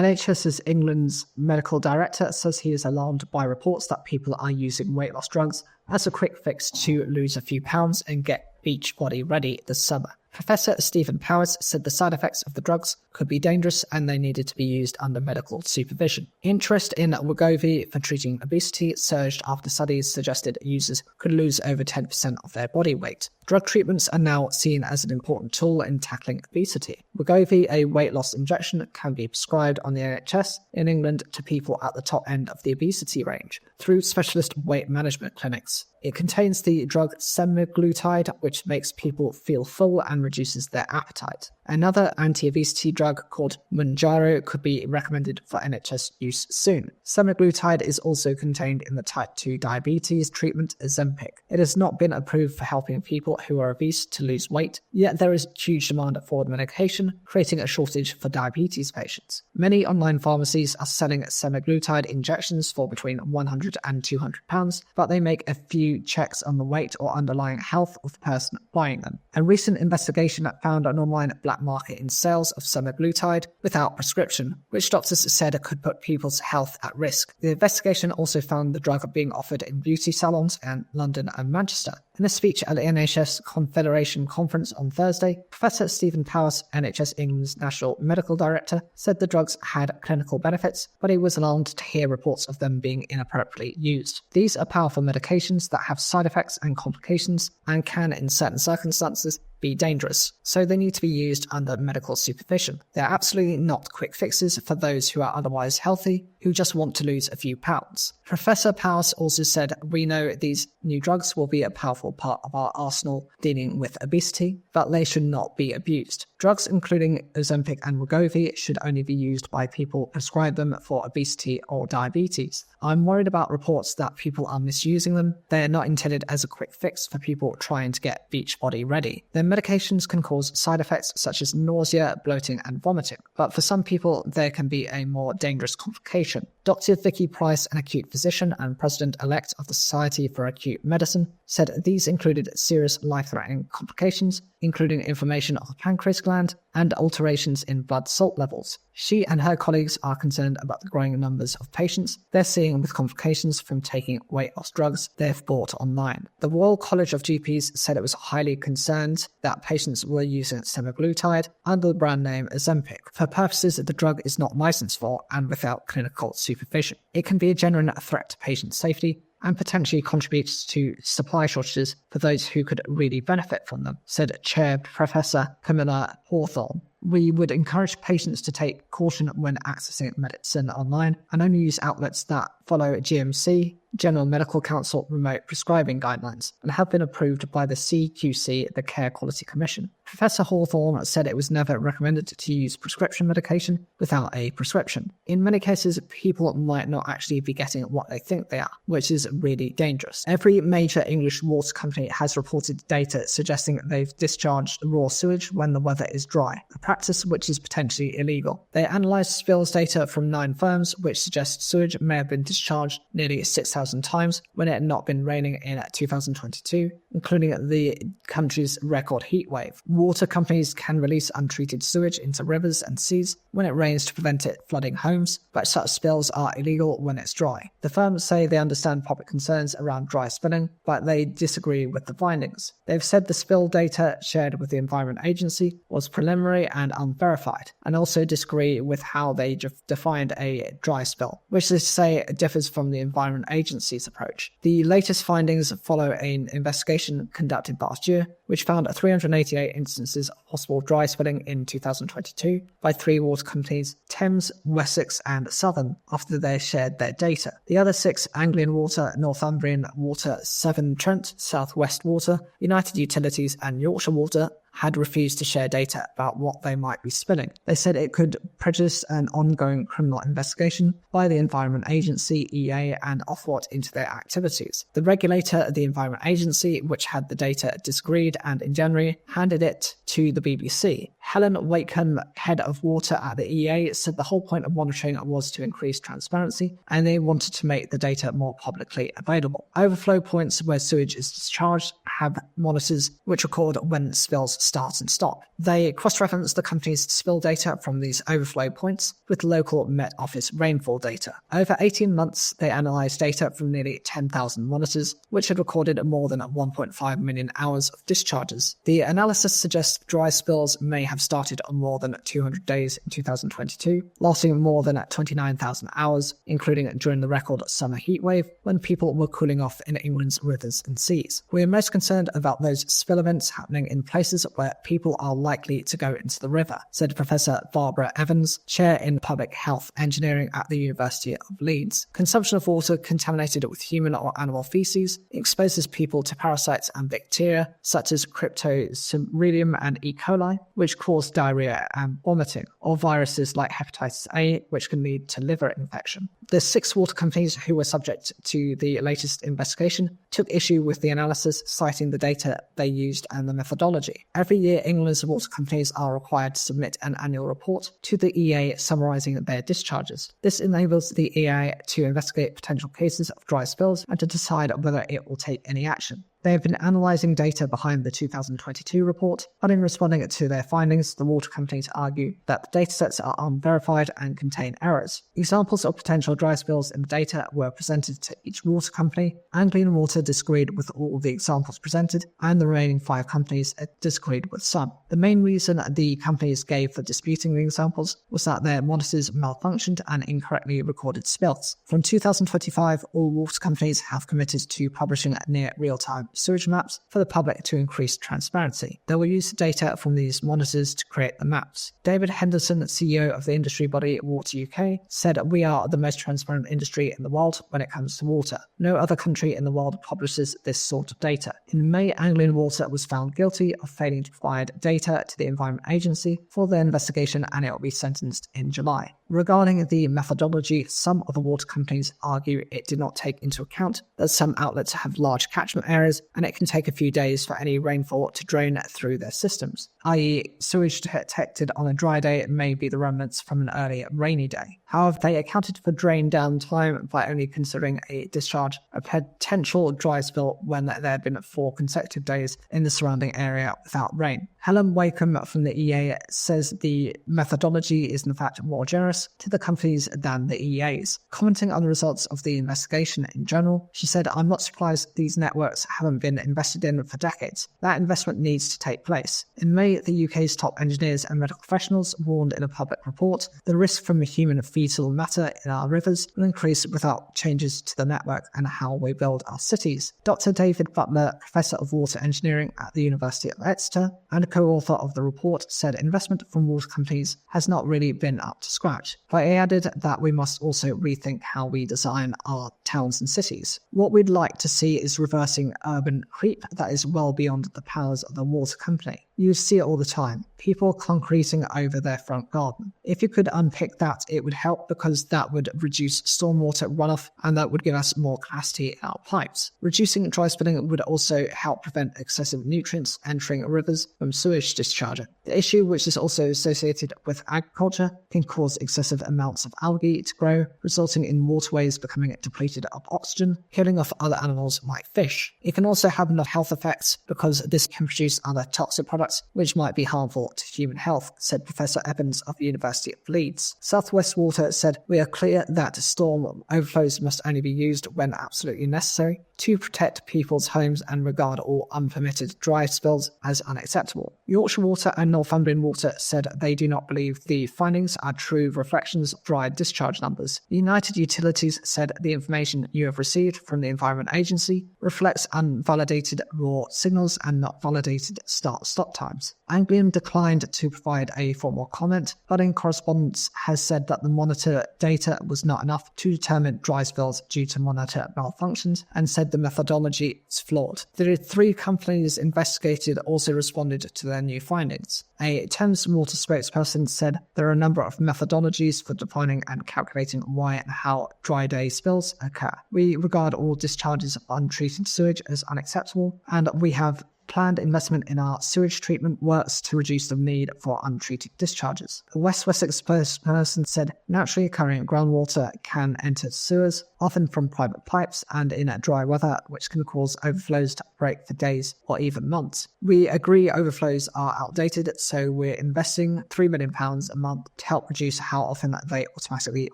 NHS England's medical director says he is alarmed by reports that people are using weight loss drugs as a quick fix to lose a few pounds and get beach body ready this summer. Professor Stephen Powers said the side effects of the drugs could be dangerous and they needed to be used under medical supervision. Interest in Wegovy for treating obesity surged after studies suggested users could lose over 10% of their body weight. Drug treatments are now seen as an important tool in tackling obesity. Wegovy, a weight loss injection, can be prescribed on the NHS in England to people at the top end of the obesity range through specialist weight management clinics. It contains the drug semaglutide, which makes people feel full and reduces their appetite. Another anti-obesity drug called Mounjaro could be recommended for NHS use soon. Semaglutide is also contained in the type 2 diabetes treatment Ozempic. It has not been approved for helping people who are obese to lose weight, yet there is huge demand for the medication, creating a shortage for diabetes patients. Many online pharmacies are selling semaglutide injections for between £100 and £200, but they make a few checks on the weight or underlying health of the person buying them. A recent investigation found an online black market in sales of semaglutide without prescription, which doctors said could put people's health at risk. The investigation also found the drug being offered in beauty salons in London and Manchester. In a speech at the NHS Confederation Conference on Thursday, Professor Stephen Powers, NHS England's National Medical Director, said the drugs had clinical benefits, but he was alarmed to hear reports of them being inappropriately used. These are powerful medications that have side effects and complications and can, in certain circumstances, be dangerous, so they need to be used under medical supervision. They are absolutely not quick fixes for those who are otherwise healthy, who just want to lose a few pounds. Professor Powers also said, "We know these new drugs will be a powerful part of our arsenal dealing with obesity, but they should not be abused. Drugs including Ozempic and Wegovy should only be used by people prescribed them for obesity or diabetes. I'm worried about reports that people are misusing them. They are not intended as a quick fix for people trying to get beach body ready. Their medications can cause side effects such as nausea, bloating and vomiting, but for some people there can be a more dangerous complication." Dr. Vicky Price, an acute physician and president-elect of the Society for Acute Medicine, said these included serious life-threatening complications, including inflammation of the pancreas gland and alterations in blood salt levels. She and her colleagues are concerned about the growing numbers of patients they're seeing with complications from taking weight loss drugs they've bought online. The Royal College of GPs said it was highly concerned that patients were using semaglutide under the brand name Ozempic for purposes the drug is not licensed for and without clinical supervision. It can be a genuine threat to patient safety and potentially contributes to supply shortages for those who could really benefit from them, said Chair Professor Camilla Hawthorne. We would encourage patients to take caution when accessing medicine online and only use outlets that follow GMC, General Medical Council remote prescribing guidelines, and have been approved by the CQC, the Care Quality Commission. Professor Hawthorne said it was never recommended to use prescription medication without a prescription. In many cases, people might not actually be getting what they think they are, which is really dangerous. Every major English water company has reported data suggesting that they've discharged raw sewage when the weather is dry, a practice which is potentially illegal. They analysed spills data from 9 firms, which suggests sewage may have been discharged nearly 6,000 times when it had not been raining in 2022, including the country's record heat wave. Water companies can release untreated sewage into rivers and seas when it rains to prevent it flooding homes, but such spills are illegal when it's dry. The firms say they understand public concerns around dry spilling, but they disagree with the findings. They've said the spill data shared with the Environment Agency was preliminary and unverified, and also disagree with how they defined a dry spill, which they say differs from the Environment Agency's approach. The latest findings follow an investigation conducted last year, which found 388 instances of possible dry spilling in 2022 by 3 water companies, Thames, Wessex and Southern, after they shared their data. The other 6, Anglian Water, Northumbrian Water, Severn Trent, South West Water, United Utilities and Yorkshire Water, had refused to share data about what they might be spilling. They said it could prejudice an ongoing criminal investigation by the Environment Agency, EA, and Ofwat into their activities. The regulator, the Environment Agency, which had the data disagreed and in January handed it to the BBC. Helen Wakeham, head of water at the EA, said the whole point of monitoring was to increase transparency, and they wanted to make the data more publicly available. Overflow points where sewage is discharged have monitors which record when spills start and stop. They cross-reference the company's spill data from these overflow points with local Met Office rainfall data. Over 18 months, they analysed data from nearly 10,000 monitors, which had recorded more than 1.5 million hours of discharges. The analysis suggests dry spills may have started on more than 200 days in 2022, lasting more than 29,000 hours, including during the record summer heatwave when people were cooling off in England's rivers and seas. We are most concerned about those spill events happening in places where people are likely to go into the river, said Professor Barbara Evans, Chair in Public Health Engineering at the University of Leeds. Consumption of water contaminated with human or animal feces exposes people to parasites and bacteria such as Cryptosporidium and E. coli, which cause diarrhea and vomiting, or viruses like hepatitis A, which can lead to liver infection. The 6 water companies who were subject to the latest investigation took issue with the analysis, citing the data they used and the methodology. Every year, England's water companies are required to submit an annual report to the EA summarising their discharges. This enables the EA to investigate potential cases of dry spills and to decide whether it will take any action. They have been analysing data behind the 2022 report, but in responding to their findings, the water companies argue that the datasets are unverified and contain errors. Examples of potential dry spills in the data were presented to each water company. Anglian Water disagreed with all the examples presented, and the remaining 5 companies disagreed with some. The main reason the companies gave for disputing the examples was that their monitors malfunctioned and incorrectly recorded spills. From 2025, all water companies have committed to publishing near real-time sewage maps for the public to increase transparency. They will use data from these monitors to create the maps. David Henderson, CEO of the industry body Water UK, said, "We are the most transparent industry in the world when it comes to water. No other country in the world publishes this sort of data." In May, Anglian Water was found guilty of failing to provide data to the Environment Agency for their investigation, and it will be sentenced in July. Regarding the methodology, some of the water companies argue it did not take into account that some outlets have large catchment areas and it can take a few days for any rainfall to drain through their systems, i.e. sewage detected on a dry day may be the remnants from an earlier rainy day. However, they accounted for drain down time by only considering a discharge a potential dry spill when there had been 4 consecutive days in the surrounding area without rain. Helen Wakeham from the EA says the methodology is in fact more generous to the companies than the EA's. Commenting on the results of the investigation in general, she said, "I'm not surprised these networks haven't been invested in for decades. That investment needs to take place." In May, the UK's top engineers and medical professionals warned in a public report the risk from human fecal matter in our rivers will increase without changes to the network and how we build our cities. Dr. David Butler, Professor of Water Engineering at the University of Exeter and co-author of the report, said investment from water companies has not really been up to scratch, but he added that we must also rethink how we design our towns and cities. What we'd like to see is reversing urban creep that is well beyond the powers of the water company. You see it all the time. People concreting over their front garden. If you could unpick that, it would help because that would reduce stormwater runoff and that would give us more capacity in our pipes. Reducing dry spilling would also help prevent excessive nutrients entering rivers from sewage discharge. The issue, which is also associated with agriculture, can cause excessive amounts of algae to grow, resulting in waterways becoming depleted of oxygen, killing off other animals like fish. It can also have health effects because this can produce other toxic products which might be harmful to human health, said Professor Evans of the University of Leeds. Southwest Water said, "We are clear that storm overflows must only be used when absolutely necessary to protect people's homes and regard all unpermitted dry spills as unacceptable." Yorkshire Water and Northumbrian Water said they do not believe the findings are true reflections of dry discharge numbers. United Utilities said the information you have received from the Environment Agency reflects unvalidated raw signals and not validated start-stop times. Anglian declined to provide a formal comment, but in correspondence has said that the monitor data was not enough to determine dry spills due to monitor malfunctions and said the methodology is flawed. The 3 companies investigated also responded to their new findings. A Thames Water spokesperson said there are a number of methodologies for defining and calculating why and how dry day spills occur. We regard all discharges of untreated sewage as unacceptable, and we have planned investment in our sewage treatment works to reduce the need for untreated discharges. A West Wessex person said naturally occurring groundwater can enter sewers, often from private pipes and in dry weather, which can cause overflows to break for days or even months. We agree overflows are outdated, so we're investing £3 million a month to help reduce how often they automatically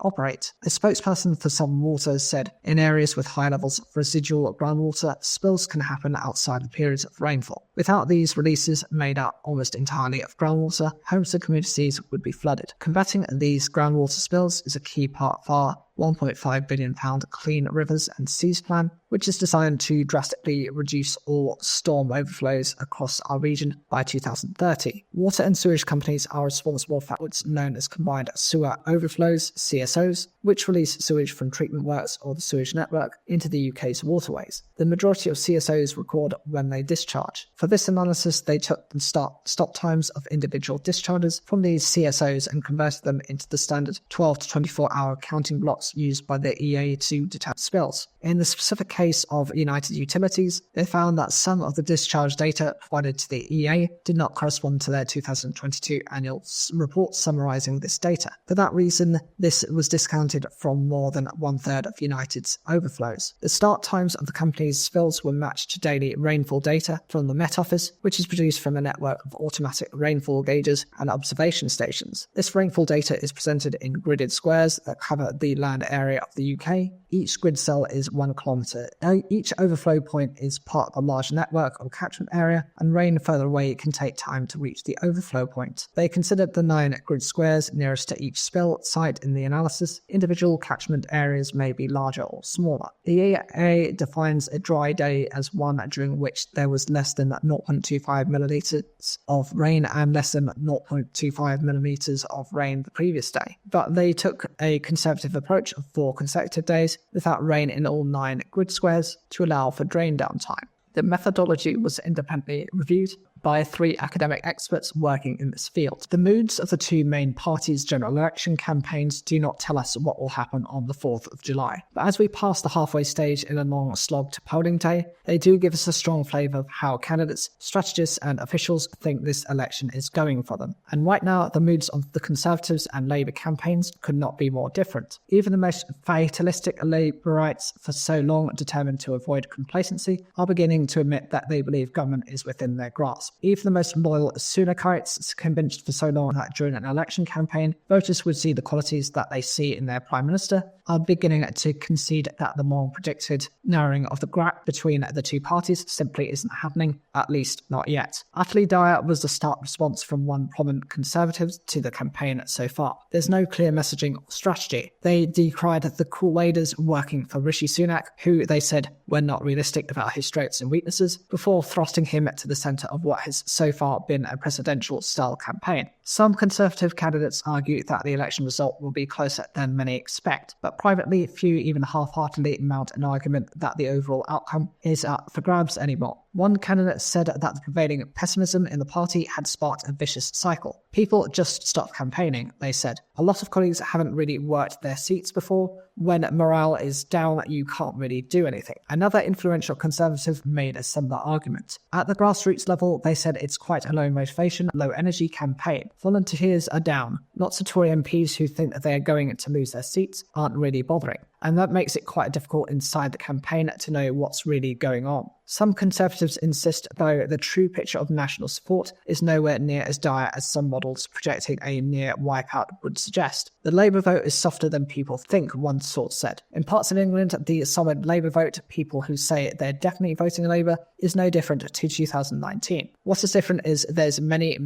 operate. A spokesperson for Southern Water said, in areas with high levels of residual groundwater, spills can happen outside of periods of rainfall. Without these releases made up almost entirely of groundwater, homes and communities would be flooded. Combating these groundwater spills is a key part of our £1.5 billion Clean Rivers and Seas plan, which is designed to drastically reduce all storm overflows across our region by 2030. Water and sewage companies are responsible for what's known as combined sewer overflows, CSOs, which release sewage from treatment works or the sewage network into the UK's waterways. The majority of CSOs record when they discharge. For this analysis, they took the stop times of individual discharges from these CSOs and converted them into the standard 12 to 24-hour counting blocks used by the EA to detect spills. In the specific case of United Utilities, they found that some of the discharge data provided to the EA did not correspond to their 2022 annual report summarising this data. For that reason, this was discounted from more than one-third of United's overflows. The start times of the company's spills were matched to daily rainfall data from the Met Office, which is produced from a network of automatic rainfall gauges and observation stations. This rainfall data is presented in gridded squares that cover the land area of the UK. Each grid cell is 1 kilometre. Each overflow point is part of a large network or catchment area, and rain further away can take time to reach the overflow point. They considered the 9 grid squares nearest to each spill site in the analysis. Individual catchment areas may be larger or smaller. The EA defines a dry day as one during which there was less than 0.25 millilitres of rain and less than 0.25 millimetres of rain the previous day. But they took a conservative approach of 4 consecutive days without rain in all 9 grid squares to allow for drain downtime. The methodology was independently reviewed by 3 academic experts working in this field. The moods of the 2 main parties' general election campaigns do not tell us what will happen on the 4th of July. But as we pass the halfway stage in a long slog to polling day, they do give us a strong flavour of how candidates, strategists and officials think this election is going for them. And right now, the moods of the Conservatives and Labour campaigns could not be more different. Even the most fatalistic Labourites, for so long determined to avoid complacency, are beginning to admit that they believe government is within their grasp. Even the most loyal Sunakites, convinced for so long that during an election campaign, voters would see the qualities that they see in their Prime Minister, are beginning to concede that the long predicted narrowing of the gap between the 2 parties simply isn't happening, at least not yet. Utterly dire was the stark response from one prominent Conservative to the campaign so far. There's no clear messaging or strategy. They decried the Kool-Aiders working for Rishi Sunak, who they said were not realistic about his strengths and weaknesses, before thrusting him to the centre of what has so far been a presidential-style campaign. Some Conservative candidates argue that the election result will be closer than many expect, but privately, few even half-heartedly mount an argument that the overall outcome is up for grabs anymore. One candidate said that the prevailing pessimism in the party had sparked a vicious cycle. People just stopped campaigning, they said. A lot of colleagues haven't really worked their seats before. When morale is down, you can't really do anything. Another influential Conservative made a similar argument. At the grassroots level, they said it's quite a low motivation, low energy campaign. Volunteers are down. Lots of Tory MPs who think that they are going to lose their seats aren't really bothering. And that makes it quite difficult inside the campaign to know what's really going on. Some Conservatives insist, though, the true picture of national support is nowhere near as dire as some models projecting a near wipeout would suggest. The Labour vote is softer than people think, one source said. In parts of England, the solid Labour vote, people who say they're definitely voting Labour, is no different to 2019. What is different is there's many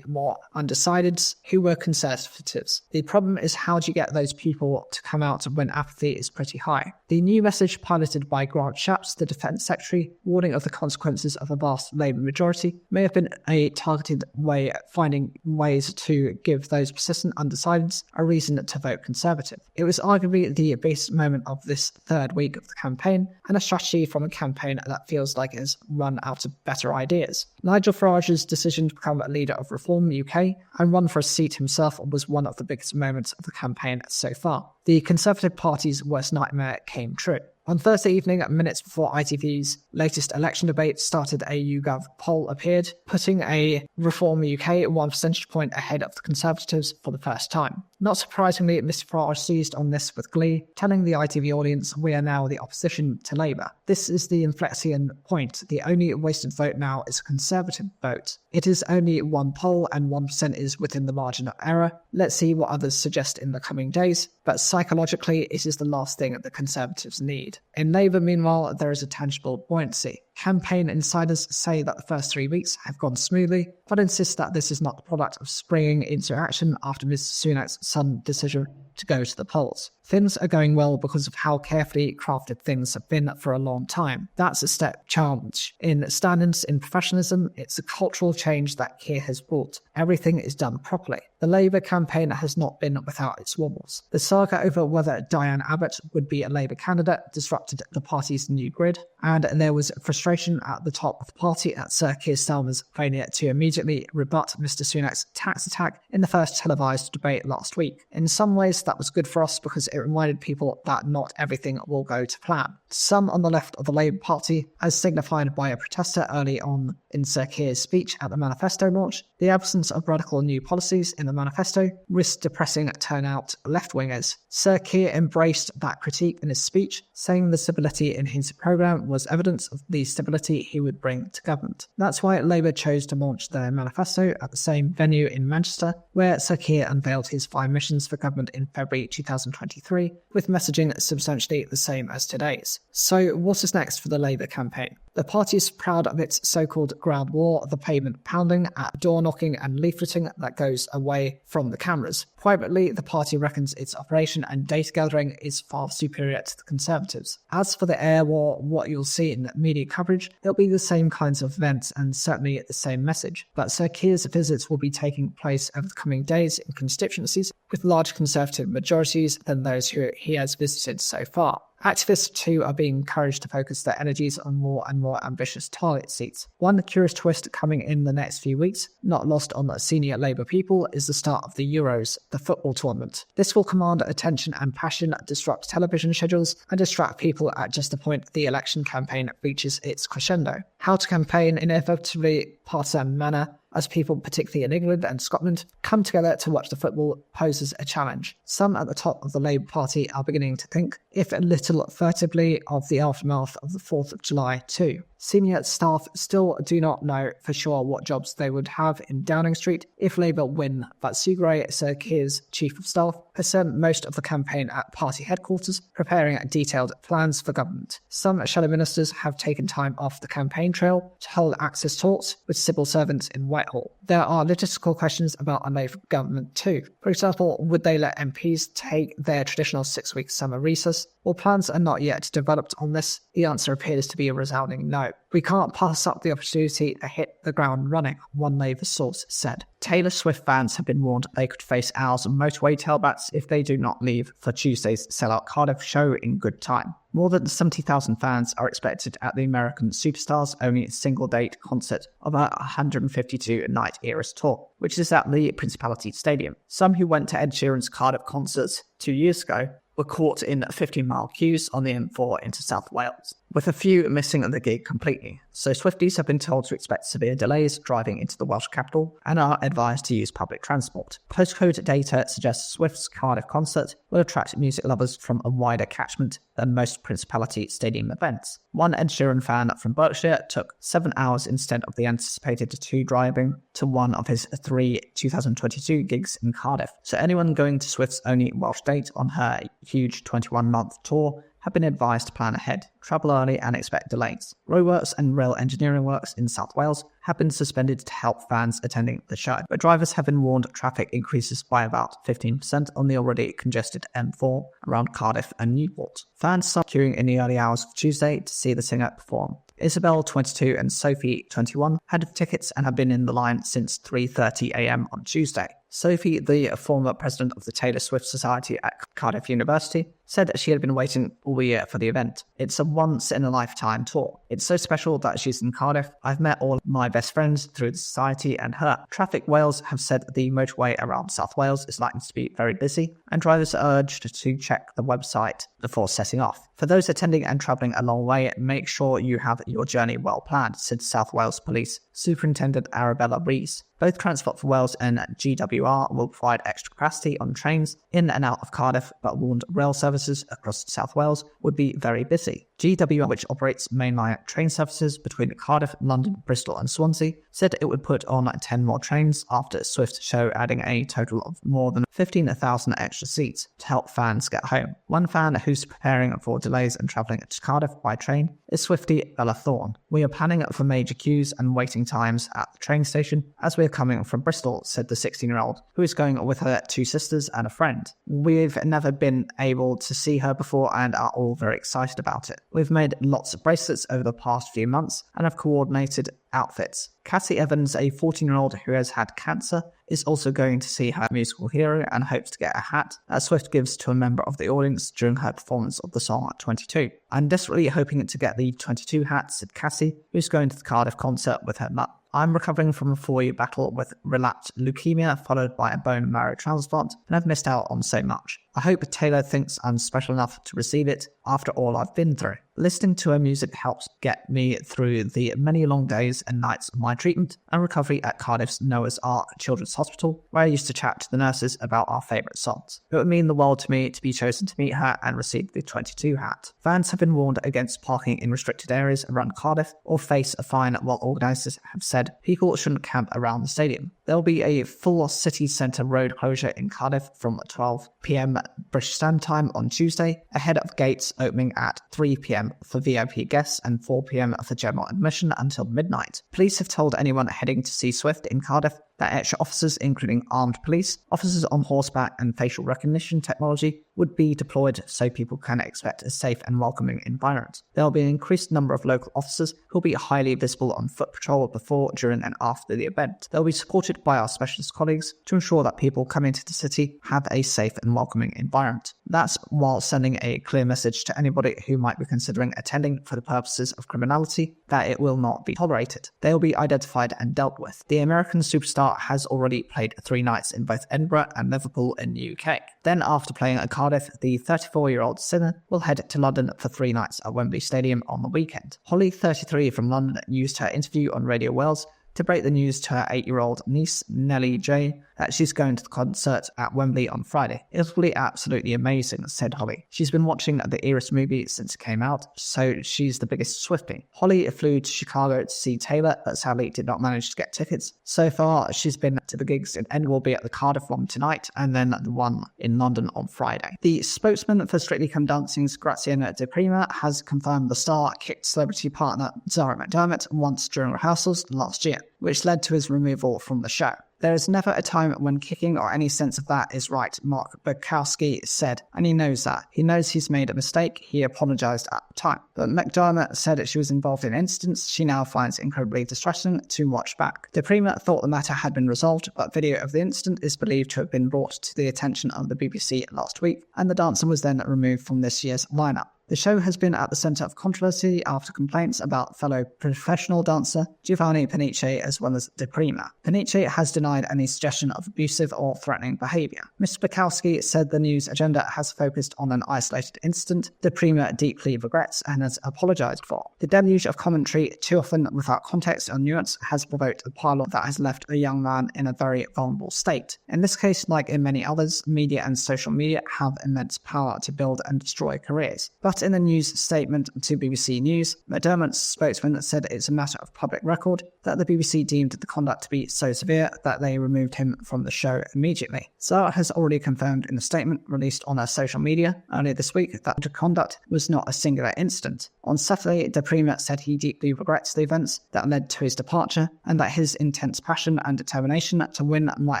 more undecideds who were Conservatives. The problem is, how do you get those people to come out when apathy is pretty high? The new message piloted by Grant Shapps, the Defence Secretary, warning of the consequences of a vast Labour majority, may have been a targeted way of finding ways to give those persistent undecideds a reason to vote Conservative. It was arguably the biggest moment of this third week of the campaign, and a strategy from a campaign that feels like it has run out of better ideas. Nigel Farage's decision to become a leader of Reform UK and run for a seat himself was one of the biggest moments of the campaign so far. The Conservative Party's worst nightmare came true. On Thursday evening, minutes before ITV's latest election debate started, a YouGov poll appeared, putting a Reform UK 1 percentage point ahead of the Conservatives for the first time. Not surprisingly, Mr Farage seized on this with glee, telling the ITV audience, "We are now the opposition to Labour." This is the inflexion point. The only wasted vote now is a Conservative vote. It is only one poll and 1% is within the margin of error. Let's see what others suggest in the coming days, but psychologically it is the last thing the Conservatives need. In Labour, meanwhile, there is a tangible buoyancy. Campaign insiders say that the first 3 weeks have gone smoothly, but insist that this is not the product of springing into action after Ms Sunak's sudden decision to go to the polls. Things are going well because of how carefully crafted things have been for a long time. That's a step change. In standards, in professionalism, it's a cultural change that Keir has brought. Everything is done properly. The Labour campaign has not been without its wobbles. The saga over whether Diane Abbott would be a Labour candidate disrupted the party's new grid, and there was frustration at the top of the party at Sir Keir Starmer's failure to immediately rebut Mr Sunak's tax attack in the first televised debate last week. In some ways, that was good for us because it reminded people that not everything will go to plan. Some on the left of the Labour Party, as signified by a protester early on in Sir Keir's speech at the manifesto launch, the absence of radical new policies in the manifesto risked depressing turnout left-wingers. Sir Keir embraced that critique in his speech, saying the stability in his programme was evidence of the stability he would bring to government. That's why Labour chose to launch their manifesto at the same venue in Manchester, where Sir Keir unveiled his 5 missions for government in February 2023, with messaging substantially the same as today's. So what is next for the Labour campaign? The party is proud of its so-called ground war, the pavement pounding, at door knocking and leafleting that goes away from the cameras. Privately, the party reckons its operation and data gathering is far superior to the Conservatives. As for the air war, what you'll see in media coverage, it'll be the same kinds of events and certainly the same message. But Sir Keir's visits will be taking place over the coming days in constituencies with large Conservative majorities than those who he has visited so far. Activists too are being encouraged to focus their energies on more and more ambitious target seats. One curious twist coming in the next few weeks, not lost on the senior Labour people, is the start of the Euros, the football tournament. This will command attention and passion, disrupt television schedules, and distract people at just the point the election campaign reaches its crescendo. How to campaign in an inevitably partisan manner, as people, particularly in England and Scotland, come together to watch the football poses a challenge. Some at the top of the Labour Party are beginning to think, if a little furtively, of the aftermath of the 4th of July too. Senior staff still do not know for sure what jobs they would have in Downing Street if Labour win, but Sue Gray, Sir Keir's Chief of Staff, has spent most of the campaign at party headquarters preparing detailed plans for government. Some shadow ministers have taken time off the campaign trail to hold access talks with civil servants in Whitehall. There are logistical questions about a Labour government too. For example, would they let MPs take their traditional 6-week summer recess? Well, plans are not yet developed on this. The answer appears to be a resounding no. We can't pass up the opportunity to hit the ground running, one Labour source said. Taylor Swift fans have been warned they could face hours of motorway tailbacks if they do not leave for Tuesday's sellout Cardiff show in good time. More than 70,000 fans are expected at the American superstar's only single-date concert of a 152-night Eras tour, which is at the Principality Stadium. Some who went to Ed Sheeran's Cardiff concerts 2 years ago were caught in 15-mile queues on the M4 into South Wales, with a few missing the gig completely. So Swifties have been told to expect severe delays driving into the Welsh capital and are advised to use public transport. Postcode data suggests Swift's Cardiff concert will attract music lovers from a wider catchment than most Principality Stadium events. One Ed Sheeran fan from Berkshire took 7 hours instead of the anticipated 2 driving to one of his 3 2022 gigs in Cardiff. So anyone going to Swift's only Welsh date on her huge 21-month tour have been advised to plan ahead, travel early and expect delays. Roadworks and rail engineering works in South Wales have been suspended to help fans attending the show, but drivers have been warned traffic increases by about 15% on the already congested M4 around Cardiff and Newport. Fans start queuing in the early hours of Tuesday to see the singer perform. Isabel, 22, and Sophie, 21, had tickets and have been in the line since 3:30 a.m. on Tuesday. Sophie, the former president of the Taylor Swift Society at Cardiff University, said that she had been waiting all year for the event. It's a once-in-a-lifetime tour. It's so special that she's in Cardiff. I've met all my best friends through the society and her. Traffic Wales have said the motorway around South Wales is likely to be very busy, and drivers are urged to check the website before setting off. For those attending and travelling a long way, make sure you have your journey well planned, said South Wales Police Superintendent Arabella Rees. Both Transport for Wales and GWR will provide extra capacity on trains in and out of Cardiff, but warned rail services across South Wales would be very busy. GWR, which operates mainline train services between Cardiff, London, Bristol and Swansea, said it would put on 10 more trains after Swift show, adding a total of more than 15,000 extra seats to help fans get home. One fan who's preparing for delays and travelling to Cardiff by train is Swiftie Bella Thorne. We are planning for major queues and waiting times at the train station as we are coming from Bristol, said the 16-year-old, who is going with her 2 sisters and a friend. We've never been able to see her before and are all very excited about it. We've made lots of bracelets over the past few months and have coordinated outfits. Cassie Evans, a 14-year-old who has had cancer, is also going to see her musical hero and hopes to get a hat that Swift gives to a member of the audience during her performance of the song 22. I'm desperately hoping to get the 22 hat, said Cassie, who's going to the Cardiff concert with her mum. I'm recovering from a 4-year battle with relapsed leukemia followed by a bone marrow transplant, and I've missed out on so much. I hope Taylor thinks I'm special enough to receive it after all I've been through. Listening to her music helps get me through the many long days and nights of my treatment and recovery at Cardiff's Noah's Ark Children's Hospital, where I used to chat to the nurses about our favourite songs. It would mean the world to me to be chosen to meet her and receive the 22 hat. Fans have been warned against parking in restricted areas around Cardiff or face a fine, while organisers have said people shouldn't camp around the stadium. There will be a full city centre road closure in Cardiff from 12 p.m. British Standard Time on Tuesday, ahead of gates opening at 3 p.m. for VIP guests and 4 p.m. for general admission until midnight. Police have told anyone heading to see Swift in Cardiff that extra officers, including armed police, officers on horseback and facial recognition technology, would be deployed so people can expect a safe and welcoming environment. There will be an increased number of local officers who will be highly visible on foot patrol before, during and after the event. They'll be supported by our specialist colleagues to ensure that people coming to the city have a safe and welcoming environment. That's while sending a clear message to anybody who might be considering attending for the purposes of criminality that it will not be tolerated. They will be identified and dealt with. The American superstar has already played 3 nights in both Edinburgh and Liverpool in the UK. Then, after playing at Cardiff, the 34-year-old singer will head to London for 3 nights at Wembley Stadium on the weekend. Holly, 33, from London, used her interview on Radio Wales to break the news to her 8-year-old niece, Nellie J, that she's going to the concert at Wembley on Friday. It will be absolutely amazing, said Holly. She's been watching the Eras movie since it came out, so she's the biggest Swiftie. Holly flew to Chicago to see Taylor, but sadly did not manage to get tickets. So far, she's been to the gigs in Edinburgh, will be at the Cardiff one tonight, and then the one in London on Friday. The spokesman for Strictly Come Dancing's Graziano De Prima has confirmed the star kicked celebrity partner Zara McDermott once during rehearsals last year, which led to his removal from the show. There is never a time when kicking or any sense of that is right, Mark Bukowski said, and he knows that. He knows he's made a mistake. He apologised at the time. But McDermott said that she was involved in incidents she now finds incredibly distressing to watch back. De Prima thought the matter had been resolved, but video of the incident is believed to have been brought to the attention of the BBC last week, and the dancer was then removed from this year's lineup. The show has been at the centre of controversy after complaints about fellow professional dancer Giovanni Panice as well as De Prima. Panice has denied any suggestion of abusive or threatening behaviour. Mr. Bukowski said the news agenda has focused on an isolated incident De Prima deeply regrets and has apologised for. The deluge of commentary, too often without context or nuance, has provoked a pile-on that has left a young man in a very vulnerable state. In this case, like in many others, media and social media have immense power to build and destroy careers. But in a news statement to BBC News, McDermott's spokesman said it's a matter of public record that the BBC deemed the conduct to be so severe that they removed him from the show immediately. Zara has already confirmed in a statement released on her social media earlier this week that the conduct was not a singular incident. On Saturday, De Prima said he deeply regrets the events that led to his departure and that his intense passion and determination to win might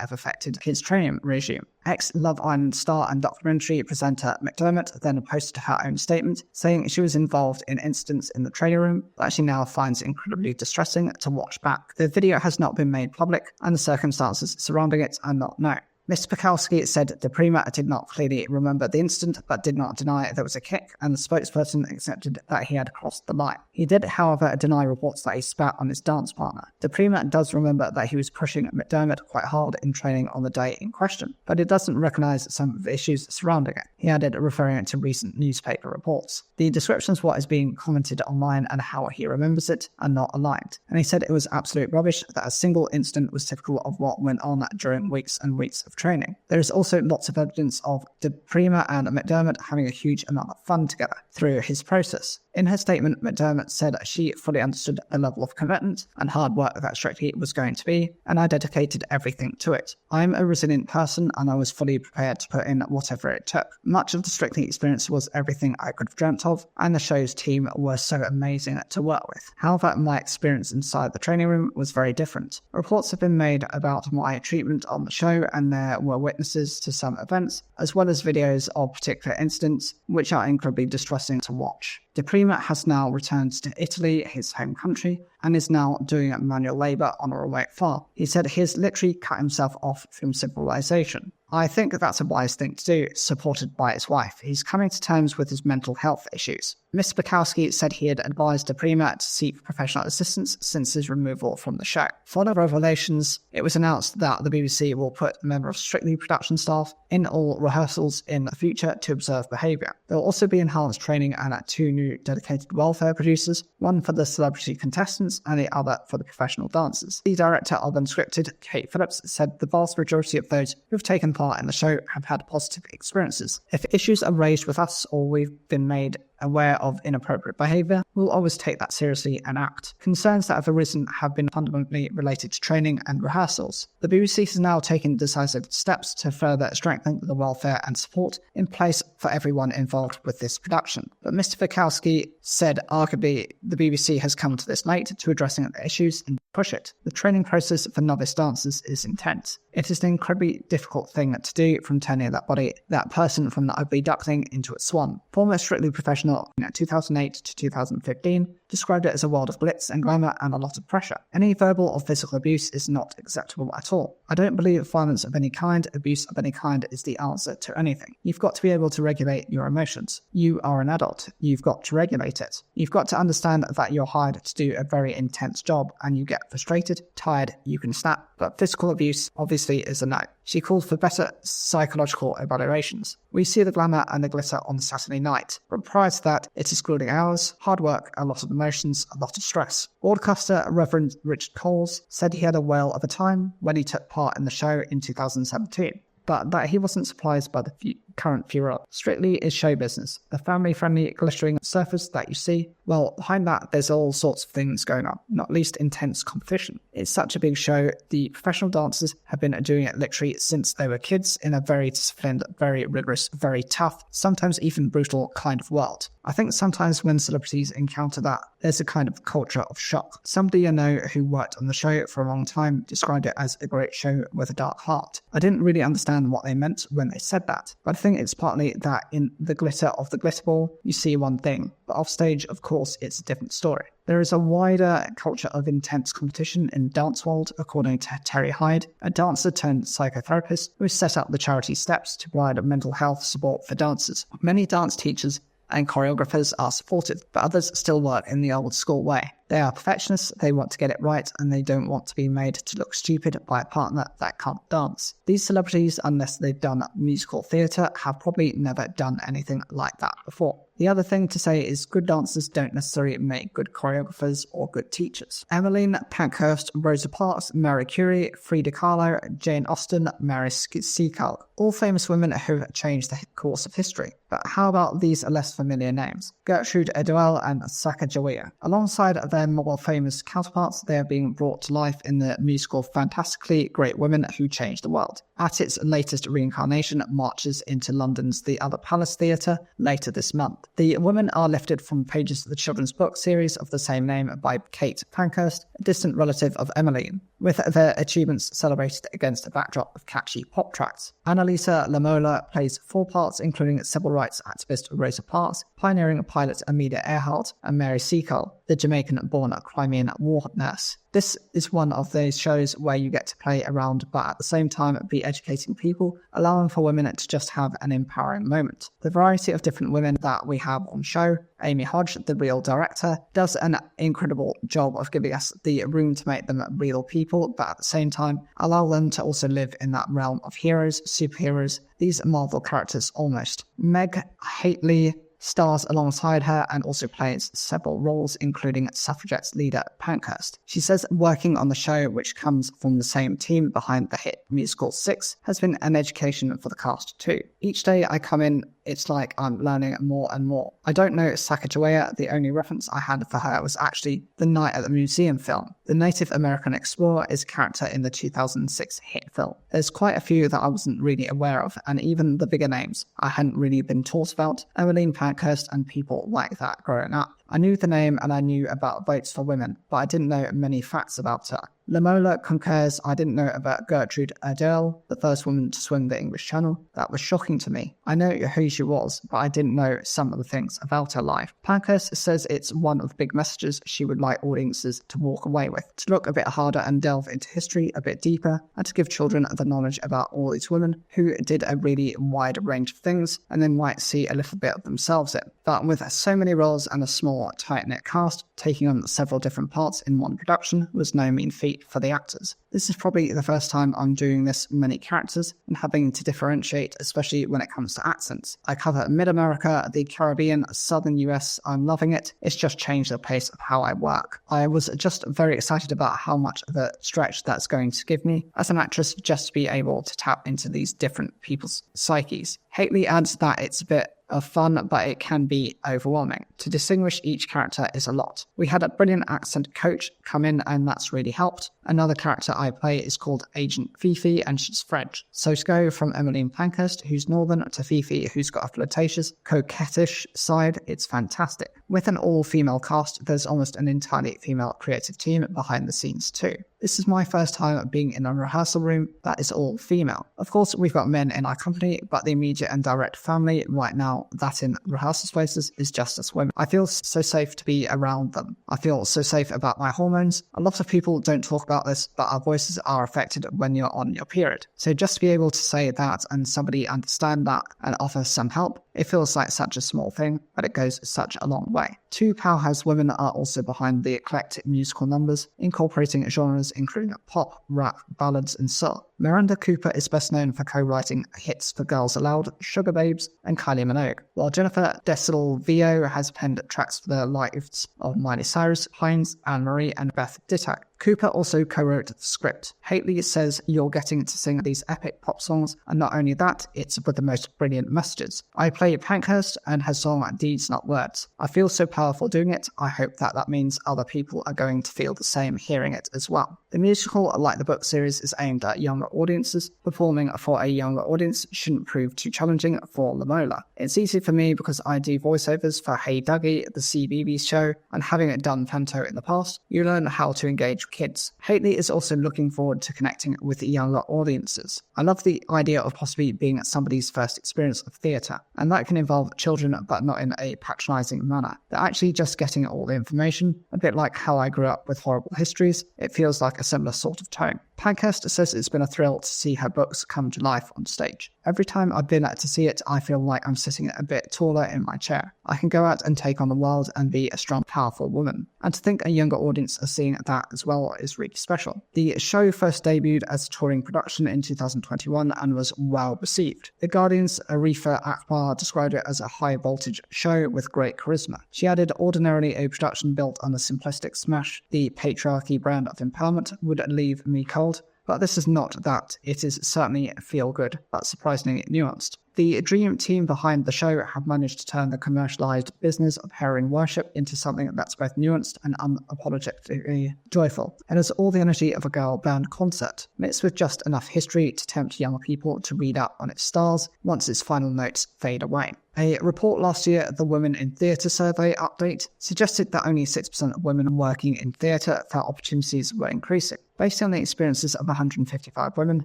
have affected his training regime. Ex-Love Island star and documentary presenter McDermott then posted her own statement statement, saying she was involved in incidents in the training room that she now finds incredibly distressing to watch back. The video has not been made public, and the circumstances surrounding it are not known. Mr. Pikowski said the Premier did not clearly remember the incident, but did not deny there was a kick, and the spokesperson accepted that he had crossed the line. He did, however, deny reports that he spat on his dance partner. The Premier does remember that he was pushing McDermott quite hard in training on the day in question, but he doesn't recognise some of the issues surrounding it. He added, referring to recent newspaper reports. The descriptions of what is being commented online and how he remembers it are not aligned, and he said it was absolute rubbish that a single incident was typical of what went on during weeks and weeks of training. There is also lots of evidence of the Premier and McDermott having a huge amount of fun together through his process. In her statement, McDermott said she fully understood the level of commitment and hard work that Strictly was going to be, and I dedicated everything to it. I'm a resilient person, and I was fully prepared to put in whatever it took. Much of the Strictly experience was everything I could have dreamt of, and the show's team were so amazing to work with. However, my experience inside the training room was very different. Reports have been made about my treatment on the show, and there were witnesses to some events, as well as videos of particular incidents, which are incredibly distressing to watch. The Premier has now returned to Italy, his home country, and is now doing manual labour on a remote farm. He said he has literally cut himself off from civilization. I think that's a wise thing to do, supported by his wife. He's coming to terms with his mental health issues. Mr. Pikowski said he had advised the Premier to seek professional assistance since his removal from the show. Following revelations, it was announced that the BBC will put a member of Strictly production staff in all rehearsals in the future to observe behaviour. There will also be enhanced training and 2 new dedicated welfare producers, one for the celebrity contestants and the other for the professional dancers. The director of Unscripted, Kate Phillips, said the vast majority of those who have taken part in the show have had positive experiences. If issues are raised with us or we've been made aware of inappropriate behaviour, we'll always take that seriously and act. Concerns that have arisen have been fundamentally related to training and rehearsals. The BBC has now taken decisive steps to further strengthen the welfare and support in place for everyone involved with this production. But Mr. Fikowski said arguably the BBC has come to this late to addressing the issues and push it. The training process for novice dancers is intense. It is an incredibly difficult thing to do, from turning that person from the ugly duckling into a swan. Former Strictly professional in 2008 to 2015 described it as a world of glitz and glamour and a lot of pressure. Any verbal or physical abuse is not acceptable at all. I don't believe violence of any kind, abuse of any kind is the answer to anything. You've got to be able to regulate your emotions. You are an adult. You've got to regulate it. You've got to understand that you're hired to do a very intense job, and you get frustrated, tired, you can snap, but physical abuse obviously is a no. She called for better psychological evaluations. We see the glamour and the glitter on Saturday night, but prior to that, it is grueling hours, hard work, a lot of emotions, a lot of stress. Broadcaster Reverend Richard Coles said he had a whale of a time when he took part in the show in 2017, but that he wasn't surprised by the current furor. Strictly is show business, a family-friendly, glittering surface that you see. Well, behind that, there's all sorts of things going on, not least intense competition. It's such a big show. The professional dancers have been doing it literally since they were kids in a very disciplined, very rigorous, very tough, sometimes even brutal kind of world. I think sometimes when celebrities encounter that, there's a kind of culture of shock. Somebody I know who worked on the show for a long time described it as a great show with a dark heart. I didn't really understand what they meant when they said that, but I think it's partly that in the glitter of the glitter ball, you see one thing, but off stage, of course, it's a different story. There is a wider culture of intense competition in the dance world, according to Terry Hyde, a dancer turned psychotherapist who has set up the charity Steps to provide mental health support for dancers. Many dance teachers and choreographers are supportive, but others still work in the old school way. They are perfectionists, they want to get it right, and they don't want to be made to look stupid by a partner that can't dance. These celebrities, unless they've done musical theatre, have probably never done anything like that before. The other thing to say is good dancers don't necessarily make good choreographers or good teachers. Emmeline Pankhurst, Rosa Parks, Marie Curie, Frida Kahlo, Jane Austen, Mary Seacole, all famous women who have changed the course of history. But how about these less familiar names? Gertrude Edouel and Sacagawea. Alongside their more famous counterparts, they are being brought to life in the musical Fantastically Great Women Who Changed the World. at its latest reincarnation, marches into London's The Other Palace Theatre later this month. The women are lifted from pages of the children's book series of the same name by Kate Pankhurst, a distant relative of Emmeline, with their achievements celebrated against a backdrop of catchy pop tracks. Annalisa Lamola plays 4 parts, including civil rights activist Rosa Parks, pioneering pilot Amelia Earhart, and Mary Seacole, the Jamaican-born Crimean war nurse. This is one of those shows where you get to play around but at the same time be educating people, allowing for women to just have an empowering moment. The variety of different women that we have on show, Amy Hodge, the real director, does an incredible job of giving us the room to make them real people, but at the same time allow them to also live in that realm of heroes, superheroes, these Marvel characters almost. Meg Hately stars alongside her and also plays several roles, including suffragette leader Pankhurst. She says working on the show, which comes from the same team behind the hit musical Six, has been an education for the cast too. Each day I come in, it's like I'm learning more and more. I don't know Sacagawea. The only reference I had for her was actually the Night at the Museum film. The Native American explorer is a character in the 2006 hit film. There's quite a few that I wasn't really aware of, and even the bigger names I hadn't really been taught about, Emmeline Pankhurst and people like that growing up. I knew the name and I knew about votes for women, but I didn't know many facts about her. Lamola concurs, I didn't know about Gertrude Erdell, the first woman to swim the English Channel. That was shocking to me. I know who she was, but I didn't know some of the things about her life. Pankhurst says it's one of the big messages she would like audiences to walk away with, to look a bit harder and delve into history a bit deeper, and to give children the knowledge about all these women who did a really wide range of things and then might see a little bit of themselves in. But with so many roles and a small, tight-knit cast, taking on several different parts in one production was no mean feat for the actors. This is probably the first time I'm doing this many characters and having to differentiate, especially when it comes to accents. I cover Mid-America, the Caribbean, Southern US. I'm loving it. It's just changed the pace of how I work. I was just very excited about how much of a stretch that's going to give me as an actress just to be able to tap into these different people's psyches. Hately adds that it's a bit of fun, but it can be overwhelming. To distinguish each character is a lot. We had a brilliant accent coach come in and that's really helped. Another character I play is called Agent Fifi and she's French. So to go from Emmeline Pankhurst, who's northern, to Fifi, who's got a flirtatious, coquettish side, it's fantastic. With an all-female cast, there's almost an entirely female creative team behind the scenes too. This is my first time being in a rehearsal room that is all female. Of course, we've got men in our company, but the immediate and direct family right now that in rehearsal spaces is just us women. I feel so safe to be around them. I feel so safe about my hormones. A lot of people don't talk about this, but our voices are affected when you're on your period. So just to be able to say that and somebody understand that and offer some help, it feels like such a small thing, but it goes such a long way. 2 powerhouse women are also behind the eclectic musical numbers, incorporating genres including pop, rap, ballads, and soul. Miranda Cooper is best known for co-writing hits for Girls Aloud, Sugar Babes, and Kylie Minogue, while Jennifer Desilvio has penned tracks for the lives of Miley Cyrus, Hines, Anne-Marie, and Beth Dittak. Cooper also co-wrote the script. Hately says you're getting to sing these epic pop songs, and not only that, it's with the most brilliant messages. I play Pankhurst and her song Deeds Not Words. I feel so powerful doing it. I hope that means other people are going to feel the same hearing it as well. The musical, like the book series, is aimed at younger audiences. Performing for a younger audience shouldn't prove too challenging for Lamola. It's easy for me because I do voiceovers for Hey Dougie, the CBeebies show, and having it done panto in the past, you learn how to engage with kids. Hately is also looking forward to connecting with younger audiences. I love the idea of possibly being somebody's first experience of theatre, and that can involve children but not in a patronising manner. They're actually just getting all the information, a bit like how I grew up with horrible histories. It feels like a similar sort of tone. Pankhurst says it's been a thrill to see her books come to life on stage. Every time I've been to see it, I feel like I'm sitting a bit taller in my chair. I can go out and take on the world and be a strong, powerful woman. And to think a younger audience are seeing that as well is really special. The show first debuted as a touring production in 2021 and was well received. The Guardian's Arifa Akbar described it as a high-voltage show with great charisma. She added, ordinarily a production built on a simplistic smash, the patriarchy brand of empowerment would leave me cold. But this is not that. It is certainly feel-good, but surprisingly nuanced. The dream team behind the show have managed to turn the commercialized business of heroin worship into something that's both nuanced and unapologetically joyful, and has all the energy of a girl band concert, mixed with just enough history to tempt young people to read up on its stars once its final notes fade away. A report last year, the Women in Theatre Survey update, suggested that only 6% of women working in theatre felt opportunities were increasing. Based on the experiences of 155 women,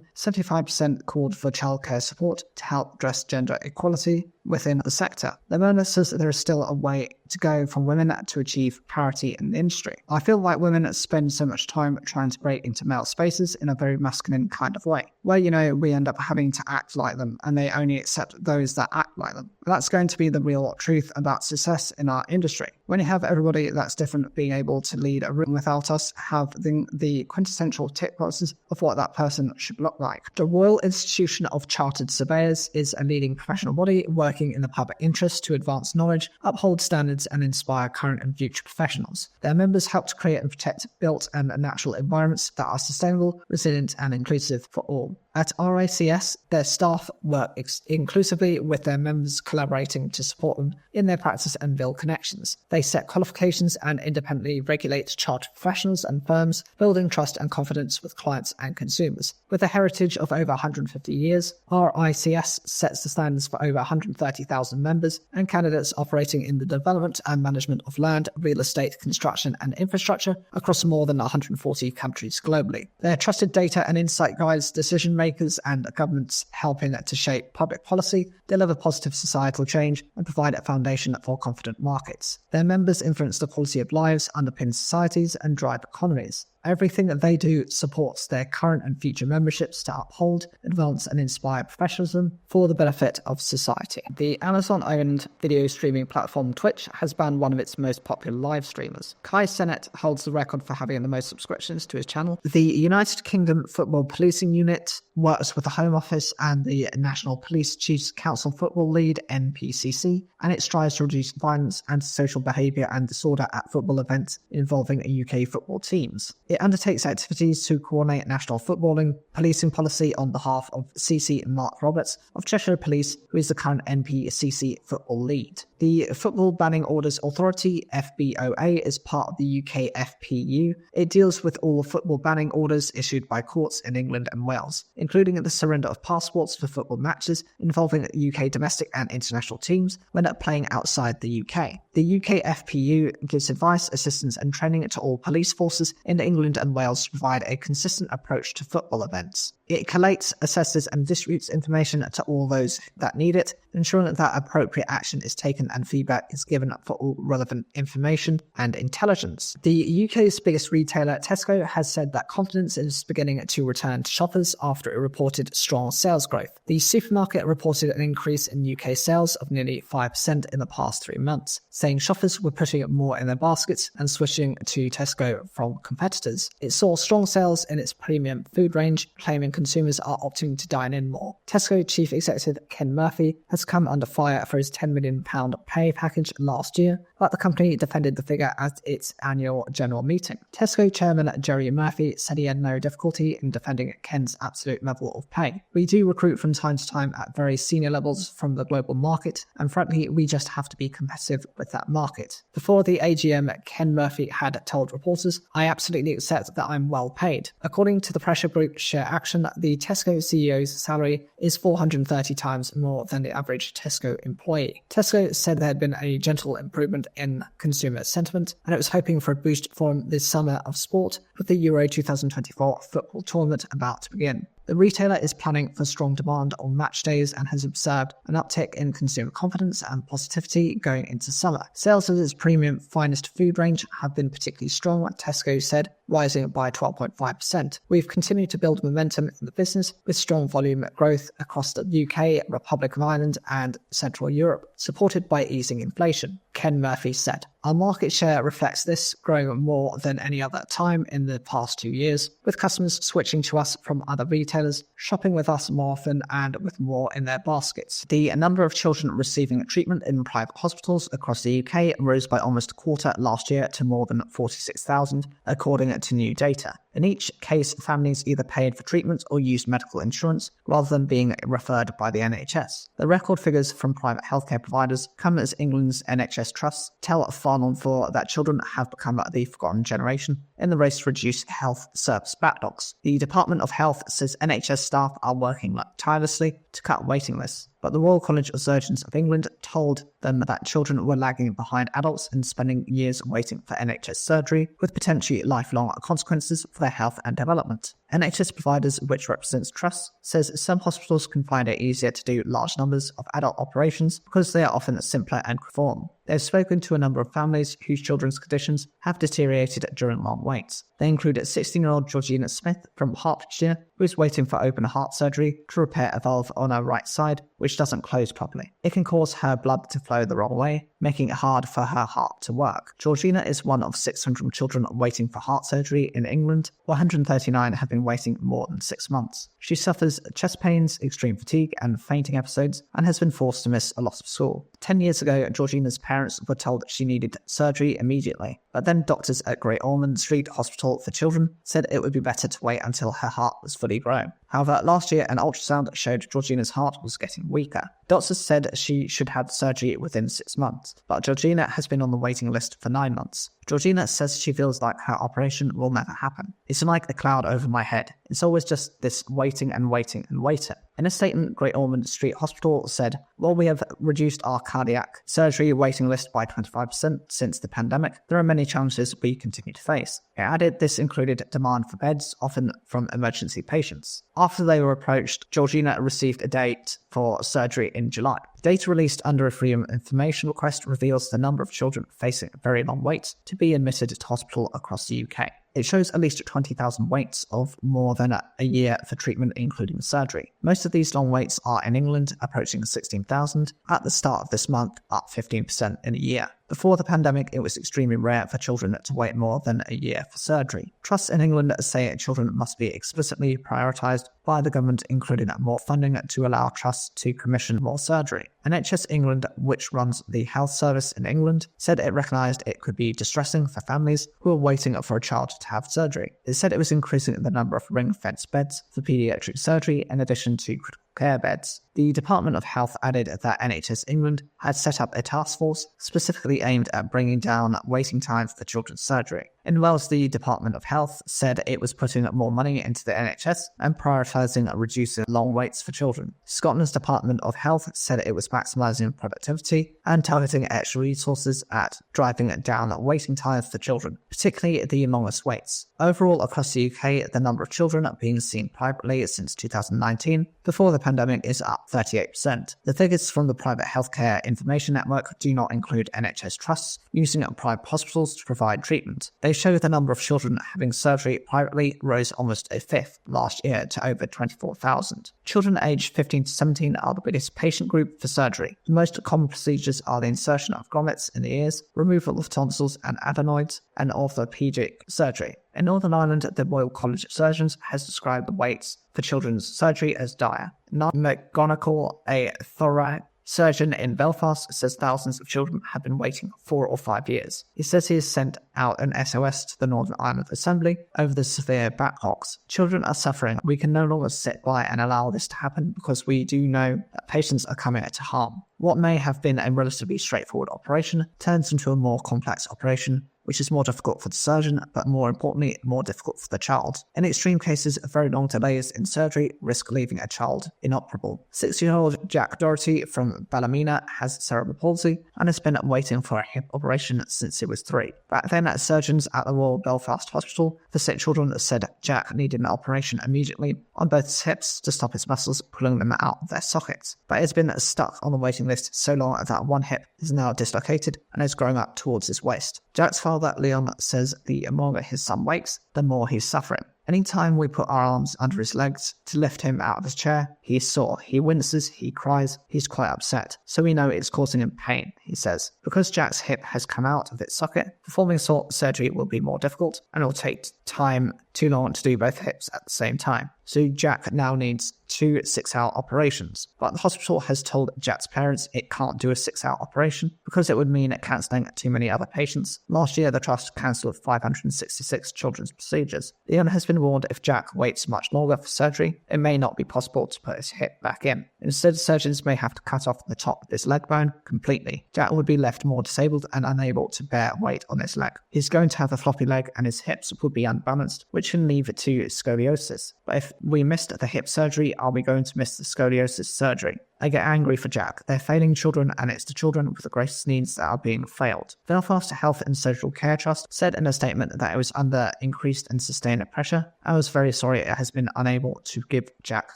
75% called for childcare support to help address gender equality within the sector. Lamona says that there is still a way to go for women to achieve parity in the industry. I feel like women spend so much time trying to break into male spaces in a very masculine kind of way, where, we end up having to act like them and they only accept those that act like them. That's going to be the real truth about success in our industry. When you have everybody that's different being able to lead a room without us having the quintessential tick boxes of what that person should look like. The Royal Institution of Chartered Surveyors is a leading professional body working in the public interest to advance knowledge, uphold standards and inspire current and future professionals. Their members help to create and protect built and natural environments that are sustainable, resilient and inclusive for all. At RICS, their staff work inclusively with their members collaborating to support them in their practice and build connections. They set qualifications and independently regulate chartered professionals and firms, building trust and confidence with clients and consumers. With a heritage of over 150 years, RICS sets the standards for over 130,000 members and candidates operating in the development and management of land, real estate, construction and infrastructure across more than 140 countries globally. Their trusted data and insight guides decision makers and governments, helping to shape public policy, deliver positive societal change, and provide a foundation for confident markets. Their members influence the quality of lives, underpin societies, and drive economies. Everything that they do supports their current and future memberships to uphold, advance, and inspire professionalism for the benefit of society. The Amazon-owned video streaming platform Twitch has banned one of its most popular live streamers. Kai Cenat holds the record for having the most subscriptions to his channel. The United Kingdom Football Policing Unit works with the Home Office and the National Police Chiefs Council Football League (NPCC), and it strives to reduce violence, antisocial behaviour and disorder at football events involving UK football teams. It undertakes activities to coordinate national footballing policing policy on behalf of CC Mark Roberts of Cheshire Police, who is the current NPCC football lead. The Football Banning Orders Authority, FBOA, is part of the UK FPU. It deals with all football banning orders issued by courts in England and Wales, including the surrender of passports for football matches involving UK domestic and international teams when playing outside the UK. The UK FPU gives advice, assistance and training to all police forces in England and Wales to provide a consistent approach to football events. It collates, assesses and distributes information to all those that need it, ensuring that appropriate action is taken and feedback is given for all relevant information and intelligence. The UK's biggest retailer, Tesco, has said that confidence is beginning to return to shoppers after it reported strong sales growth. The supermarket reported an increase in UK sales of nearly 5% in the past 3 months, saying shoppers were putting more in their baskets and switching to Tesco from competitors. It saw strong sales in its premium food range, claiming consumers are opting to dine in more. Tesco Chief Executive Ken Murphy has come under fire for his £10 million pay package last year, but the company defended the figure at its annual general meeting. Tesco Chairman Jerry Murphy said he had no difficulty in defending Ken's absolute level of pay. We do recruit from time to time at very senior levels from the global market, and frankly, we just have to be competitive with that market. Before the AGM, Ken Murphy had told reporters, "I absolutely accept that I'm well paid." According to the pressure group Share Action, the Tesco CEO's salary is 430 times more than the average Tesco employee. Tesco said there had been a gentle improvement in consumer sentiment, and it was hoping for a boost from this summer of sport with the Euro 2024 football tournament about to begin. The retailer is planning for strong demand on match days and has observed an uptick in consumer confidence and positivity going into summer. Sales of its premium finest food range have been particularly strong, Tesco said, rising by 12.5%. We've continued to build momentum in the business with strong volume growth across the UK, Republic of Ireland and Central Europe, supported by easing inflation, Ken Murphy said. Our market share reflects this, growing more than any other time in the past 2 years, with customers switching to us from other retailers, shopping with us more often and with more in their baskets. The number of children receiving treatment in private hospitals across the UK rose by almost a quarter last year to more than 46,000, according to new data. In each case, families either paid for treatment or used medical insurance rather than being referred by the NHS. The record figures from private healthcare providers come as England's NHS trusts tell Farnham that children have become the forgotten generation in the race to reduce health service backlogs. The Department of Health says NHS staff are working tirelessly to cut waiting lists, but the Royal College of Surgeons of England told them that children were lagging behind adults and spending years waiting for NHS surgery, with potentially lifelong consequences for their health and development. NHS Providers, which represents trusts, says some hospitals can find it easier to do large numbers of adult operations because they are often simpler and conform. They have spoken to a number of families whose children's conditions have deteriorated during long waits. They include 16-year-old Georgina Smith from Hertfordshire, who is waiting for open heart surgery to repair a valve on her right side, which doesn't close properly. It can cause her blood to flow the wrong way, making it hard for her heart to work. Georgina is one of 600 children waiting for heart surgery in England, 139 have been waiting more than 6 months. She suffers chest pains, extreme fatigue, and fainting episodes, and has been forced to miss a lot of school. 10 years ago, Georgina's parents were told that she needed surgery immediately, but then doctors at Great Ormond Street Hospital for Children said it would be better to wait until her heart was fully grown. However, last year an ultrasound showed Georgina's heart was getting weaker. Doctors said she should have surgery within 6 months, but Georgina has been on the waiting list for 9 months. Georgina says she feels like her operation will never happen. It's like a cloud over my head. It's always just this waiting and waiting and waiting. In a statement, Great Ormond Street Hospital said, "While we have reduced our cardiac surgery waiting list by 25% since the pandemic, there are many challenges we continue to face." It added this included demand for beds, often from emergency patients. After they were approached, Georgina received a date for surgery in July. Data released under a Freedom of Information request reveals the number of children facing very long waits to be admitted to hospital across the UK. It shows at least 20,000 waits of more than a year for treatment, including surgery. Most of these long waits are in England, approaching 16,000 at the start of this month, up 15% in a year. Before the pandemic, it was extremely rare for children to wait more than a year for surgery. Trusts in England say children must be explicitly prioritised by the government, including more funding to allow trusts to commission more surgery. NHS England, which runs the health service in England, said it recognised it could be distressing for families who are waiting for a child to have surgery. It said it was increasing the number of ring-fence beds for paediatric surgery in addition to critical care beds. The Department of Health added that NHS England had set up a task force specifically aimed at bringing down waiting times for children's surgery. In Wales, the Department of Health said it was putting more money into the NHS and prioritising reducing long waits for children. Scotland's Department of Health said it was maximising productivity and targeting extra resources at driving down waiting times for children, particularly the longest waits. Overall, across the UK, the number of children being seen privately since 2019, before the pandemic, is up 38%. The figures from the Private Healthcare Information Network do not include NHS trusts using private hospitals to provide treatment. They show the number of children having surgery privately rose almost a fifth last year to over 24,000. Children aged 15 to 17 are the biggest patient group for surgery. The most common procedures are the insertion of grommets in the ears, removal of tonsils and adenoids, and orthopedic surgery. In Northern Ireland, the Royal College of Surgeons has described the waits for children's surgery as dire. Niall McGonigal, a thoracic surgeon in Belfast, says thousands of children have been waiting 4 or 5 years. He says he has sent out an SOS to the Northern Ireland Assembly over the severe backlogs. Children are suffering. We can no longer sit by and allow this to happen because we do know that patients are coming to harm. What may have been a relatively straightforward operation turns into a more complex operation, which is more difficult for the surgeon, but more importantly, more difficult for the child. In extreme cases, very long delays in surgery risk leaving a child inoperable. 6-year-old Jack Doherty from Ballymena has cerebral palsy and has been waiting for a hip operation since he was 3. Back then, surgeons at the Royal Belfast Hospital for Sick Children said Jack needed an operation immediately on both his hips to stop his muscles pulling them out of their sockets. But it's been stuck on the waiting list so long that one hip is now dislocated and is growing up towards his waist. Jack's father, Leon, says the longer his son waits, the more he's suffering. Anytime we put our arms under his legs to lift him out of his chair, he's sore, he winces, he cries, he's quite upset. So we know it's causing him pain, he says. Because Jack's hip has come out of its socket, performing surgery will be more difficult and it will take too long to do both hips at the same time. so Jack now needs 2 6-hour operations. But the hospital has told Jack's parents it can't do a 6-hour operation because it would mean cancelling too many other patients. Last year, the trust cancelled 566 children's procedures. The owner has been warned if Jack waits much longer for surgery, it may not be possible to put his hip back in. Instead, surgeons may have to cut off the top of his leg bone completely. Jack would be left more disabled and unable to bear weight on his leg. He's going to have a floppy leg and his hips will be unbalanced, which can lead to scoliosis. But if we missed the hip surgery, are we going to miss the scoliosis surgery? I get angry for Jack. They're failing children, and it's the children with the greatest needs that are being failed. Belfast Health and Social Care Trust said in a statement that it was under increased and sustained pressure. I was very sorry it has been unable to give Jack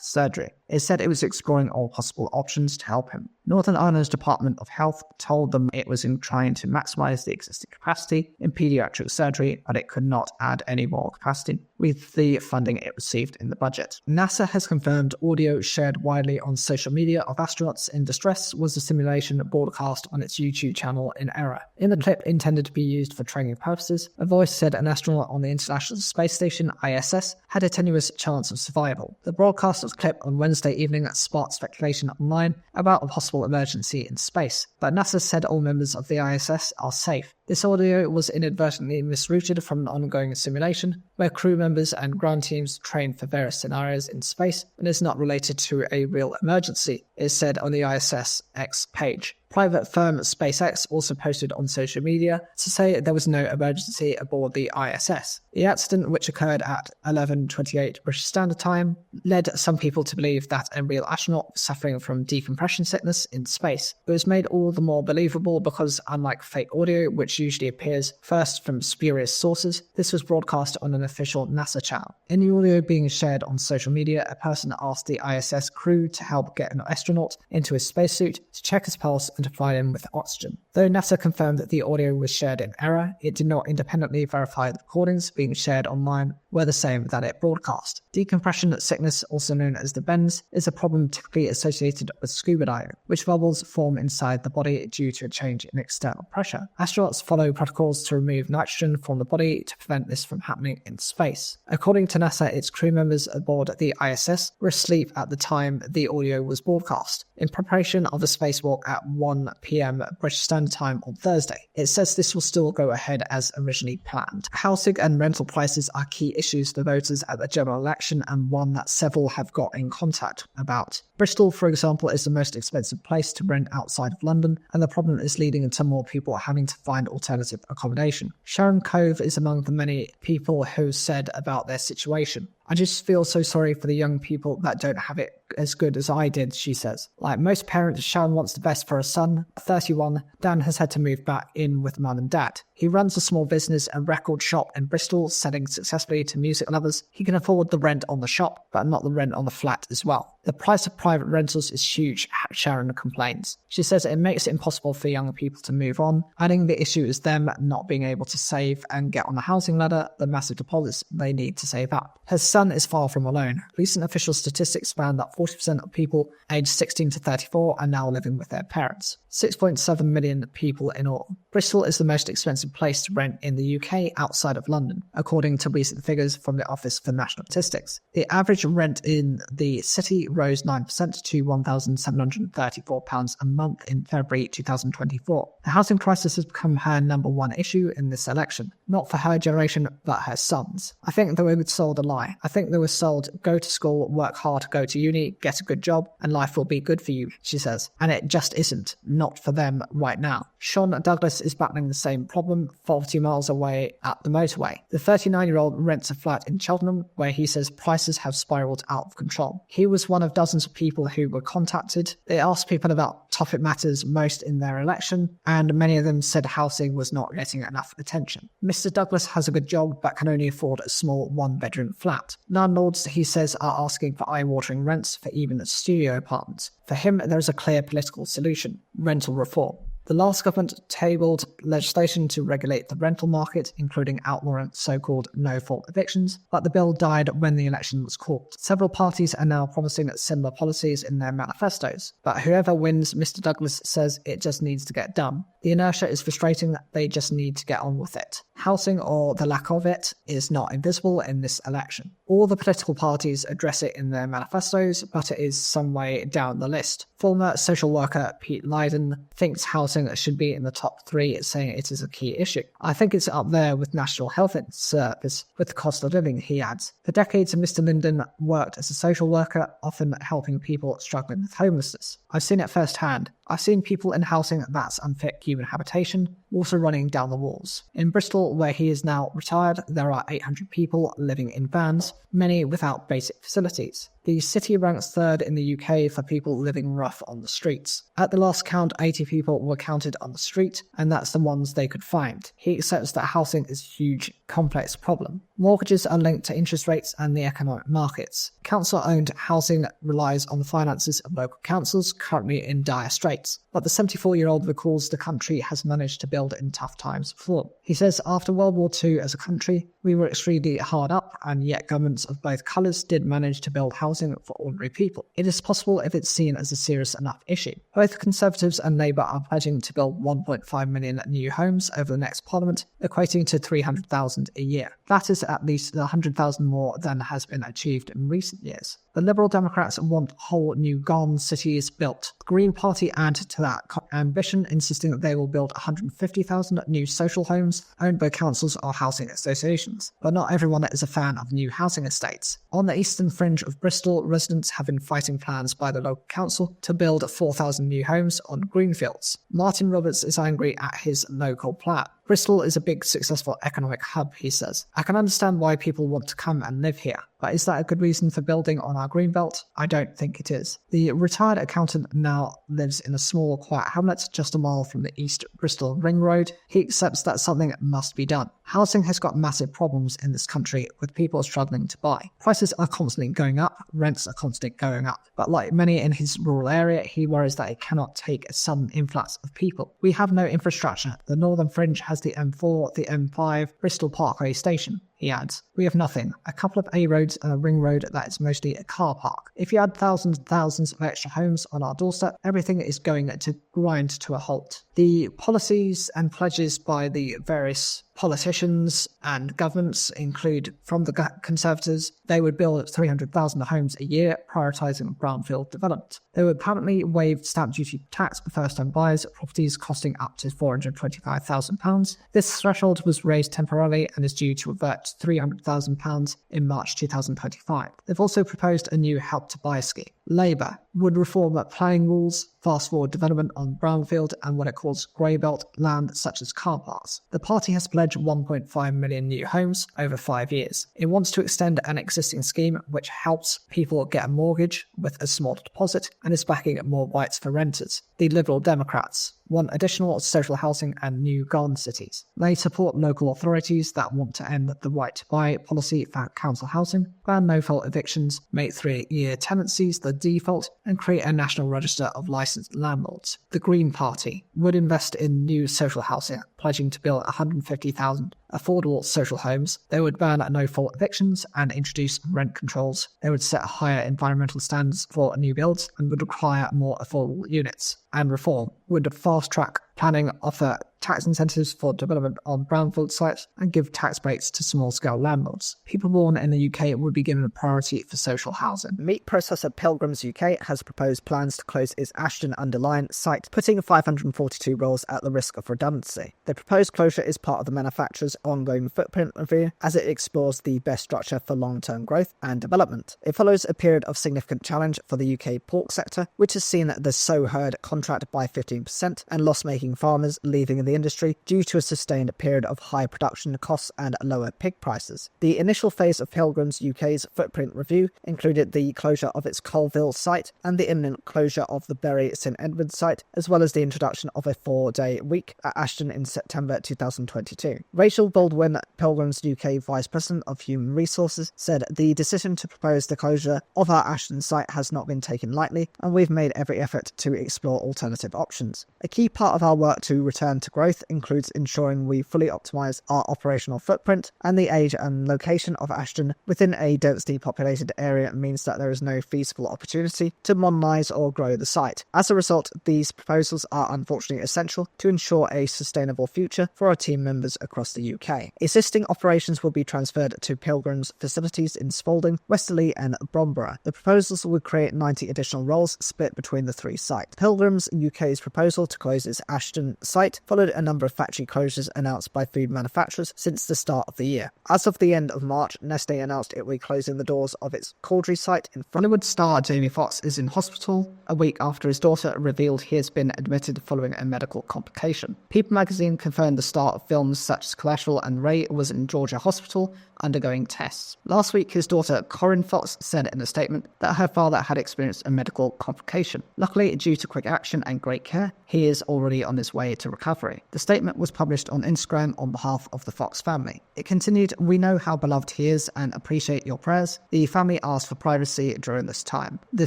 surgery. It said it was exploring all possible options to help him. Northern Ireland's Department of Health told them it was trying to maximise the existing capacity in paediatric surgery, but it could not add any more capacity with the funding it received in the budget. NASA has confirmed audio shared widely on social media of astronauts in distress was a simulation broadcast on its YouTube channel in error. In the clip intended to be used for training purposes, a voice said an astronaut on the International Space Station, ISS, had a tenuous chance of survival. The broadcast of the clip on Wednesday evening sparked speculation online about a possible emergency in space, but NASA said all members of the ISS are safe. This audio was inadvertently misrouted from an ongoing simulation where crew members and ground teams train for various scenarios in space and is not related to a real emergency, it said on the ISS X page. Private firm SpaceX also posted on social media to say there was no emergency aboard the ISS. The accident, which occurred at 11:28 British Standard Time, led some people to believe that a real astronaut was suffering from decompression sickness in space. It was made all the more believable because, unlike fake audio, which usually appears first from spurious sources, this was broadcast on an official NASA channel. In the audio being shared on social media, a person asked the ISS crew to help get an astronaut into his spacesuit to check his pulse and to provide him with oxygen. Though NASA confirmed that the audio was shared in error, it did not independently verify the recordings being shared online were the same that it broadcast. Decompression sickness, also known as the bends, is a problem typically associated with scuba diving, which bubbles form inside the body due to a change in external pressure. Astronauts follow protocols to remove nitrogen from the body to prevent this from happening in space. According to NASA, its crew members aboard the ISS were asleep at the time the audio was broadcast, in preparation of a spacewalk at 1 p.m. British Standard Time on Thursday. It says this will still go ahead as originally planned. Housing and rental prices are key issues for voters at the general election, and one that several have got in contact about. Bristol, for example, is the most expensive place to rent outside of London, and the problem is leading to more people having to find alternative accommodation. Sharon Cove is among the many people who said about their situation. I just feel so sorry for the young people that don't have it as good as I did, she says. Like most parents, Sharon wants the best for her son. At 31, Dan has had to move back in with mum and dad. He runs a small business and record shop in Bristol, selling successfully to music lovers. He can afford the rent on the shop, but not the rent on the flat as well. The price of private rentals is huge, Sharon complains. She says it makes it impossible for young people to move on, adding the issue is them not being able to save and get on the housing ladder, the massive deposits they need to save up. Her son is far from alone. Recent official statistics found that 40% of people aged 16 to 34 are now living with their parents. 6.7 million people in all. Bristol is the most expensive place to rent in the UK outside of London, according to recent figures from the Office for National Statistics. The average rent in the city rose 9% to £1,734 a month in February 2024. The housing crisis has become her number one issue in this election, not for her generation, but her son's. I think they were sold a lie. I think they were sold, go to school, work hard, go to uni, get a good job, and life will be good for you, she says. And it just isn't. Not for them right now. Sean Douglas is battling the same problem 40 miles away at the motorway. The 39-year-old rents a flat in Cheltenham where he says prices have spiraled out of control. He was one of dozens of people who were contacted. They asked people about topic matters most in their election, and many of them said housing was not getting enough attention. Mr. Douglas has a good job but can only afford a small one-bedroom flat. Landlords, he says, are asking for eye-watering rents for even studio apartments. For him, there is a clear political solution: rental reform. The last government tabled legislation to regulate the rental market, including outlawing so-called no-fault evictions, but the bill died when the election was called. Several parties are now promising similar policies in their manifestos, but whoever wins, Mr. Douglas says it just needs to get done. The inertia is frustrating, they just need to get on with it. Housing, or the lack of it, is not invisible in this election. All the political parties address it in their manifestos, but it is some way down the list. Former social worker Pete Lydon thinks housing should be in the top 3, saying it is a key issue. I think it's up there with National Health Service, with the cost of living, he adds. For decades, Mr. Linden worked as a social worker, often helping people struggling with homelessness. I've seen it firsthand. I've seen people in housing that's unfit human habitation, water running down the walls. In Bristol, where he is now retired, there are 800 people living in vans, many without basic facilities. The city ranks 3rd in the UK for people living rough on the streets. At the last count, 80 people were counted on the street, and that's the ones they could find. He accepts that housing is a huge, complex problem. Mortgages are linked to interest rates and the economic markets. Council-owned housing relies on the finances of local councils, currently in dire straits. But the 74-year-old recalls the country has managed to build in tough times before. He says, after World War II as a country, we were extremely hard up, and yet governments of both colours did manage to build housing for ordinary people. It is possible if it's seen as a serious enough issue. Both Conservatives and Labour are pledging to build 1.5 million new homes over the next Parliament, equating to 300,000 a year. That is at least 100,000 more than has been achieved in recent years. The Liberal Democrats want whole new garden cities built. The Green Party add to that ambition, insisting that they will build 150,000 new social homes owned by councils or housing associations. But not everyone is a fan of new housing estates. On the eastern fringe of Bristol, residents have been fighting plans by the local council to build 4,000 new homes on greenfields. Martin Roberts is angry at his local plan. Bristol is a big, successful economic hub, he says. I can understand why people want to come and live here, but is that a good reason for building on our greenbelt? I don't think it is. The retired accountant now lives in a small, quiet hamlet just a mile from the East Bristol Ring Road. He accepts that something must be done. Housing has got massive problems in this country, with people struggling to buy. Prices are constantly going up, rents are constantly going up. But like many in his rural area, he worries that it cannot take a sudden influx of people. We have no infrastructure. The northern fringe has the M4, the M5, Bristol Parkway Station. He adds, we have nothing. A couple of A roads and a ring road that is mostly a car park. If you add thousands and thousands of extra homes on our doorstep, everything is going to grind to a halt. The policies and pledges by the various politicians and governments include, from the Conservatives, they would build 300,000 homes a year, prioritising brownfield development. They would permanently waive stamp duty tax for first-time buyers, properties costing up to £425,000. This threshold was raised temporarily and is due to revert to £300,000 in March 2025. They've also proposed a new Help to Buy scheme. Labour would reform planning rules, fast forward development on brownfield and what it calls grey belt land such as car parks. The party has pledged 1.5 million new homes over 5 years. It wants to extend an existing scheme which helps people get a mortgage with a small deposit and is backing more rights for renters. The Liberal Democrats want additional social housing and new garden cities. They support local authorities that want to end the right to buy policy for council housing, ban no-fault evictions, make 3-year tenancies the default, and create a national register of licensed landlords. The Green Party would invest in new social housing, pledging to build 150,000 affordable social homes. They would ban no-fault evictions and introduce rent controls. They would set higher environmental standards for new builds and would require more affordable units. And reform would fast-track planning, offer tax incentives for development on brownfield sites, and give tax breaks to small-scale landlords. People born in the UK would be given a priority for social housing. Meat processor Pilgrims UK has proposed plans to close its Ashton-under-Lyne site, putting 542 roles at the risk of redundancy. The proposed closure is part of the manufacturer's ongoing footprint review as it explores the best structure for long-term growth and development. It follows a period of significant challenge for the UK pork sector, which has seen the sow herd contract by 15% and loss-making farmers leaving the the industry due to a sustained period of high production costs and lower pig prices. The initial phase of Pilgrims UK's footprint review included the closure of its Colville site and the imminent closure of the Bury St Edmunds site, as well as the introduction of a 4-day week at Ashton in September 2022. Rachel Baldwin, Pilgrims UK Vice President of Human Resources, said the decision to propose the closure of our Ashton site has not been taken lightly, and we've made every effort to explore alternative options. A key part of our work to return to growth includes ensuring we fully optimise our operational footprint, and the age and location of Ashton within a densely populated area means that there is no feasible opportunity to modernise or grow the site. As a result, these proposals are unfortunately essential to ensure a sustainable future for our team members across the UK. Existing operations will be transferred to Pilgrims facilities in Spalding, Westerly and Bromborough. The proposals would create 90 additional roles split between the 3 sites. Pilgrims UK's proposal to close its Ashton site followed a number of factory closures announced by food manufacturers since the start of the year. As of the end of March, Nestlé announced it will be closing the doors of its Caldry site in Hollywood star Jamie Foxx is in hospital a week after his daughter revealed he has been admitted following a medical complication. People magazine confirmed the star of films such as Collateral and Ray was in Georgia Hospital undergoing tests. Last week, his daughter Corinne Fox said in a statement that her father had experienced a medical complication. Luckily, due to quick action and great care, he is already on his way to recovery. The statement was published on Instagram on behalf of the Fox family. It continued, "We know how beloved he is and appreciate your prayers. The family asked for privacy during this time." The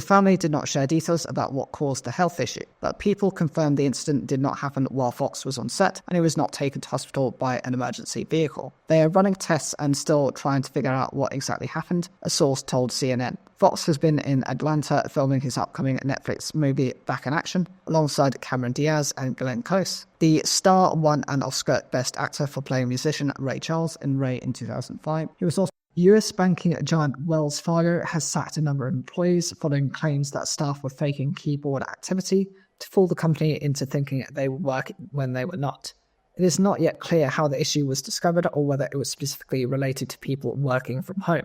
family did not share details about what caused the health issue, but people confirmed the incident did not happen while Fox was on set and he was not taken to hospital by an emergency vehicle. They are running tests and still trying to figure out what exactly happened, a source told CNN. Fox has been in Atlanta filming his upcoming Netflix movie Back in Action alongside Cameron Diaz and Glenn Close. The star won an Oscar Best Actor for playing musician Ray Charles in Ray in 2005. He was also US banking giant Wells Fargo has sacked a number of employees following claims that staff were faking keyboard activity to fool the company into thinking they were working when they were not. It is not yet clear how the issue was discovered or whether it was specifically related to people working from home.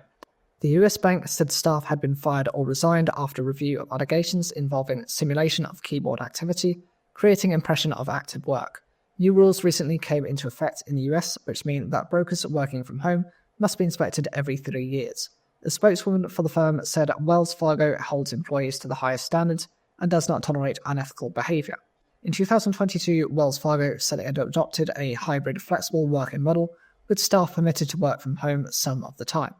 The US bank said staff had been fired or resigned after review of allegations involving simulation of keyboard activity, creating impression of active work. New rules recently came into effect in the US, which mean that brokers working from home must be inspected every 3 years. The spokeswoman for the firm said Wells Fargo holds employees to the highest standards and does not tolerate unethical behaviour. In 2022, Wells Fargo said it had adopted a hybrid flexible working model with staff permitted to work from home some of the time.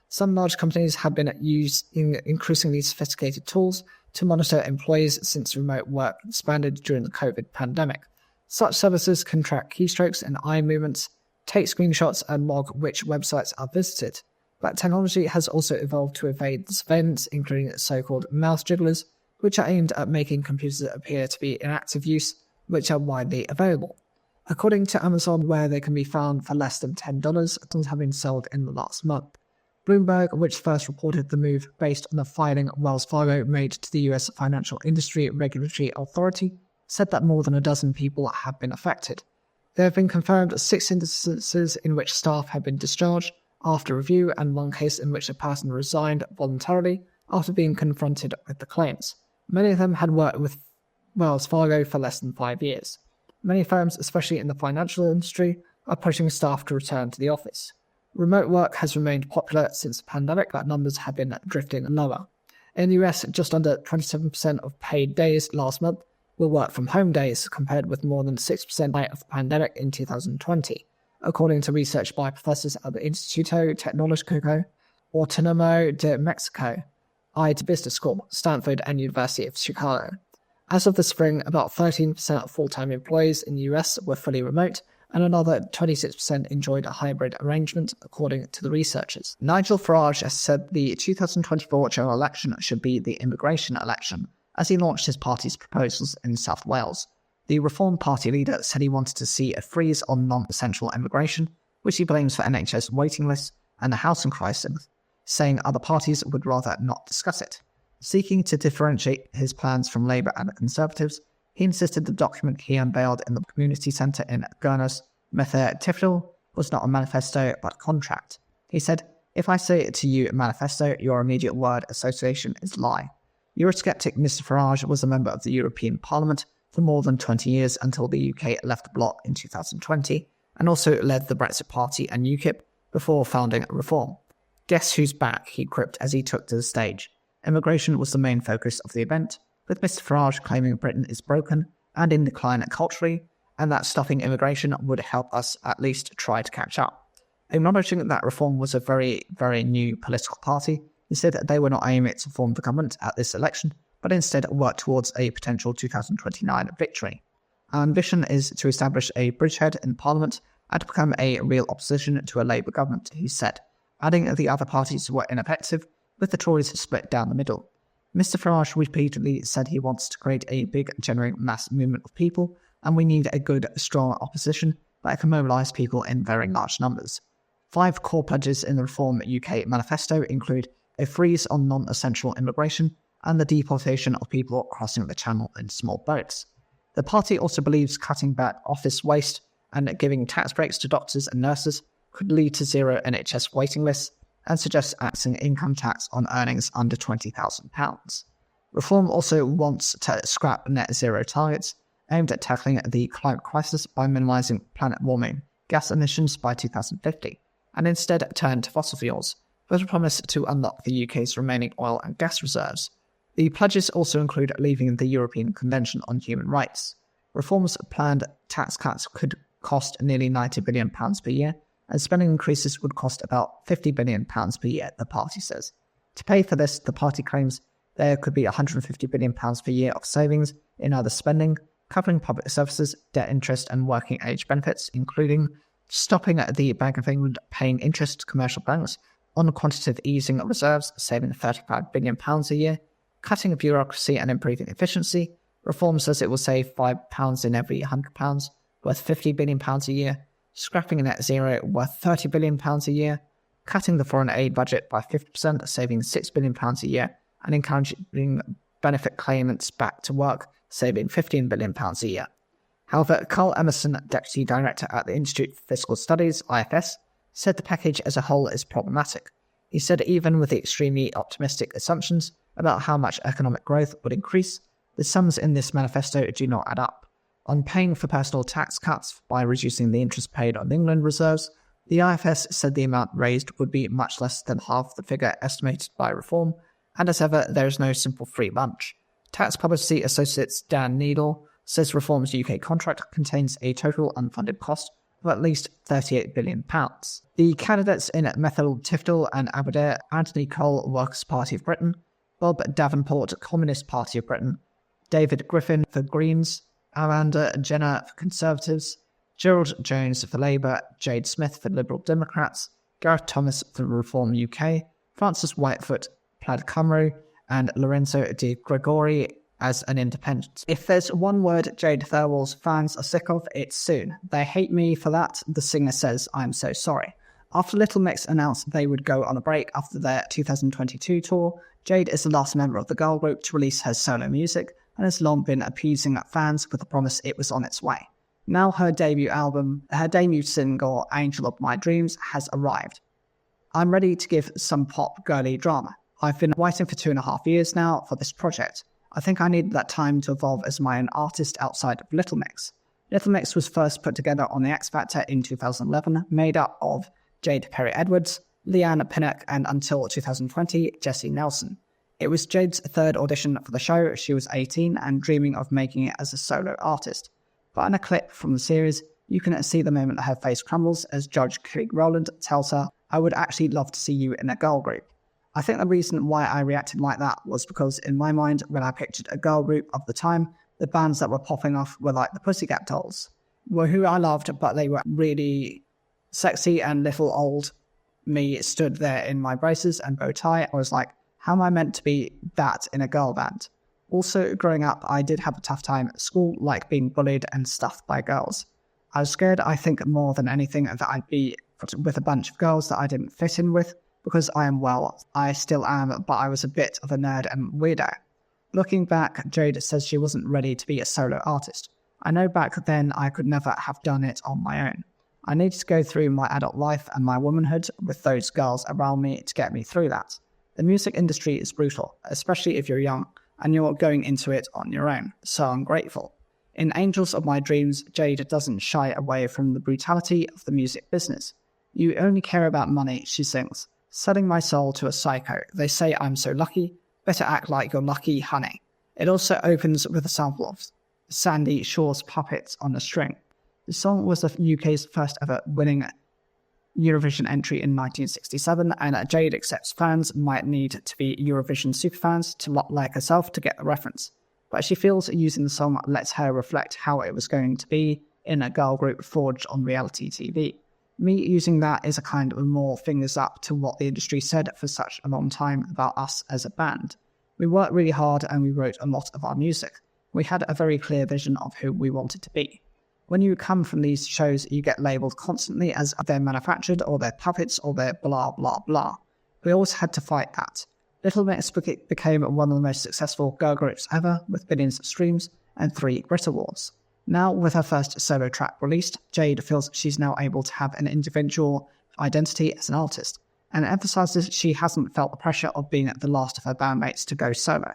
Some large companies have been using increasingly sophisticated tools to monitor employees since remote work expanded during the COVID pandemic. Such services can track keystrokes and eye movements, take screenshots and log which websites are visited. But technology has also evolved to evade the surveillance, including so-called mouse jigglers, which are aimed at making computers appear to be in active use, which are widely available. According to Amazon, where they can be found for less than $10, those have been sold in the last month. Bloomberg, which first reported the move based on the filing Wells Fargo made to the US Financial Industry Regulatory Authority, said that more than a dozen people have been affected. There have been confirmed 6 instances in which staff have been discharged after review and 1 case in which a person resigned voluntarily after being confronted with the claims. Many of them had worked with Wells Fargo for less than 5 years. Many firms, especially in the financial industry, are pushing staff to return to the office. Remote work has remained popular since the pandemic, but numbers have been drifting lower. In the US, just under 27% of paid days last month were work from home days, compared with more than 6% of the pandemic in 2020, according to research by professors at the Instituto Tecnológico Autónomo de Mexico, IDE Business School, Stanford, and University of Chicago. As of the spring, about 13% of full-time employees in the US were fully remote, and another 26% enjoyed a hybrid arrangement, according to the researchers. Nigel Farage has said the 2024 general election should be the immigration election, as he launched his party's proposals in South Wales. The Reform Party leader said he wanted to see a freeze on non-essential immigration, which he blames for NHS waiting lists and the housing crisis, saying other parties would rather not discuss it. Seeking to differentiate his plans from Labour and the Conservatives, he insisted the document he unveiled in the community centre in Gurnos, Merthyr Tydfil, was not a manifesto but a contract. He said, "If I say to you manifesto, your immediate word association is lie." Eurosceptic Mr Farage was a member of the European Parliament for more than 20 years until the UK left the bloc in 2020, and also led the Brexit Party and UKIP before founding Reform. Guess who's back, he quipped as he took to the stage. Immigration was the main focus of the event, with Mr Farage claiming Britain is broken and in decline culturally, and that stopping immigration would help us at least try to catch up. Acknowledging that Reform was a very, very new political party, he said that they were not aiming to form the government at this election, but instead work towards a potential 2029 victory. Our ambition is to establish a bridgehead in Parliament and to become a real opposition to a Labour government, he said, adding that the other parties were ineffective, with the Tories split down the middle. Mr Farage repeatedly said he wants to create a big, genuine mass movement of people, and we need a good, strong opposition that can mobilise people in very large numbers. 5 core pledges in the Reform UK manifesto include a freeze on non-essential immigration and the deportation of people crossing the channel in small boats. The party also believes cutting back office waste and giving tax breaks to doctors and nurses could lead to zero NHS waiting lists, and suggests axing income tax on earnings under £20,000. Reform also wants to scrap net zero targets aimed at tackling the climate crisis by minimising planet warming gas emissions by 2050, and instead turn to fossil fuels, with a promise to unlock the UK's remaining oil and gas reserves. The pledges also include leaving the European Convention on Human Rights. Reform's planned tax cuts could cost nearly £90 billion per year, and spending increases would cost about £50 billion per year, the party says. To pay for this, the party claims there could be £150 billion per year of savings in other spending, covering public services, debt interest and working age benefits, including stopping the Bank of England paying interest to commercial banks on quantitative easing of reserves, saving £35 billion a year, cutting bureaucracy and improving efficiency. Reform says it will save £5 in every £100, worth £50 billion a year, scrapping net zero worth £30 billion a year, cutting the foreign aid budget by 50%, saving £6 billion a year, and encouraging benefit claimants back to work, saving £15 billion a year. However, Carl Emerson, Deputy Director at the Institute for Fiscal Studies, IFS, said the package as a whole is problematic. He said even with the extremely optimistic assumptions about how much economic growth would increase, the sums in this manifesto do not add up. On paying for personal tax cuts by reducing the interest paid on England reserves, the IFS said the amount raised would be much less than half the figure estimated by Reform, and as ever, there is no simple free lunch. Tax Policy Associates Dan Needle says Reform's UK contract contains a total unfunded cost of at least £38 billion. The candidates in Methil Tifdal and Aberdare, Anthony Cole, Workers' Party of Britain, Bob Davenport, Communist Party of Britain, David Griffin for Greens, Amanda Jenner for Conservatives, Gerald Jones for Labour, Jade Smith for Liberal Democrats, Gareth Thomas for Reform UK, Francis Whitefoot, Plaid Cymru, and Lorenzo Di Gregori as an independent. If there's one word Jade Thirlwall's fans are sick of, it's soon. They hate me for that, the singer says, I'm so sorry. After Little Mix announced they would go on a break after their 2022 tour, Jade is the last member of the girl group to release her solo music and has long been appeasing fans with the promise it was on its way. Now her debut single, Angel of My Dreams, has arrived. I'm ready to give some pop girly drama. I've been writing for 2.5 years now for this project. I think I needed that time to evolve as my own artist outside of Little Mix. Little Mix was first put together on the X Factor in 2011, made up of Jade Perry-Edwards, Leanne Pinnock, and until 2020, Jessie Nelson. It was Jade's third audition for the show. She was 18 and dreaming of making it as a solo artist. But in a clip from the series, you can see the moment her face crumbles as Judge Craig Rowland tells her, I would actually love to see you in a girl group. I think the reason why I reacted like that was because in my mind, when I pictured a girl group of the time, the bands that were popping off were like the Pussycat Dolls, who I loved, but they were really sexy, and little old me stood there in my braces and bow tie. I was like, how am I meant to be that in a girl band? Also, growing up, I did have a tough time at school, like being bullied and stuffed by girls. I was scared, I think, more than anything, that I'd be with a bunch of girls that I didn't fit in with, because I still am, but I was a bit of a nerd and weirdo. Looking back, Jade says she wasn't ready to be a solo artist. I know back then I could never have done it on my own. I needed to go through my adult life and my womanhood with those girls around me to get me through that. The music industry is brutal, especially if you're young and you're going into it on your own, so I'm grateful. In Angels of My Dreams, Jade doesn't shy away from the brutality of the music business. You only care about money, she sings. Selling my soul to a psycho. They say I'm so lucky. Better act like you're lucky, honey. It also opens with a sample of Sandy Shaw's Puppets on a String. The song was the UK's first ever winning Eurovision entry in 1967, and Jade accepts fans might need to be Eurovision superfans to like herself to get the reference. But she feels using the song lets her reflect how it was going to be in a girl group forged on reality TV. Me using that is a kind of more fingers up to what the industry said for such a long time about us as a band. We worked really hard and we wrote a lot of our music. We had a very clear vision of who we wanted to be. When you come from these shows, you get labelled constantly as they're manufactured or they're puppets or they're blah blah blah. We always had to fight that. Little Mix became one of the most successful girl groups ever, with billions of streams and 3 Brit Awards. Now, with her first solo track released, Jade feels she's now able to have an individual identity as an artist, and emphasises she hasn't felt the pressure of being the last of her bandmates to go solo.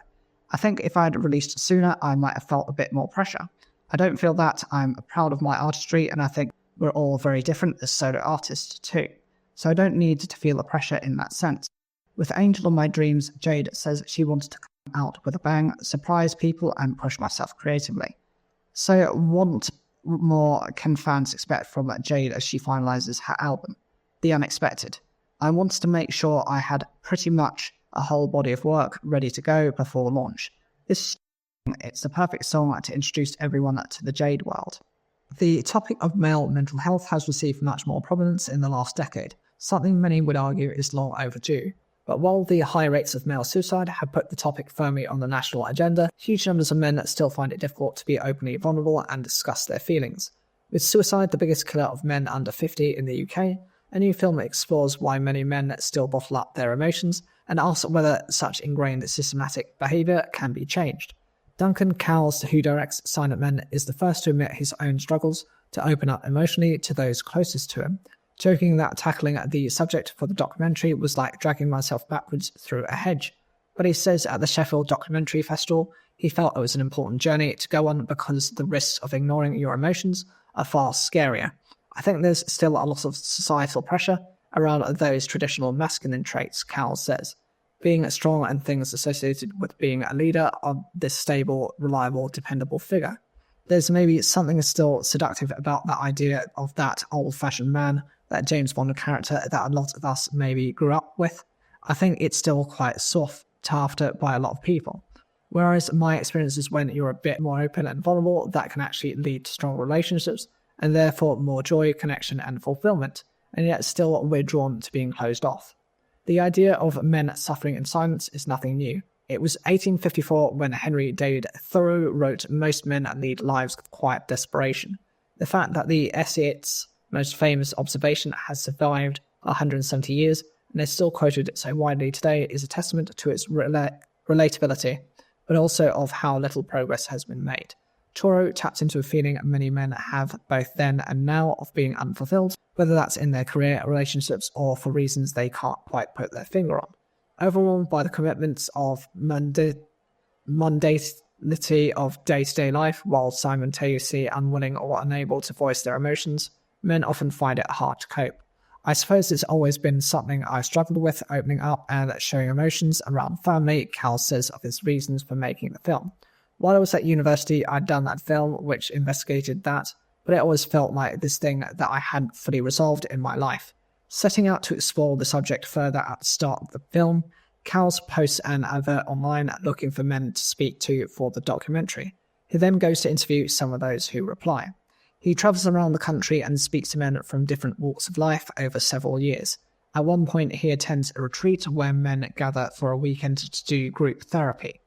I think if I had released sooner, I might have felt a bit more pressure. I don't feel that. I'm proud of my artistry, and I think we're all very different as solo artists too. So I don't need to feel the pressure in that sense. With Angel of My Dreams, Jade says she wanted to come out with a bang, surprise people, and push myself creatively. So what more can fans expect from Jade as she finalises her album? The unexpected. I wanted to make sure I had pretty much a whole body of work ready to go before launch. It's the perfect song to introduce everyone to the Jade world. The topic of male mental health has received much more prominence in the last decade, something many would argue is long overdue. But while the high rates of male suicide have put the topic firmly on the national agenda, huge numbers of men still find it difficult to be openly vulnerable and discuss their feelings. With suicide the biggest killer of men under 50 in the UK, a new film explores why many men still bottle up their emotions and asks whether such ingrained systematic behaviour can be changed. Duncan Cowles, who directs Silent Men, is the first to admit his own struggles to open up emotionally to those closest to him, joking that tackling the subject for the documentary was like dragging myself backwards through a hedge. But he says at the Sheffield Documentary Festival he felt it was an important journey to go on because the risks of ignoring your emotions are far scarier. I think there's still a lot of societal pressure around those traditional masculine traits, Cowles says. Being strong and things associated with being a leader of this stable, reliable, dependable figure. There's maybe something still seductive about that idea of that old-fashioned man, that James Bond character that a lot of us maybe grew up with. I think it's still quite sought after by a lot of people. Whereas my experience is when you're a bit more open and vulnerable, that can actually lead to strong relationships, and therefore more joy, connection and fulfillment, and yet still we're drawn to being closed off. The idea of men suffering in silence is nothing new. It was 1854 when Henry David Thoreau wrote most men lead lives of quiet desperation. The fact that the essayists' most famous observation has survived 170 years and is still quoted so widely today is a testament to its relatability, but also of how little progress has been made. Thoreau taps into a feeling many men have both then and now of being unfulfilled, whether that's in their career, relationships, or for reasons they can't quite put their finger on. Overwhelmed by the commitments of mundanity of day-to-day life, while simultaneously unwilling or unable to voice their emotions, men often find it hard to cope. I suppose it's always been something I struggled with, opening up and showing emotions around family, Cowles says of his reasons for making the film. While I was at university, I'd done that film which investigated that, but it always felt like this thing that I hadn't fully resolved in my life. Setting out to explore the subject further at the start of the film, Cowles posts an advert online looking for men to speak to for the documentary. He then goes to interview some of those who reply. He travels around the country and speaks to men from different walks of life over several years. At one point, he attends a retreat where men gather for a weekend to do group therapy.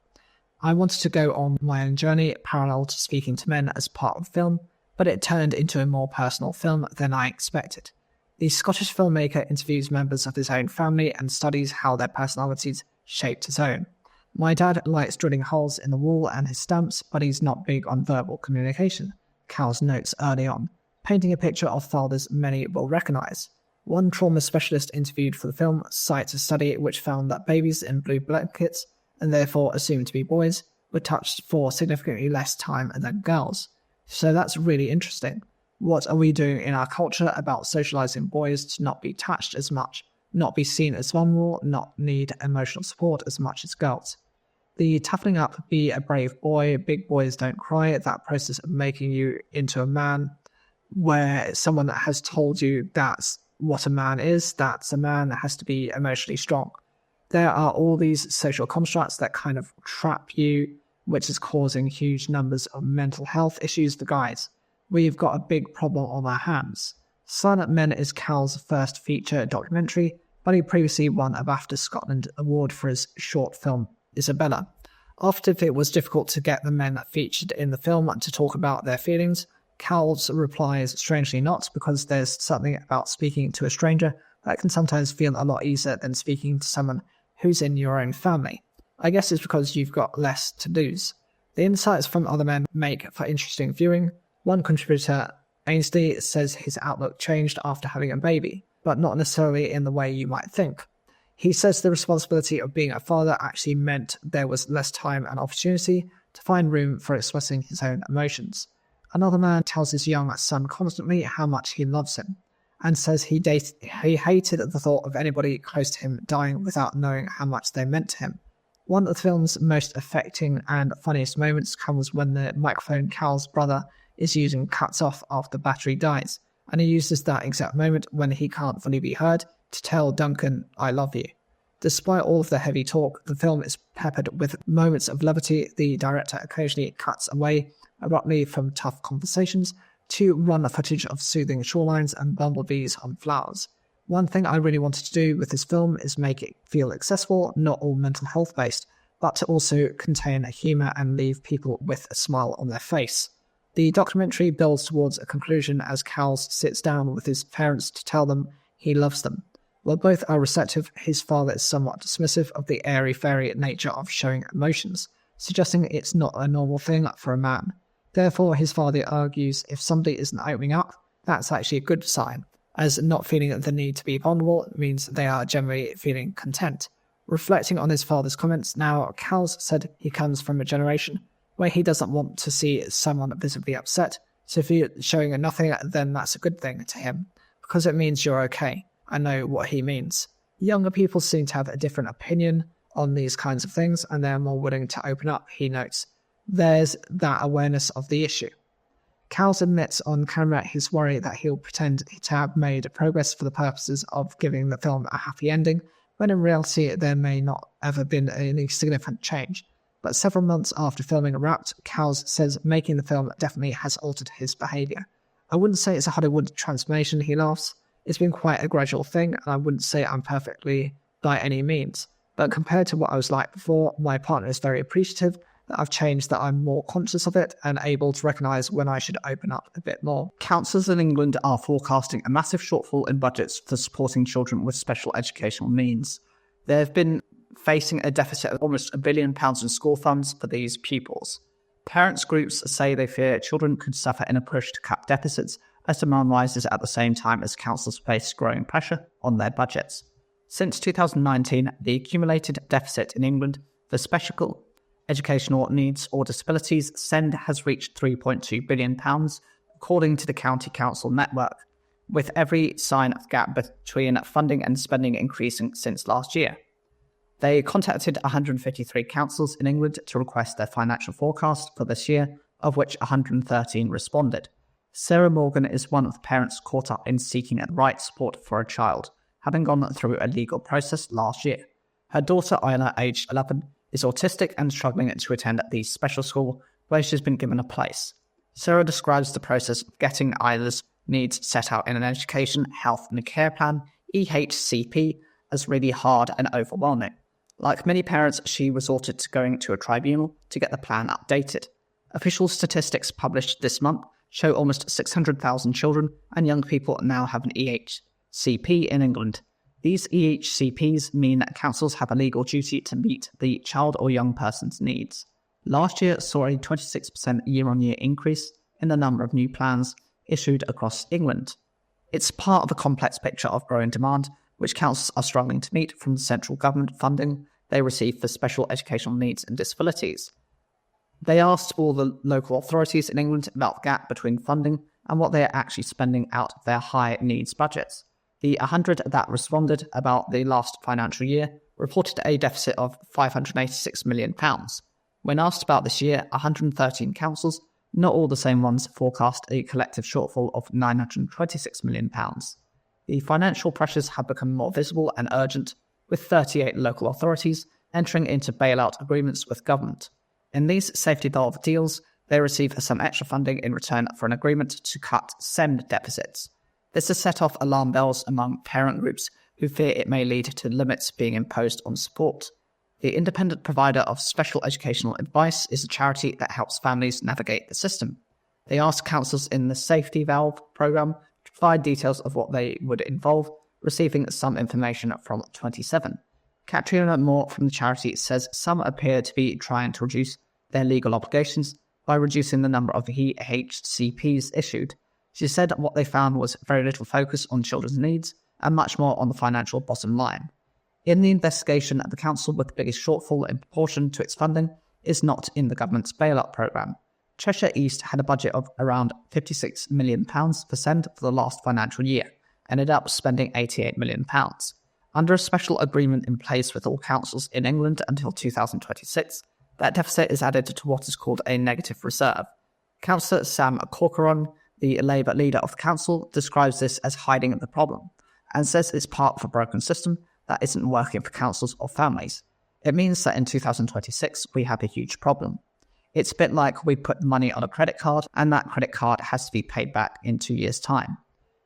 I wanted to go on my own journey parallel to speaking to men as part of the film, but it turned into a more personal film than I expected. The Scottish filmmaker interviews members of his own family and studies how their personalities shaped his own. My dad likes drilling holes in the wall and his stamps, but he's not big on verbal communication, Cowles notes early on, painting a picture of fathers many will recognise. One trauma specialist interviewed for the film cites a study which found that babies in blue blankets, and therefore assumed to be boys, were touched for significantly less time than girls. So that's really interesting. What are we doing in our culture about socializing boys to not be touched as much, not be seen as vulnerable, not need emotional support as much as girls? The toughening up, be a brave boy, big boys don't cry, that process of making you into a man, where someone that has told you that's what a man is, that's a man that has to be emotionally strong. There are all these social constructs that kind of trap you, which is causing huge numbers of mental health issues for guys. We've got a big problem on our hands. Silent Men is Cal's first feature documentary, but he previously won a BAFTA Scotland award for his short film Isabella. After it was difficult to get the men featured in the film to talk about their feelings, Cal's replies strangely not, because there's something about speaking to a stranger that can sometimes feel a lot easier than speaking to someone who's in your own family. I guess it's because you've got less to lose. The insights from other men make for interesting viewing. One contributor, Ainsley, says his outlook changed after having a baby, but not necessarily in the way you might think. He says the responsibility of being a father actually meant there was less time and opportunity to find room for expressing his own emotions. Another man tells his young son constantly how much he loves him, and says he hated the thought of anybody close to him dying without knowing how much they meant to him. One of the film's most affecting and funniest moments comes when the microphone Cal's brother is using cuts off after the battery dies, and he uses that exact moment when he can't fully be heard to tell Duncan, "I love you." Despite all of the heavy talk, the film is peppered with moments of levity. The director occasionally cuts away abruptly from tough conversations to run footage of soothing shorelines and bumblebees on flowers. One thing I really wanted to do with this film is make it feel accessible, not all mental health based, but to also contain humour and leave people with a smile on their face. The documentary builds towards a conclusion as Cal sits down with his parents to tell them he loves them. While both are receptive, his father is somewhat dismissive of the airy-fairy nature of showing emotions, suggesting it's not a normal thing for a man. Therefore, his father argues if somebody isn't opening up, that's actually a good sign, as not feeling the need to be vulnerable means they are generally feeling content. Reflecting on his father's comments now, Cal said he comes from a generation where he doesn't want to see someone visibly upset, so if you're showing nothing, then that's a good thing to him, because it means you're okay. I know what he means. Younger people seem to have a different opinion on these kinds of things, and they're more willing to open up, he notes. There's that awareness of the issue. Cowles admits on camera his worry that he'll pretend to have made progress for the purposes of giving the film a happy ending, when in reality there may not ever been any significant change. But several months after filming wrapped, Cowles says making the film definitely has altered his behaviour. I wouldn't say it's a Hollywood transformation, he laughs. It's been quite a gradual thing, and I wouldn't say I'm perfectly by any means. But compared to what I was like before, my partner is very appreciative that I've changed, that I'm more conscious of it and able to recognise when I should open up a bit more. Councils in England are forecasting a massive shortfall in budgets for supporting children with special educational needs. They've been facing a deficit of almost £1 billion in school funds for these pupils. Parents groups say they fear children could suffer in a push to cut deficits as demand rises at the same time as councils face growing pressure on their budgets. Since 2019, the accumulated deficit in England for special educational needs or disabilities SEND has reached £3.2 billion, according to the County Council network, with every sign of gap between funding and spending increasing since last year. They contacted 153 councils in England to request their financial forecast for this year, of which 113 responded. Sarah Morgan is one of the parents caught up in seeking the right support for a child, having gone through a legal process last year. Her daughter Isla, aged 11, is autistic and struggling to attend the special school where she's been given a place. Sarah describes the process of getting Isla's needs set out in an education, health and care plan, EHCP, as really hard and overwhelming. Like many parents, she resorted to going to a tribunal to get the plan updated. Official statistics published this month show almost 600,000 children and young people now have an EHCP in England. These EHCPs mean that councils have a legal duty to meet the child or young person's needs. Last year saw a 26% year-on-year increase in the number of new plans issued across England. It's part of a complex picture of growing demand, which councils are struggling to meet from the central government funding they receive for special educational needs and disabilities. They asked all the local authorities in England about the gap between funding and what they are actually spending out of their high needs budgets. The 100 that responded about the last financial year reported a deficit of £586 million. When asked about this year, 113 councils, not all the same ones, forecast a collective shortfall of £926 million. The financial pressures have become more visible and urgent, with 38 local authorities entering into bailout agreements with government. In these safety valve deals, they receive some extra funding in return for an agreement to cut SEND deficits. This has set off alarm bells among parent groups who fear it may lead to limits being imposed on support. The independent provider of special educational advice is a charity that helps families navigate the system. They asked councils in the Safety Valve programme to provide details of what they would involve, receiving some information from 27. Katrina Moore from the charity says some appear to be trying to reduce their legal obligations by reducing the number of EHCPs issued. She said what they found was very little focus on children's needs and much more on the financial bottom line. In the investigation, the council with the biggest shortfall in proportion to its funding is not in the government's bailout programme. Cheshire East had a budget of around £56 million for SEND for the last financial year, ended up spending £88 million. Under a special agreement in place with all councils in England until 2026, that deficit is added to what is called a negative reserve. Councillor Sam Corcoran, the Labour leader of the council, describes this as hiding the problem, and says it's part of a broken system that isn't working for councils or families. It means that in 2026 we have a huge problem. It's a bit like we put money on a credit card and that credit card has to be paid back in 2 years' time.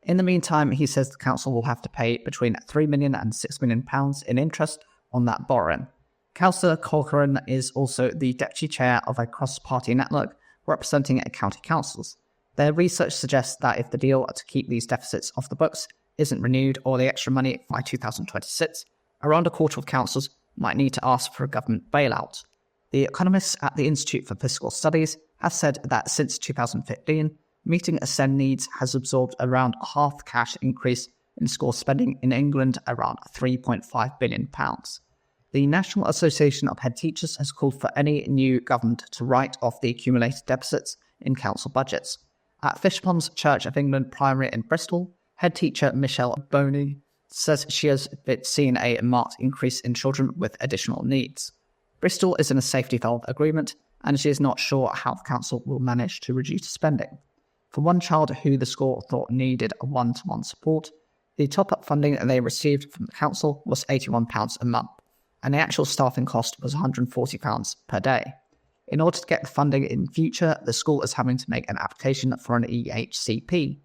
In the meantime, he says the council will have to pay between £3 million and £6 million in interest on that borrowing. Councillor Corcoran is also the deputy chair of a cross-party network representing county councils. Their research suggests that if the deal to keep these deficits off the books isn't renewed or the extra money by 2026, around a quarter of councils might need to ask for a government bailout. The economists at the Institute for Fiscal Studies have said that since 2015, meeting SEND needs has absorbed around half the cash increase in school spending in England, around £3.5 billion. The National Association of Head Teachers has called for any new government to write off the accumulated deficits in council budgets. At Fishponds Church of England Primary in Bristol, head teacher Michelle Boney says she has seen a marked increase in children with additional needs. Bristol is in a safety valve agreement, and she is not sure how the council will manage to reduce spending. For one child who the school thought needed a one-to-one support, the top-up funding they received from the council was £81 a month, and the actual staffing cost was £140 per day. In order to get the funding in future, the school is having to make an application for an EHCP.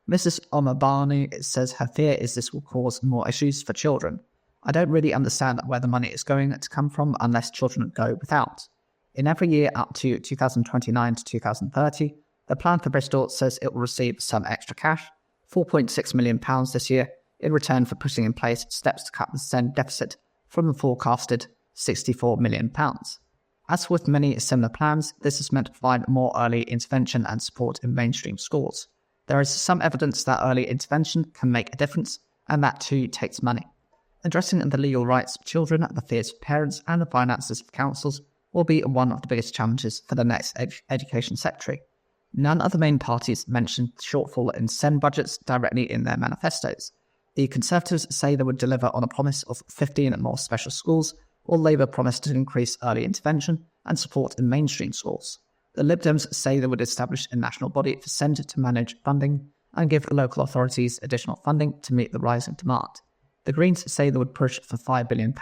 Mrs. Omabani says her fear is this will cause more issues for children. I don't really understand where the money is going to come from unless children go without. In every year up to 2029 to 2030, the plan for Bristol says it will receive some extra cash, £4.6 million this year, in return for putting in place steps to cut the SEND deficit from the forecasted £64 million. As with many similar plans, this is meant to provide more early intervention and support in mainstream schools. There is some evidence that early intervention can make a difference, and that too takes money. Addressing the legal rights of children, the fears of parents, and the finances of councils will be one of the biggest challenges for the next education secretary. None of the main parties mentioned the shortfall in SEND budgets directly in their manifestos. The Conservatives say they would deliver on a promise of 15 more special schools, while Labour promised to increase early intervention and support in mainstream schools. The Lib Dems say they would establish a national body for SEND to manage funding and give the local authorities additional funding to meet the rising demand. The Greens say they would push for £5 billion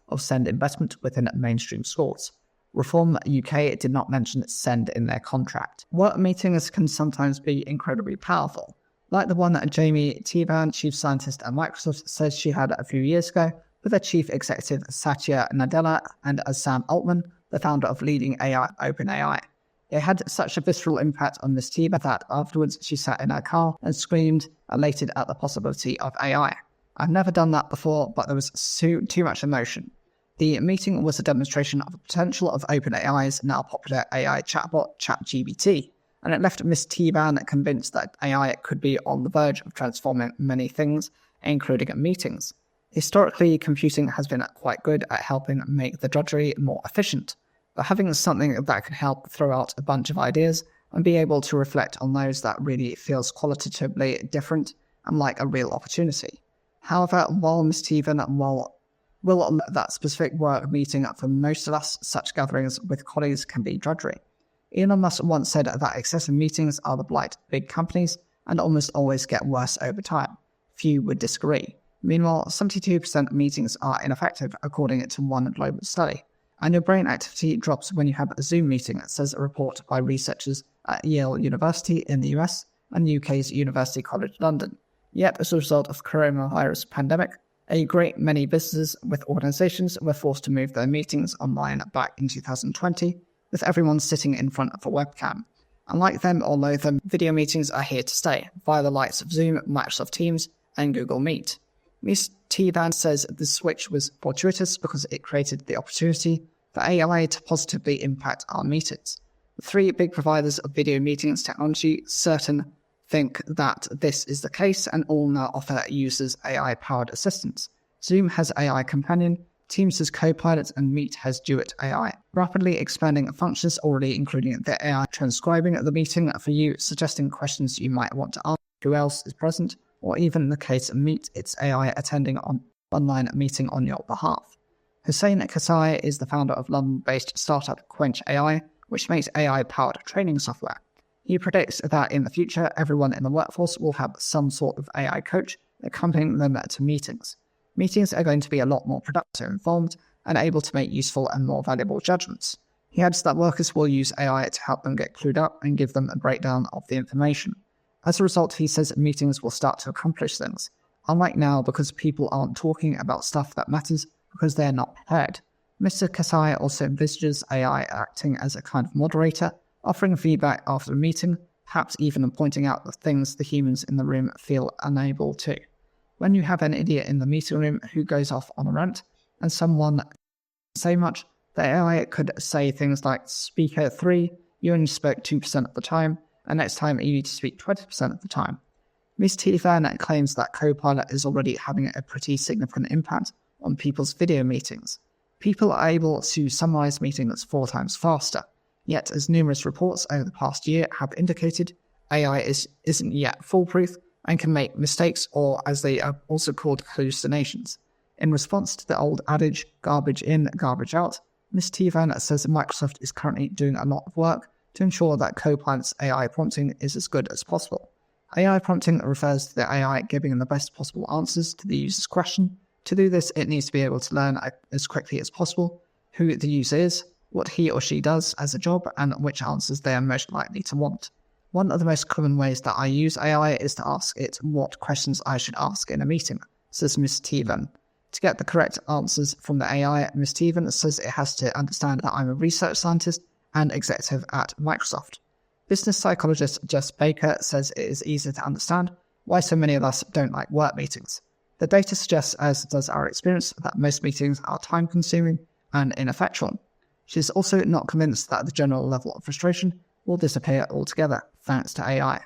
of SEND investment within mainstream schools. Reform UK did not mention SEND in their contract. Work meetings can sometimes be incredibly powerful, like the one that Jamie Tevan, chief scientist at Microsoft, says she had a few years ago with their chief executive Satya Nadella and Sam Altman, the founder of leading AI OpenAI. It had such a visceral impact on Miss Tevan that afterwards she sat in her car and screamed, elated at the possibility of AI. I've never done that before, but there was too much emotion. The meeting was a demonstration of the potential of OpenAI's now popular AI chatbot, ChatGPT, and it left Miss Tevan convinced that AI could be on the verge of transforming many things, including meetings. Historically, computing has been quite good at helping make the drudgery more efficient. but having something that can help throw out a bunch of ideas and be able to reflect on those that really feels qualitatively different and like a real opportunity. However, while Ms. Tevan will admit that specific work meeting for most of us, such gatherings with colleagues can be drudgery. Elon Musk once said that excessive meetings are the blight of big companies and almost always get worse over time. Few would disagree. Meanwhile, 72% of meetings are ineffective, according to one global study. And your brain activity drops when you have a Zoom meeting, says a report by researchers at Yale University in the US and UK's University College London. Yet, as a result of the coronavirus pandemic, a great many businesses with organizations were forced to move their meetings online back in 2020, with everyone sitting in front of a webcam. Unlike them or loathe them, video meetings are here to stay, via the likes of Zoom, Microsoft Teams, and Google Meet. Ms. Tevan says the switch was fortuitous because it created the opportunity for AI to positively impact our meetings. The three big providers of video meetings technology think that this is the case and all now offer users AI-powered assistants. Zoom has AI Companion, Teams has Copilot, and Meet has Duet AI, rapidly expanding functions already including the AI transcribing the meeting for you, suggesting questions you might want to ask, who else is present, or even in the case of Meet, it's AI attending an online meeting on your behalf. Hussein Kasai is the founder of London-based startup Quench AI, which makes AI-powered training software. He predicts that in the future, everyone in the workforce will have some sort of AI coach accompanying them to meetings. Meetings are going to be a lot more productive, informed, and able to make useful and more valuable judgments. He adds that workers will use AI to help them get clued up and give them a breakdown of the information. As a result, he says meetings will start to accomplish things, unlike now because people aren't talking about stuff that matters because they're not prepared. Mr. Kasai also envisages AI acting as a kind of moderator, offering feedback after a meeting, perhaps even pointing out the things the humans in the room feel unable to. When you have an idiot in the meeting room who goes off on a rant, and someone doesn't say much, the AI could say things like, Speaker 3, you only spoke 2% of the time, and next time you need to speak 20% of the time. Ms. Tevan claims that Copilot is already having a pretty significant impact on people's video meetings. People are able to summarize meetings 4 times faster. Yet, as numerous reports over the past year have indicated, AI isn't yet foolproof and can make mistakes, or as they are also called, hallucinations. In response to the old adage, garbage in, garbage out, Ms. Tevan says Microsoft is currently doing a lot of work to ensure that Copilot's AI prompting is as good as possible. AI prompting refers to the AI giving the best possible answers to the user's question. To do this, it needs to be able to learn as quickly as possible who the user is, what he or she does as a job, and which answers they are most likely to want. One of the most common ways that I use AI is to ask it what questions I should ask in a meeting, says Ms. Tevan. To get the correct answers from the AI, Ms. Tevan says it has to understand that I'm a research scientist and executive at Microsoft. Business psychologist Jess Baker says it is easy to understand why so many of us don't like work meetings. The data suggests, as does our experience, that most meetings are time-consuming and ineffectual. She's also not convinced that the general level of frustration will disappear altogether, thanks to AI.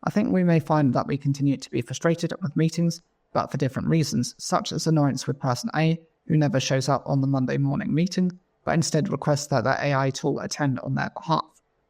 I think we may find that we continue to be frustrated with meetings, but for different reasons, such as annoyance with person A, who never shows up on the Monday morning meeting, but instead requests that the AI tool attend on their behalf,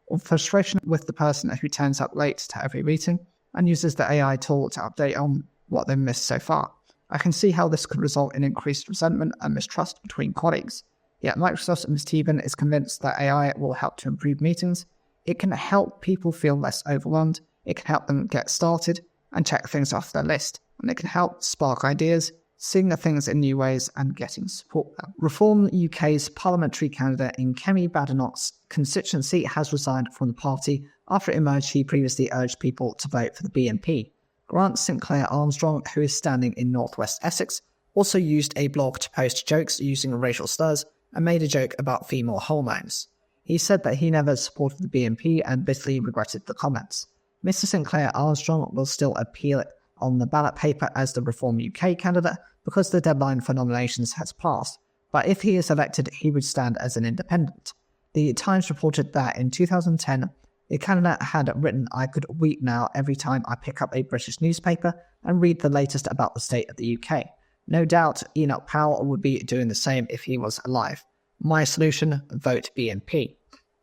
or frustration with the person who turns up late to every meeting and uses the AI tool to update on what they've missed so far. I can see how this could result in increased resentment and mistrust between colleagues. Yet Microsoft's Ms. Tevan is convinced that AI will help to improve meetings. It can help people feel less overwhelmed, it can help them get started and check things off their list, and it can help spark ideas, seeing the things in new ways and getting support. Reform UK's parliamentary candidate in Kemi Badenoch's constituency has resigned from the party after it emerged he previously urged people to vote for the BNP. Grant Sinclair Armstrong, who is standing in northwest Essex, also used a blog to post jokes using racial slurs and made a joke about female hormones. He said that he never supported the BNP and bitterly regretted the comments. Mr. Sinclair Armstrong will still appear on the ballot paper as the Reform UK candidate because the deadline for nominations has passed, but if he is elected, he would stand as an independent. The Times reported that in 2010, the candidate had written, "I could weep now every time I pick up a British newspaper and read the latest about the state of the UK. No doubt Enoch Powell would be doing the same if he was alive. My solution, vote BNP.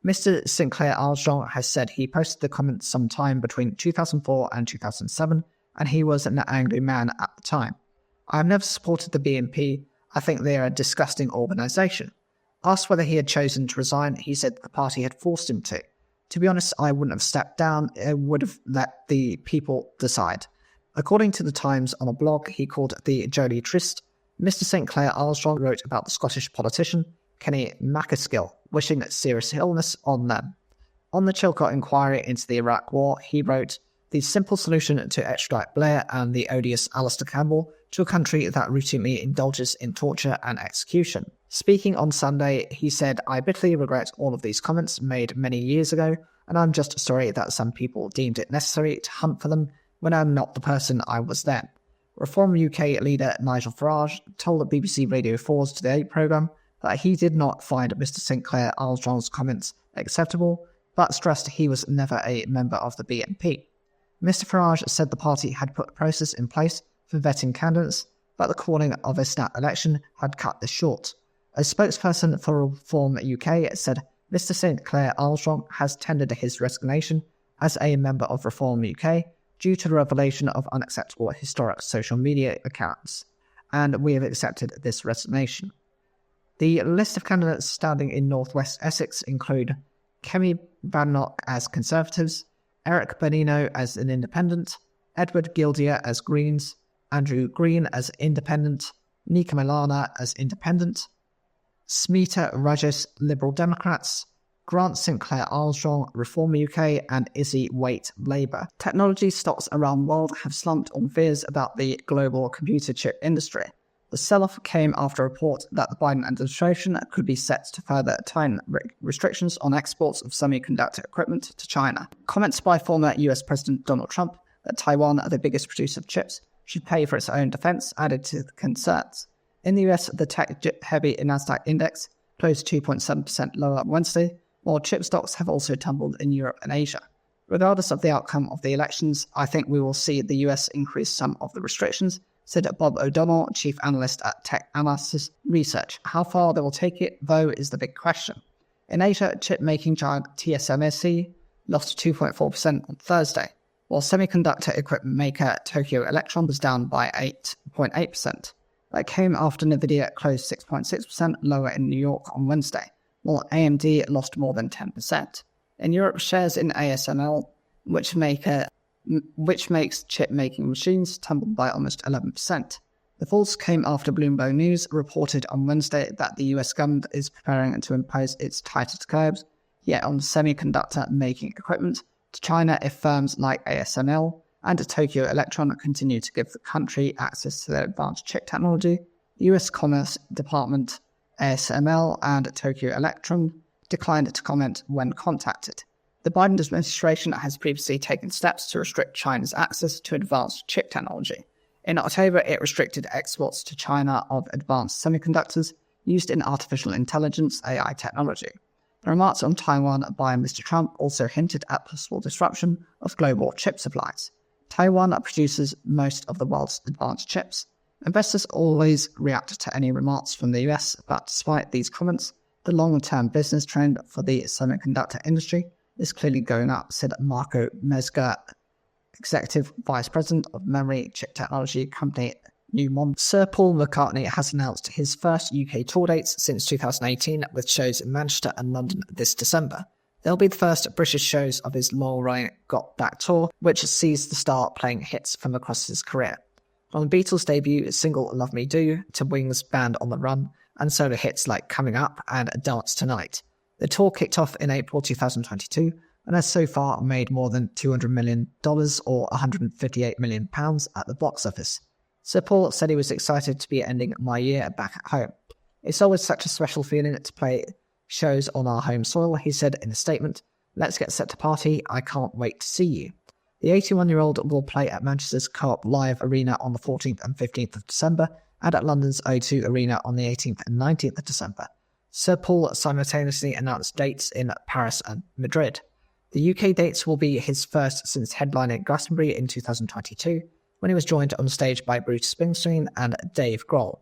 Mr. Sinclair Armstrong has said he posted the comments sometime between 2004 and 2007, and he was an angry man at the time. I have never supported the BNP. I think they are a disgusting organisation. Asked whether he had chosen to resign, he said the party had forced him to. To be honest, I wouldn't have stepped down, I would have let the people decide. According to the Times on a blog he called the Jolie Trist, Mr. Sinclair Armstrong wrote about the Scottish politician Kenny MacAskill wishing serious illness on them. On the Chilcot inquiry into the Iraq War, he wrote, "The simple solution to extradite Blair and the odious Alistair Campbell to a country that routinely indulges in torture and execution." Speaking on Sunday, he said, "I bitterly regret all of these comments made many years ago, and I'm just sorry that some people deemed it necessary to hunt for them when I'm not the person I was then." Reform UK leader Nigel Farage told the BBC Radio 4's Today programme that he did not find Mr. Sinclair Armstrong's comments acceptable, but stressed he was never a member of the BNP. Mr. Farage said the party had put a process in place for vetting candidates, but the calling of a snap election had cut this short. A spokesperson for Reform UK said Mr. Sinclair Armstrong has tendered his resignation as a member of Reform UK due to the revelation of unacceptable historic social media accounts, and we have accepted this resignation. The list of candidates standing in North West Essex include Kemi Badenoch as Conservatives, Eric Bernino as an Independent, Edward Gildier as Greens, Andrew Green as Independent, Nika Milana as Independent, Smita Rajesh Liberal Democrats, Grant Sinclair Armstrong Reform UK, and Izzy Waite Labour. Technology stocks around the world have slumped on fears about the global computer chip industry. The sell-off came after a report that the Biden administration could be set to further tighten restrictions on exports of semiconductor equipment to China. Comments by former US President Donald Trump that Taiwan, the biggest producer of chips, should pay for its own defense added to the concerns. In the US, the tech-heavy Nasdaq index closed 2.7% lower on Wednesday, while chip stocks have also tumbled in Europe and Asia. Regardless of the outcome of the elections, I think we will see the US increase some of the restrictions, said Bob O'Donnell, chief analyst at Tech Analysis Research. How far they will take it, though, is the big question. In Asia, chip-making giant TSMC lost 2.4% on Thursday, while semiconductor equipment maker Tokyo Electron was down by 8.8%. That came after Nvidia closed 6.6% lower in New York on Wednesday, while AMD lost more than 10%. In Europe, shares in ASML, which makes chip-making machines, tumbled by almost 11%. The falls came after Bloomberg News reported on Wednesday that the US government is preparing to impose its tightest curbs, yet on semiconductor-making equipment, to China if firms like ASML and Tokyo Electron continue to give the country access to their advanced chip technology. The US Commerce Department, ASML, and Tokyo Electron declined to comment when contacted. The Biden administration has previously taken steps to restrict China's access to advanced chip technology. In October, it restricted exports to China of advanced semiconductors used in artificial intelligence AI technology. The remarks on Taiwan by Mr. Trump also hinted at possible disruption of global chip supplies. Taiwan produces most of the world's advanced chips. Investors always react to any remarks from the US, but despite these comments, the long-term business trend for the semiconductor industry is clearly going up, said Marco Mezger, Executive Vice President of memory chip technology company Newmont. Sir Paul McCartney has announced his first UK tour dates since 2018, with shows in Manchester and London this December. They'll be the first British shows of his long-running Got Back tour, which sees the star playing hits from across his career. From the Beatles' debut single Love Me Do to Wings' Band on the Run, and solo hits like Coming Up and Dance Tonight. The tour kicked off in April 2022 and has so far made more than $200 million or £158 million at the box office. Sir Paul said he was excited to be ending my year back at home. It's always such a special feeling to play shows on our home soil, he said in a statement. Let's get set to party, I can't wait to see you. The 81-year-old will play at Manchester's Co-op Live Arena on the 14th and 15th of December and at London's O2 Arena on the 18th and 19th of December. Sir Paul simultaneously announced dates in Paris and Madrid. The UK dates will be his first since headlining Glastonbury in 2022, when he was joined on stage by Bruce Springsteen and Dave Grohl.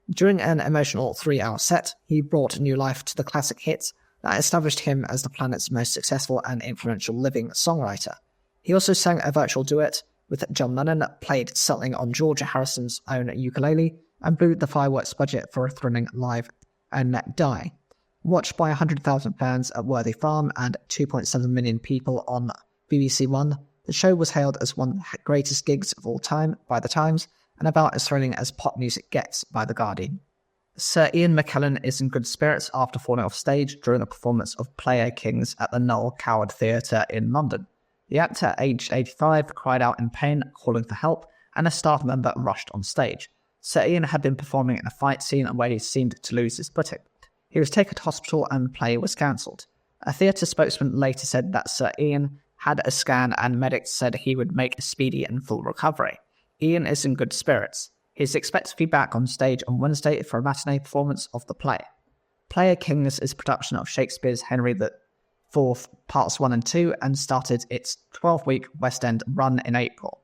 During an emotional 3-hour set, he brought new life to the classic hits that established him as the planet's most successful and influential living songwriter. He also sang a virtual duet with John Lennon, played something on George Harrison's own ukulele, and blew the fireworks budget for a thrilling live and die. Watched by 100,000 fans at Worthy Farm and 2.7 million people on BBC One, the show was hailed as one of the greatest gigs of all time by The Times, and about as thrilling as pop music gets by The Guardian. Sir Ian McKellen is in good spirits after falling off stage during a performance of Player Kings at the Noel Coward Theatre in London. The actor, aged 85, cried out in pain, calling for help, and a staff member rushed on stage. Sir Ian had been performing in a fight scene where he seemed to lose his footing. He was taken to hospital and the play was cancelled. A theatre spokesman later said that Sir Ian had a scan and medics said he would make a speedy and full recovery. Ian is in good spirits. He is expected to be back on stage on Wednesday for a matinee performance of the play. Player Kings is a production of Shakespeare's Henry IV, Parts 1 and 2, and started its 12-week West End run in April.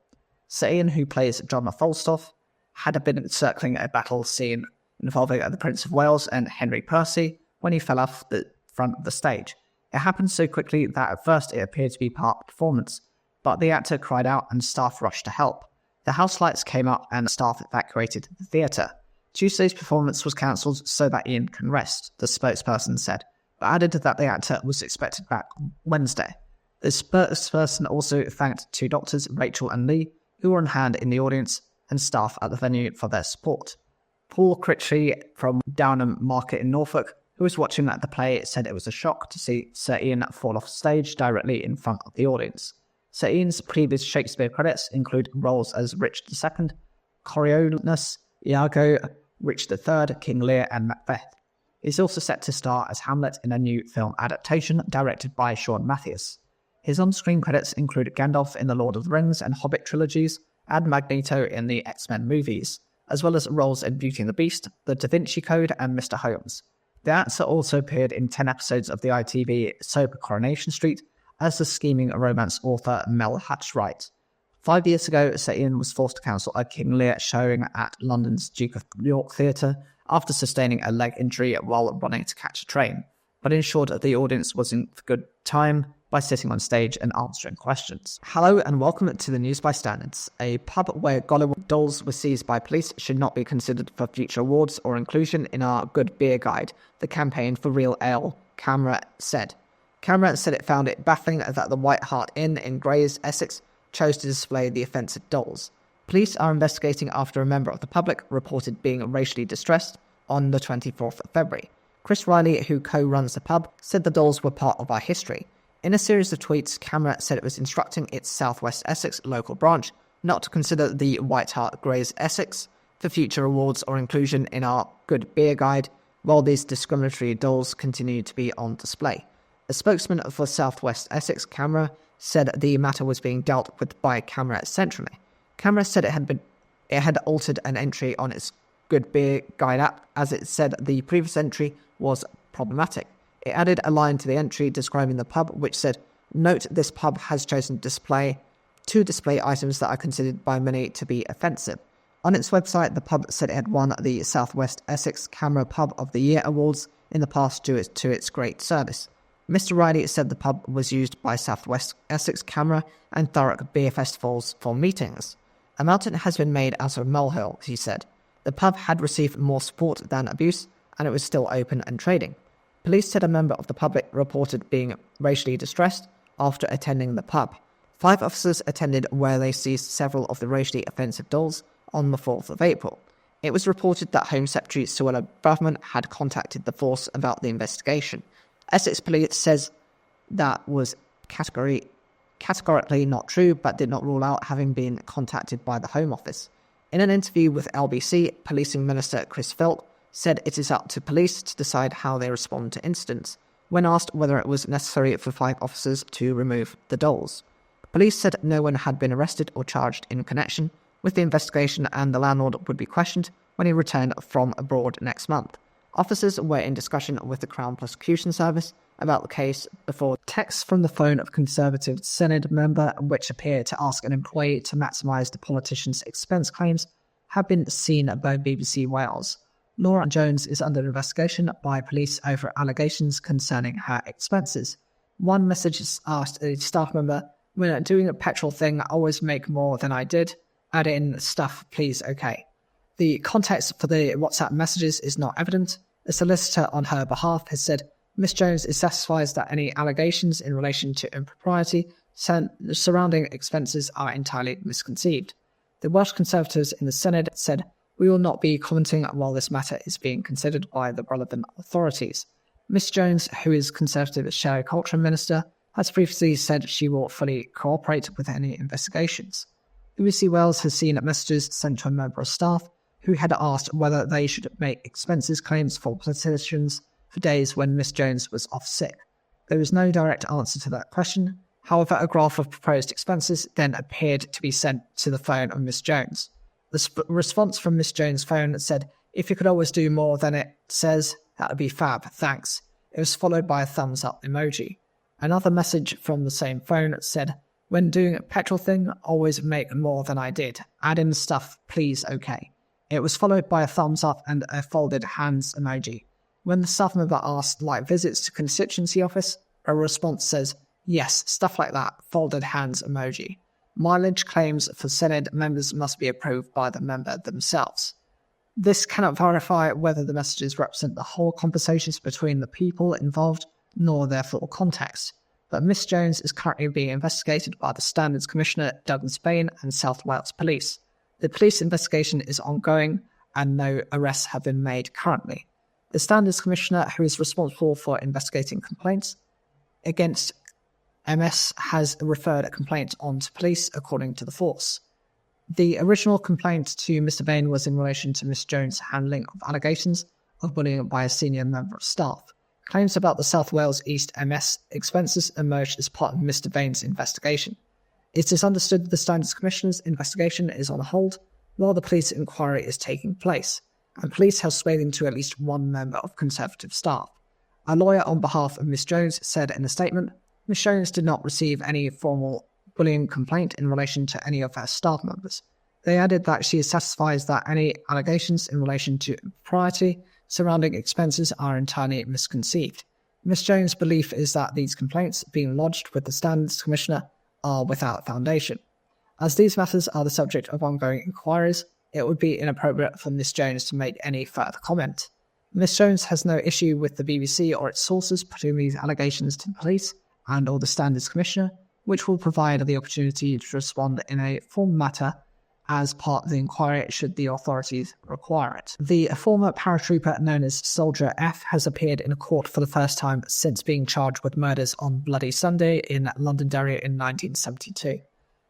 Sir Ian, who plays John Falstaff, had been circling a battle scene involving the Prince of Wales and Henry Percy when he fell off the front of the stage. It happened so quickly that at first it appeared to be part of the performance, but the actor cried out and staff rushed to help. The house lights came up and staff evacuated the theatre. Tuesday's performance was cancelled so that Ian can rest, the spokesperson said, but added that the actor was expected back on Wednesday. The spokesperson also thanked 2 doctors, Rachel and Lee, who were on hand in the audience, and staff at the venue for their support. Paul Critchley from Downham Market in Norfolk, who was watching at the play, said it was a shock to see Sir Ian fall off stage directly in front of the audience. Sir Ian's previous Shakespeare credits include roles as Richard II, Coriolanus, Iago, Richard III, King Lear, and Macbeth. He's also set to star as Hamlet in a new film adaptation directed by Sean Matthews. His on-screen credits include Gandalf in the Lord of the Rings and Hobbit trilogies, and Magneto in the X-Men movies, as well as roles in Beauty and the Beast, The Da Vinci Code, and Mr. Holmes. The actor also appeared in 10 episodes of the ITV soap Coronation Street as the scheming romance author Mel Hatchwright. 5 years ago, Sir Ian was forced to cancel a King Lear showing at London's Duke of York Theatre after sustaining a leg injury while running to catch a train, but ensured that the audience was in for good time by sitting on stage and answering questions. Hello and welcome to the News by Standards. A pub where Gollywood dolls were seized by police should not be considered for future awards or inclusion in our Good Beer Guide, the campaign for Real Ale, CAMRA said. CAMRA said it found it baffling that the White Hart Inn in Grays, Essex, chose to display the offensive dolls. Police are investigating after a member of the public reported being racially distressed on the 24th of February. Chris Riley, who co-runs the pub, said the dolls were part of our history. In a series of tweets, CAMRA said it was instructing its South West Essex local branch not to consider the White Hart Grays Essex for future awards or inclusion in our Good Beer Guide, while these discriminatory dolls continue to be on display. A spokesman for South West Essex CAMRA said the matter was being dealt with by CAMRA centrally. CAMRA said it had altered an entry on its Good Beer Guide app, as it said the previous entry was problematic. It added a line to the entry describing the pub, which said, "Note this pub has chosen to display items that are considered by many to be offensive." On its website, the pub said it had won the South West Essex CAMRA Pub of the Year awards in the past due to its great service. Mr. Riley said the pub was used by South West Essex CAMRA and Thurrock beer festivals for meetings. A mountain has been made out of a molehill, he said. The pub had received more support than abuse, and it was still open and trading. Police said a member of the public reported being racially distressed after attending the pub. 5 officers attended where they seized several of the racially offensive dolls on the 4th of April. It was reported that Home Secretary Suella Braverman had contacted the force about the investigation. Essex Police says that was categorically not true, but did not rule out having been contacted by the Home Office. In an interview with LBC, Policing Minister Chris Felt said it is up to police to decide how they respond to incidents, when asked whether it was necessary for 5 officers to remove the dolls. Police said no one had been arrested or charged in connection with the investigation, and the landlord would be questioned when he returned from abroad next month. Officers were in discussion with the Crown Prosecution Service about the case before texts from the phone of Conservative Senate member, which appeared to ask an employee to maximise the politician's expense claims, have been seen by BBC Wales. Laura Jones is under investigation by police over allegations concerning her expenses. One message asked a staff member, "When doing a petrol thing, I always make more than I did. Add in stuff, please, okay." The context for the WhatsApp messages is not evident. A solicitor on her behalf has said Miss Jones is satisfied that any allegations in relation to impropriety surrounding expenses are entirely misconceived. The Welsh Conservatives in the Senate said, "We will not be commenting while this matter is being considered by the relevant authorities." Miss Jones, who is Conservative Shadow Culture Minister, has previously said she will fully cooperate with any investigations. BBC Wales has seen messages sent to a member of staff who had asked whether they should make expenses claims for politicians for days when Miss Jones was off sick. There was no direct answer to that question. However, a graph of proposed expenses then appeared to be sent to the phone of Miss Jones. The response from Miss Jones' phone said, "If you could always do more than it says, that would be fab, thanks." It was followed by a thumbs up emoji. Another message from the same phone said, "When doing a petrol thing, always make more than I did. Add in stuff, please, okay." It was followed by a thumbs up and a folded hands emoji. When the staff member asked like visits to constituency office, a response says, "Yes, stuff like that, folded hands emoji." Mileage claims for Senate members must be approved by the member themselves. This cannot verify whether the messages represent the whole conversations between the people involved, nor their full context. But Miss Jones is currently being investigated by the Standards Commissioner Douglas Bain and South Wales Police. The police investigation is ongoing and no arrests have been made currently. The Standards Commissioner, who is responsible for investigating complaints against MS, has referred a complaint on to police, according to the force. The original complaint to Mr. Bain was in relation to Miss Jones' handling of allegations of bullying by a senior member of staff. Claims about the South Wales East MS expenses emerged as part of Mr. Bain's investigation. It is understood the Standards Commissioner's investigation is on hold while the police inquiry is taking place, and police have spoken to at least one member of Conservative staff. A lawyer on behalf of Miss Jones said in a statement, Miss Jones did not receive any formal bullying complaint in relation to any of her staff members. They added that she is satisfied that any allegations in relation to impropriety surrounding expenses are entirely misconceived. Miss Jones' belief is that these complaints being lodged with the Standards Commissioner are without foundation. As these matters are the subject of ongoing inquiries, it would be inappropriate for Miss Jones to make any further comment. Miss Jones has no issue with the BBC or its sources putting these allegations to the police and or the Standards Commissioner, which will provide the opportunity to respond in a formal matter as part of the inquiry should the authorities require it. The former paratrooper known as Soldier F has appeared in a court for the first time since being charged with murders on Bloody Sunday in Londonderry in 1972.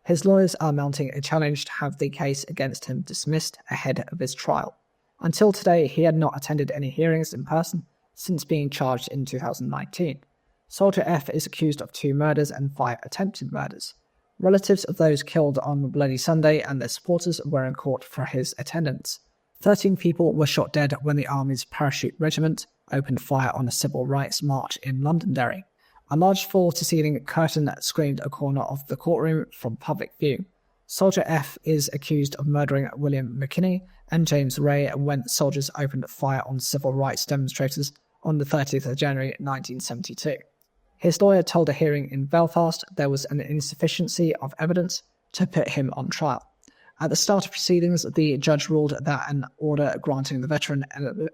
His lawyers are mounting a challenge to have the case against him dismissed ahead of his trial. Until today, he had not attended any hearings in person since being charged in 2019. Soldier F is accused of 2 murders and 5 attempted murders. Relatives of those killed on Bloody Sunday and their supporters were in court for his attendance. 13 people were shot dead when the Army's Parachute Regiment opened fire on a civil rights march in Londonderry. A large floor-to-ceiling curtain screened a corner of the courtroom from public view. Soldier F is accused of murdering William McKinney and James Ray when soldiers opened fire on civil rights demonstrators on the 30th of January 1972. His lawyer told a hearing in Belfast there was an insufficiency of evidence to put him on trial. At the start of proceedings, the judge ruled that an order granting the veteran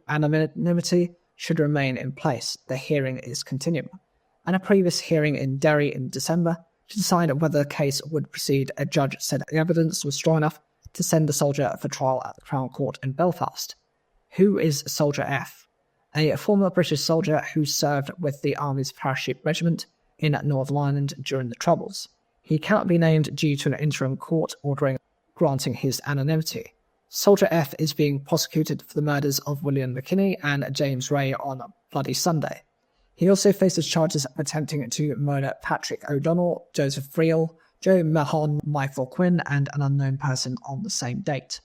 anonymity should remain in place. The hearing is continuing. And a previous hearing in Derry in December to decide whether the case would proceed, a judge said the evidence was strong enough to send the soldier for trial at the Crown Court in Belfast. Who is Soldier F? A former British soldier who served with the Army's Parachute Regiment in Northern Ireland during the Troubles. He cannot be named due to an interim court ordering granting his anonymity. Soldier F is being prosecuted for the murders of William McKinney and James Ray on Bloody Sunday. He also faces charges of attempting to murder Patrick O'Donnell, Joseph Friel, Joe Mahon, Michael Quinn, and an unknown person on the same date.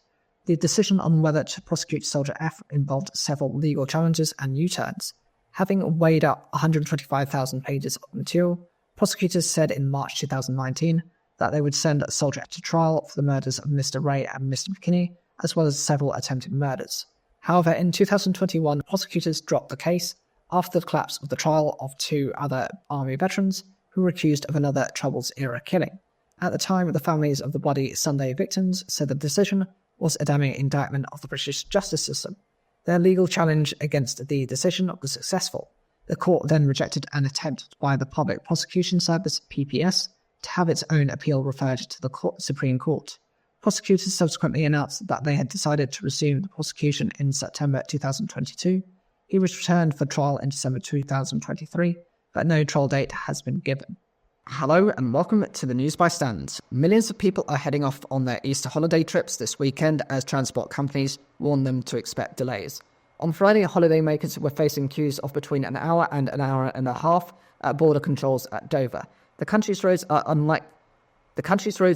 The decision on whether to prosecute Soldier F involved several legal challenges and U-turns. Having weighed up 125,000 pages of material, prosecutors said in March 2019 that they would send Soldier F to trial for the murders of Mr. Ray and Mr. McKinney, as well as several attempted murders. However, in 2021, prosecutors dropped the case after the collapse of the trial of 2 other army veterans who were accused of another Troubles-era killing. At the time, the families of the Bloody Sunday victims said the decision was a damning indictment of the British justice system. Their legal challenge against the decision was successful. The court then rejected an attempt by the Public Prosecution Service, PPS, to have its own appeal referred to the Supreme Court. Prosecutors subsequently announced that they had decided to resume the prosecution in September 2022. He was returned for trial in December 2023, but no trial date has been given. Hello and welcome to the News by Stand. Millions of people are heading off on their Easter holiday trips this weekend as transport companies warn them to expect delays. On Friday, holidaymakers were facing queues of between an hour and an hour and a half at border controls at Dover. The country's roads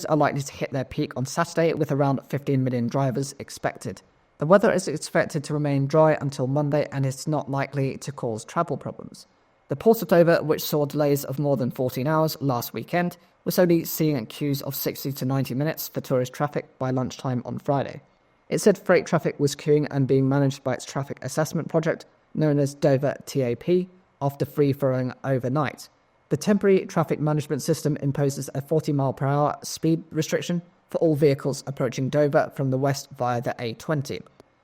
are likely to hit their peak on Saturday with around 15 million drivers expected. The weather is expected to remain dry until Monday and is not likely to cause travel problems. The Port of Dover, which saw delays of more than 14 hours last weekend, was only seeing queues of 60 to 90 minutes for tourist traffic by lunchtime on Friday. It said freight traffic was queuing and being managed by its traffic assessment project, known as Dover TAP, after free-flowing overnight. The temporary traffic management system imposes a 40-mile-per-hour speed restriction for all vehicles approaching Dover from the west via the A20.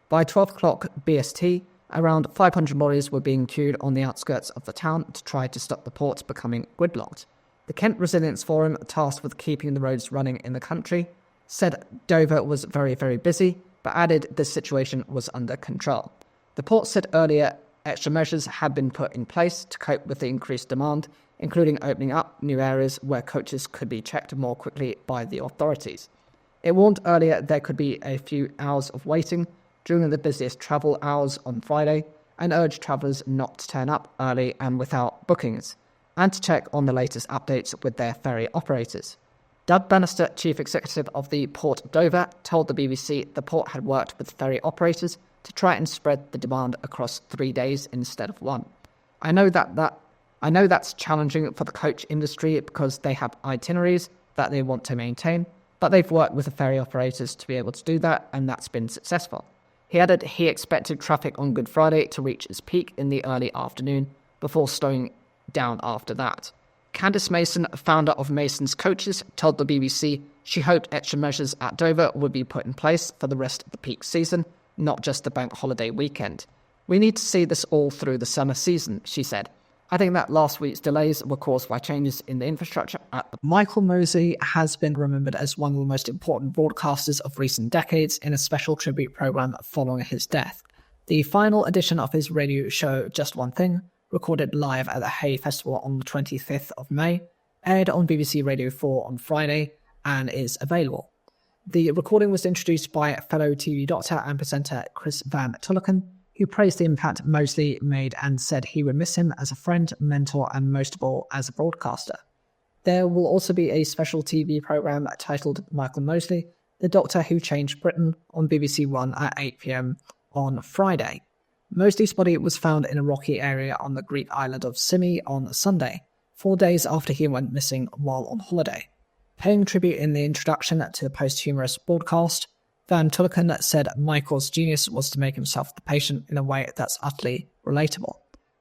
By 12 o'clock BST, around 500 lorries were being queued on the outskirts of the town to try to stop the port becoming gridlocked. The Kent Resilience Forum, tasked with keeping the roads running in the country, said Dover was very, very busy, but added the situation was under control. The port said earlier extra measures had been put in place to cope with the increased demand, including opening up new areas where coaches could be checked more quickly by the authorities. It warned earlier there could be a few hours of waiting during the busiest travel hours on Friday, and urged travellers not to turn up early and without bookings, and to check on the latest updates with their ferry operators. Doug Bannister, Chief Executive of the Port of Dover, told the BBC the port had worked with ferry operators to try and spread the demand across 3 days instead of 1. I know that's challenging for the coach industry because they have itineraries that they want to maintain, but they've worked with the ferry operators to be able to do that, and that's been successful. He added he expected traffic on Good Friday to reach its peak in the early afternoon before slowing down after that. Candice Mason, founder of Mason's Coaches, told the BBC she hoped extra measures at Dover would be put in place for the rest of the peak season, not just the bank holiday weekend. We need to see this all through the summer season, she said. I think that last week's delays were caused by changes in the infrastructure at the... Michael Mosley has been remembered as one of the most important broadcasters of recent decades in a special tribute program following his death. The final edition of his radio show, Just One Thing, recorded live at the Hay Festival on the 25th of May, aired on BBC Radio 4 on Friday, and is available. The recording was introduced by fellow TV doctor and presenter Chris Van Tullochen, who praised the impact Mosley made and said he would miss him as a friend, mentor, and most of all, as a broadcaster. There will also be a special TV programme titled Michael Mosley, the Doctor Who Changed Britain, on BBC One at 8 p.m. on Friday. Mosley's body was found in a rocky area on the Greek island of Symi on Sunday, 4 days after he went missing while on holiday. Paying tribute in the introduction to the posthumous broadcast, Van Tullochen said Michael's genius was to make himself the patient in a way that's utterly relatable.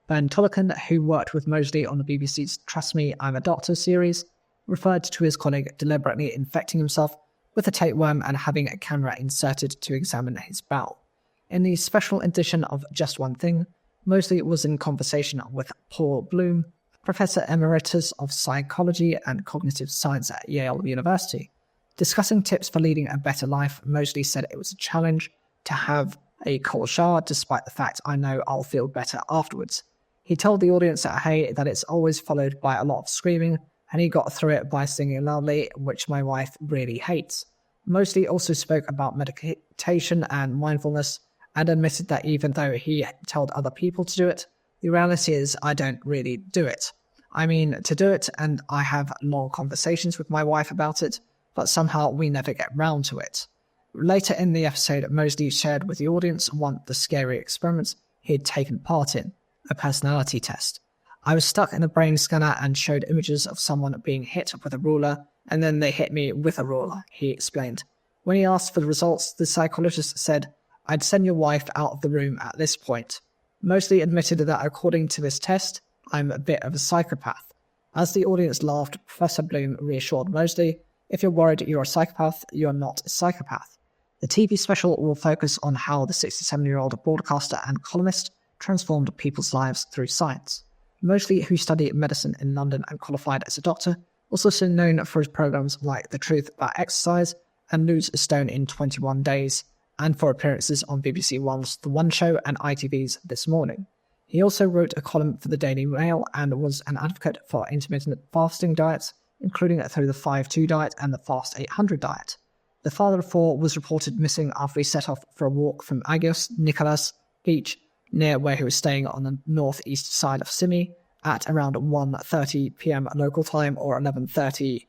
Van Tullochen, who worked with Mosley on the BBC's Trust Me, I'm a Doctor series, referred to his colleague deliberately infecting himself with a tapeworm and having a camera inserted to examine his bowel. In the special edition of Just One Thing, Mosley was in conversation with Paul Bloom, Professor Emeritus of Psychology and Cognitive Science at Yale University. Discussing tips for leading a better life, Mosley said it was a challenge to have a cold shower despite the fact I know I'll feel better afterwards. He told the audience at Hay that it's always followed by a lot of screaming, and he got through it by singing loudly, which my wife really hates. Mosley also spoke about meditation and mindfulness, and admitted that even though he told other people to do it, the reality is I don't really do it. I mean, to do it, and I have long conversations with my wife about it, but somehow we never get round to it. Later in the episode, Mosley shared with the audience one of the scary experiments he had taken part in, a personality test. I was stuck in a brain scanner and showed images of someone being hit with a ruler, and then they hit me with a ruler, he explained. When he asked for the results, the psychologist said, I'd send your wife out of the room at this point. Mosley admitted that according to this test, I'm a bit of a psychopath. As the audience laughed, Professor Bloom reassured Mosley, if you're worried you're a psychopath, you're not a psychopath. The TV special will focus on how the 67-year-old broadcaster and columnist transformed people's lives through science. Mosley, who studied medicine in London and qualified as a doctor, was also known for his programs like The Truth About Exercise and Lose a Stone in 21 Days, and for appearances on BBC One's The One Show and ITV's This Morning. He also wrote a column for the Daily Mail and was an advocate for intermittent fasting diets, including through the 5-2 diet and the Fast 800 diet. The father of four was reported missing after he set off for a walk from Agios Nicholas Beach, near where he was staying on the northeast side of Simi, at around 1:30 p.m. local time or 11:30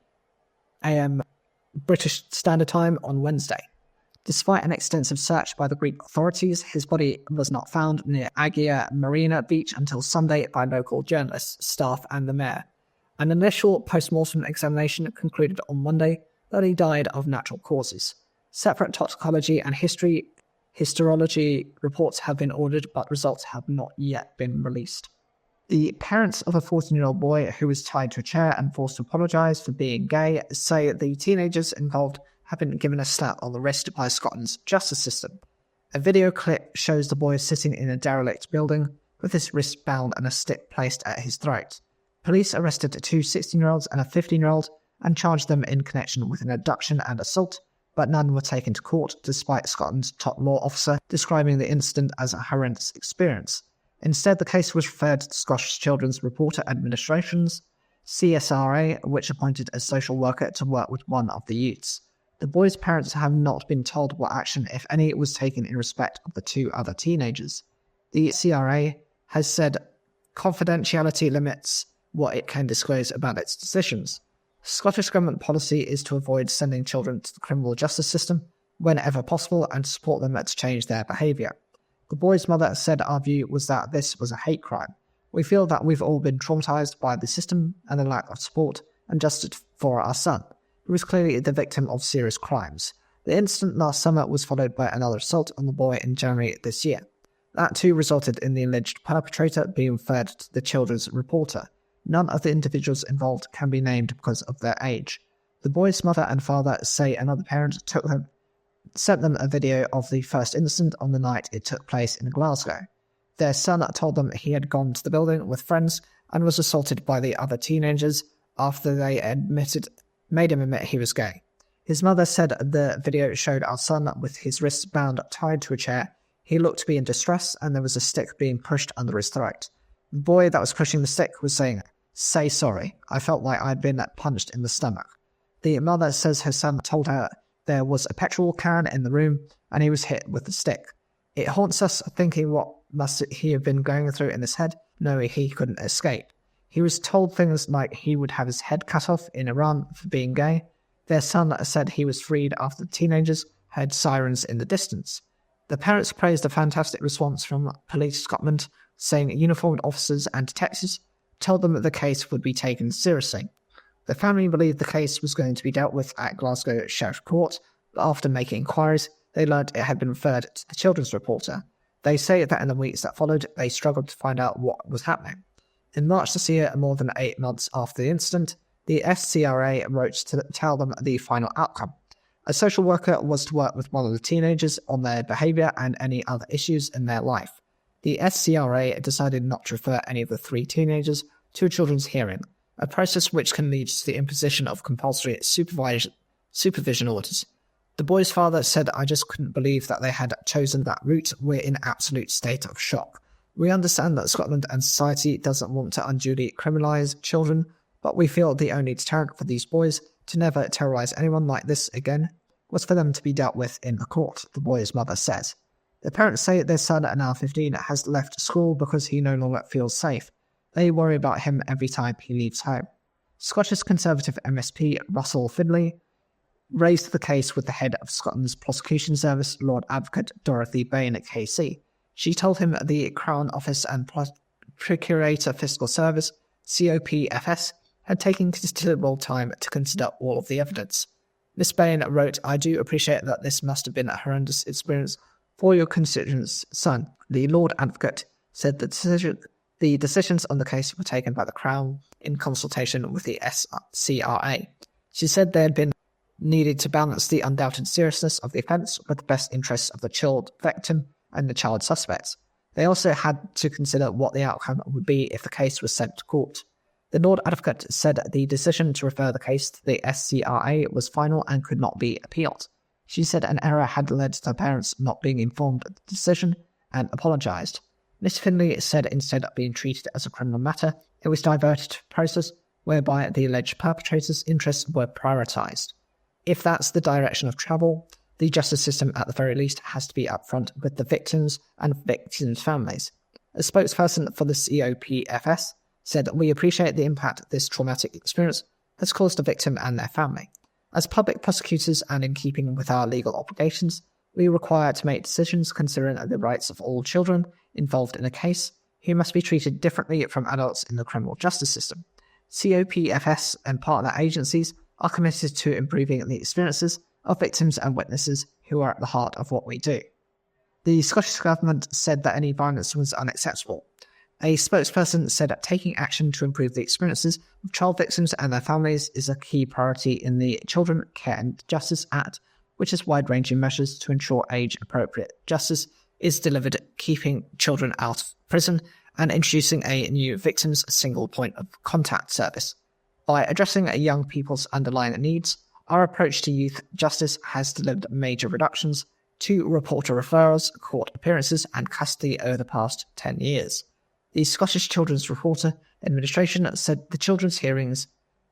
a.m. British Standard Time on Wednesday. Despite an extensive search by the Greek authorities, his body was not found near Agia Marina Beach until Sunday by local journalists, staff and the mayor. An initial post-mortem examination concluded on Monday that he died of natural causes. Separate toxicology and histology reports have been ordered, but results have not yet been released. The parents of a 14-year-old boy who was tied to a chair and forced to apologise for being gay say the teenagers involved have been given a slap on the wrist by Scotland's justice system. A video clip shows the boy sitting in a derelict building with his wrist bound and a stick placed at his throat. Police arrested two 16-year-olds and a 15-year-old and charged them in connection with an abduction and assault, but none were taken to court despite Scotland's top law officer describing the incident as a horrendous experience. Instead, the case was referred to the Scottish Children's Reporter Administration's CSRA, which appointed a social worker to work with one of the youths. The boy's parents have not been told what action, if any, was taken in respect of the two other teenagers. The CRA has said confidentiality limits what it can disclose about its decisions. Scottish Government policy is to avoid sending children to the criminal justice system whenever possible and to support them to change their behaviour. The boy's mother said our view was that this was a hate crime. We feel that we've all been traumatised by the system and the lack of support and justice for our son, who was clearly the victim of serious crimes. The incident last summer was followed by another assault on the boy in January this year. That too resulted in the alleged perpetrator being referred to the Children's Reporter. None of the individuals involved can be named because of their age. The boy's mother and father say another parent sent them a video of the first incident on the night it took place in Glasgow. Their son told them he had gone to the building with friends and was assaulted by the other teenagers after they made him admit he was gay. His mother said the video showed our son with his wrists bound tied to a chair. He looked to be in distress and there was a stick being pushed under his throat. The boy that was pushing the stick was saying, "Say sorry, I felt like I'd been punched in the stomach." The mother says her son told her there was a petrol can in the room and he was hit with the stick. It haunts us thinking what must he have been going through in his head, knowing he couldn't escape. He was told things like he would have his head cut off in Iran for being gay. Their son said he was freed after the teenagers heard sirens in the distance. The parents praised a fantastic response from Police Scotland, saying uniformed officers and detectives told them that the case would be taken seriously. The family believed the case was going to be dealt with at Glasgow Sheriff Court, but after making inquiries, they learned it had been referred to the Children's Reporter. They say that in the weeks that followed, they struggled to find out what was happening. In March this year, more than 8 months after the incident, the SCRA wrote to tell them the final outcome. A social worker was to work with one of the teenagers on their behaviour and any other issues in their life. The SCRA decided not to refer any of the 3 teenagers to a children's hearing, a process which can lead to the imposition of compulsory supervision orders. The boy's father said, "I just couldn't believe that they had chosen that route. We're in absolute state of shock. We understand that Scotland and society doesn't want to unduly criminalise children, but we feel the only deterrent for these boys to never terrorise anyone like this again was for them to be dealt with in a court," the boy's mother says. The parents say their son, now 15, has left school because he no longer feels safe. They worry about him every time he leaves home. Scottish Conservative MSP Russell Findlay raised the case with the head of Scotland's prosecution service, Lord Advocate Dorothy Bain KC. She told him the Crown Office and Procurator Fiscal Service, COPFS, had taken considerable time to consider all of the evidence. Miss Bain wrote, "I do appreciate that this must have been a horrendous experience For your constituents' son, the Lord Advocate said the decisions on the case were taken by the Crown in consultation with the SCRA. She said they had been needed to balance the undoubted seriousness of the offence with the best interests of the child victim and the child suspects. They also had to consider what the outcome would be if the case was sent to court. The Lord Advocate said the decision to refer the case to the SCRA was final and could not be appealed. She said an error had led to the parents not being informed of the decision and apologised. Miss Finlay said instead of being treated as a criminal matter, it was diverted to a process whereby the alleged perpetrator's interests were prioritised. If that's the direction of travel, the justice system at the very least has to be upfront with the victims and victims' families. A spokesperson for the COPFS said, "We appreciate the impact this traumatic experience has caused the victim and their family. As public prosecutors and in keeping with our legal obligations, we are required to make decisions considering the rights of all children involved in a case who must be treated differently from adults in the criminal justice system. COPFS and partner agencies are committed to improving the experiences of victims and witnesses who are at the heart of what we do." The Scottish Government said that any violence was unacceptable. A spokesperson said that taking action to improve the experiences of child victims and their families is a key priority in the Children, Care and Justice Act, which has wide-ranging measures to ensure age-appropriate justice is delivered, keeping children out of prison and introducing a new victims' single point of contact service. By addressing young people's underlying needs, our approach to youth justice has delivered major reductions to reporter referrals, court appearances and custody over the past 10 years. The Scottish Children's Reporter Administration said the children's hearings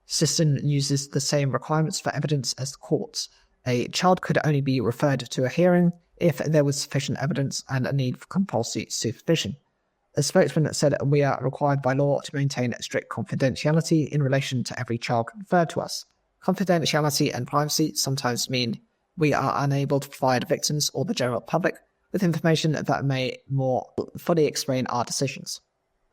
system uses the same requirements for evidence as the courts. A child could only be referred to a hearing if there was sufficient evidence and a need for compulsory supervision. A spokesman said, "We are required by law to maintain strict confidentiality in relation to every child referred to us. Confidentiality and privacy sometimes mean we are unable to provide victims or the general public with information that may more fully explain our decisions."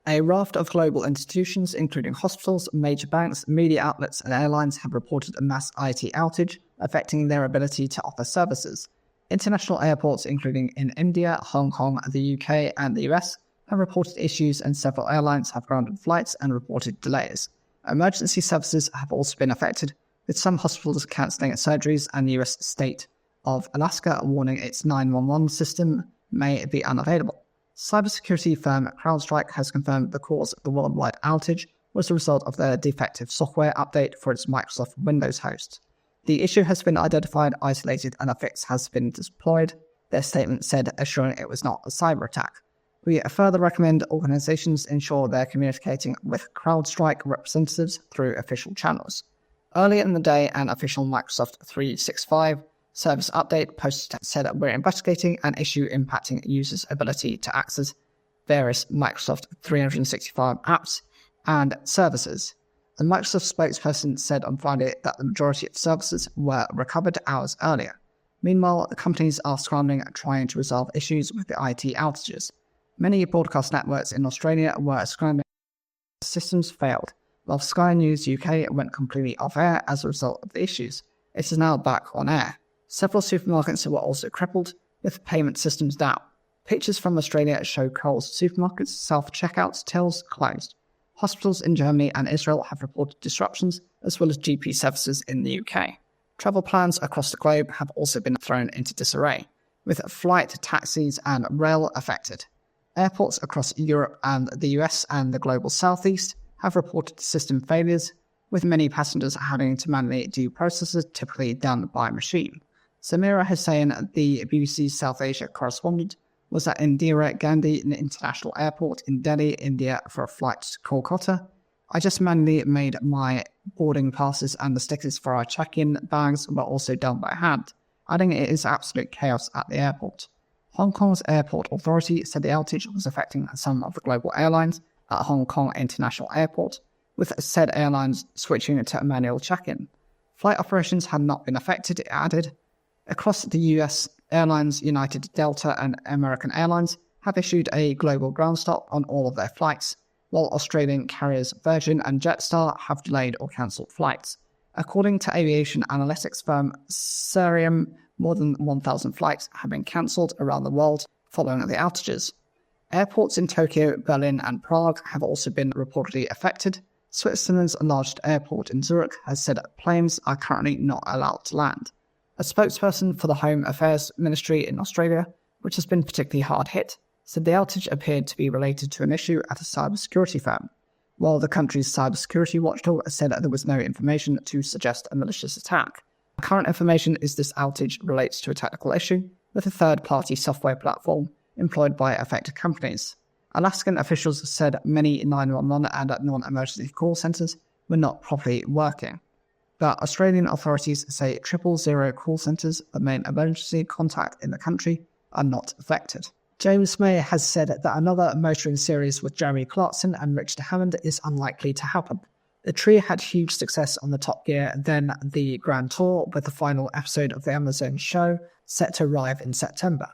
A raft of global institutions, including hospitals, major banks, media outlets and airlines, have reported a mass IT outage affecting their ability to offer services. International airports, including in India, Hong Kong, the UK and the US, have reported issues and several airlines have grounded flights and reported delays. Emergency services have also been affected, with some hospitals cancelling surgeries and the US state of Alaska warning its 911 system may be unavailable. Cybersecurity firm CrowdStrike has confirmed the cause of the worldwide outage was a result of their defective software update for its Microsoft Windows host. The issue has been identified, isolated, and a fix has been deployed, their statement said, assuring it was not a cyber attack. We further recommend organizations ensure they're communicating with CrowdStrike representatives through official channels. Earlier in the day, an official Microsoft 365 service update post said that we're investigating an issue impacting users' ability to access various Microsoft 365 apps and services. The Microsoft spokesperson said on Friday that the majority of services were recovered hours earlier. Meanwhile, the companies are scrambling trying to resolve issues with the IT outages. Many broadcast networks in Australia were scrambling. Systems failed, while Sky News UK went completely off-air as a result of the issues. It is now back on air. Several supermarkets were also crippled, with payment systems down. Pictures from Australia show Coles supermarkets' self-checkout tills closed. Hospitals in Germany and Israel have reported disruptions, as well as GP services in the UK. Travel plans across the globe have also been thrown into disarray, with flight, taxis and rail affected. Airports across Europe and the US and the global southeast have reported system failures, with many passengers having to manually do processes typically done by a machine. Samira Hussain, the BBC's South Asia correspondent, was at Indira Gandhi International Airport in Delhi, India for a flight to Kolkata. "I just manually made my boarding passes and the stickers for our check-in bags were also done by hand, adding it is absolute chaos at the airport." Hong Kong's airport authority said the outage was affecting some of the global airlines at Hong Kong International Airport, with said airlines switching to a manual check-in. Flight operations had not been affected, it added. Across the US, airlines United, Delta and American Airlines have issued a global ground stop on all of their flights, while Australian carriers Virgin and Jetstar have delayed or cancelled flights. According to aviation analytics firm Cerium, More than 1,000 flights have been cancelled around the world following the outages. Airports in Tokyo, Berlin and Prague have also been reportedly affected. Switzerland's largest airport in Zurich has said planes are currently not allowed to land. A spokesperson for the Home Affairs Ministry in Australia, which has been particularly hard hit, said the outage appeared to be related to an issue at a cybersecurity firm, while the country's cybersecurity watchdog said that there was no information to suggest a malicious attack. Current information is this outage relates to a technical issue with a third-party software platform employed by affected companies. Alaskan officials said many 911 and non-emergency call centres were not properly working. But Australian authorities say 000 call centres, the main emergency contact in the country, are not affected. James May has said that another motoring series with Jeremy Clarkson and Richard Hammond is unlikely to happen. The trio had huge success on the Top Gear, then the Grand Tour, with the final episode of the Amazon show set to arrive in September.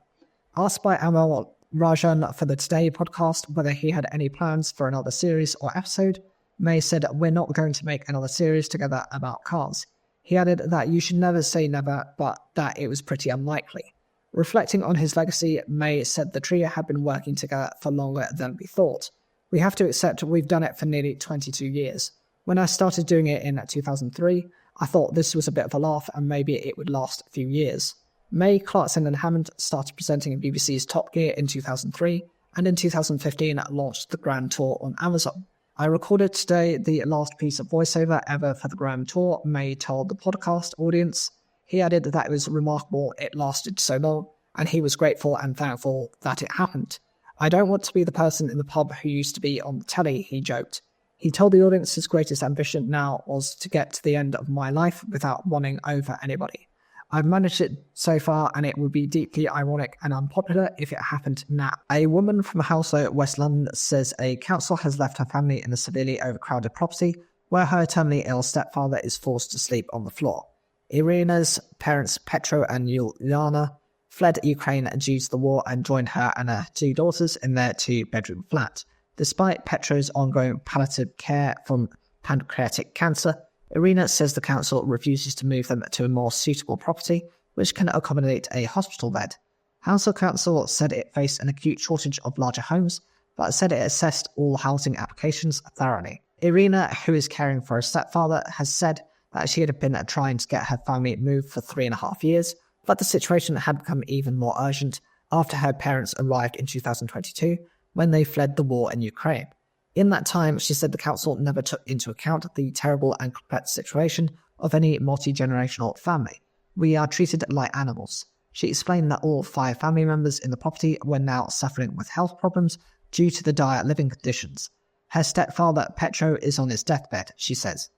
Asked by Amal Rajan for the Today podcast whether he had any plans for another series or episode, May said, "We're not going to make another series together about cars." He added that you should never say never, but that it was pretty unlikely. Reflecting on his legacy, May said the trio had been working together for longer than we thought. "We have to accept we've done it for nearly 22 years. When I started doing it in 2003, I thought this was a bit of a laugh and maybe it would last a few years." May, Clarkson and Hammond started presenting BBC's Top Gear in 2003, and in 2015 launched the Grand Tour on Amazon. "I recorded today the last piece of voiceover ever for the Grand Tour," May told the podcast audience. He added that it was remarkable it lasted so long, and he was grateful and thankful that it happened. "I don't want to be the person in the pub who used to be on the telly," he joked. He told the audience his greatest ambition now was to get to the end of my life without wanting over anybody. "I've managed it so far, and it would be deeply ironic and unpopular if it happened now." A woman from Hounslow, West London, says a council has left her family in a severely overcrowded property where her terminally ill stepfather is forced to sleep on the floor. Irina's parents, Petro and Yuliana, fled Ukraine due to the war and joined her and her two daughters in their two-bedroom flat. Despite Petro's ongoing palliative care from pancreatic cancer, Irina says the council refuses to move them to a more suitable property, which can accommodate a hospital bed. Hounslow Council said it faced an acute shortage of larger homes, but said it assessed all housing applications thoroughly. Irina, who is caring for her stepfather, has said that she had been trying to get her family moved for 3.5 years, but the situation had become even more urgent after her parents arrived in 2022 when they fled the war in Ukraine. In that time, she said the council never took into account the terrible and complex situation of any multi-generational family. "We are treated like animals." She explained that all 5 family members in the property were now suffering with health problems due to the dire living conditions. Her stepfather, Petro, is on his deathbed, she says.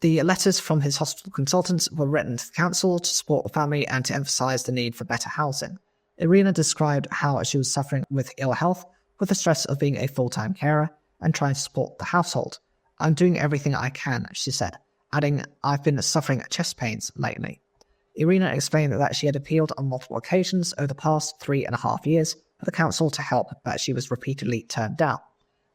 The letters from his hospital consultants were written to the council to support the family and to emphasise the need for better housing. Irina described how she was suffering with ill health, with the stress of being a full-time carer, and trying to support the household. "I'm doing everything I can," she said, adding, "I've been suffering chest pains lately." Irina explained that she had appealed on multiple occasions over the past 3.5 years for the council to help, but she was repeatedly turned down.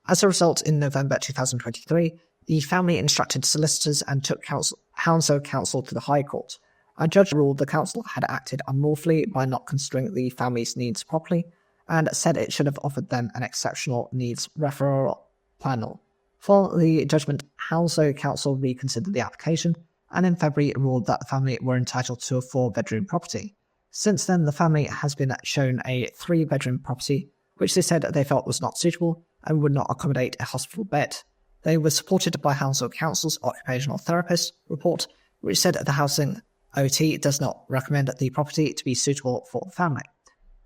As a result, in November 2023, the family instructed solicitors and took Hounslow Council to the High Court. A judge ruled the council had acted unlawfully by not considering the family's needs properly, and said it should have offered them an exceptional needs referral panel. Following the judgment, Hounslow Council reconsidered the application, and in February ruled that the family were entitled to a 4-bedroom property. Since then, the family has been shown a 3-bedroom property, which they said they felt was not suitable and would not accommodate a hospital bed. They were supported by Hounslow Council's occupational therapist report, which said the housing OT does not recommend the property to be suitable for the family.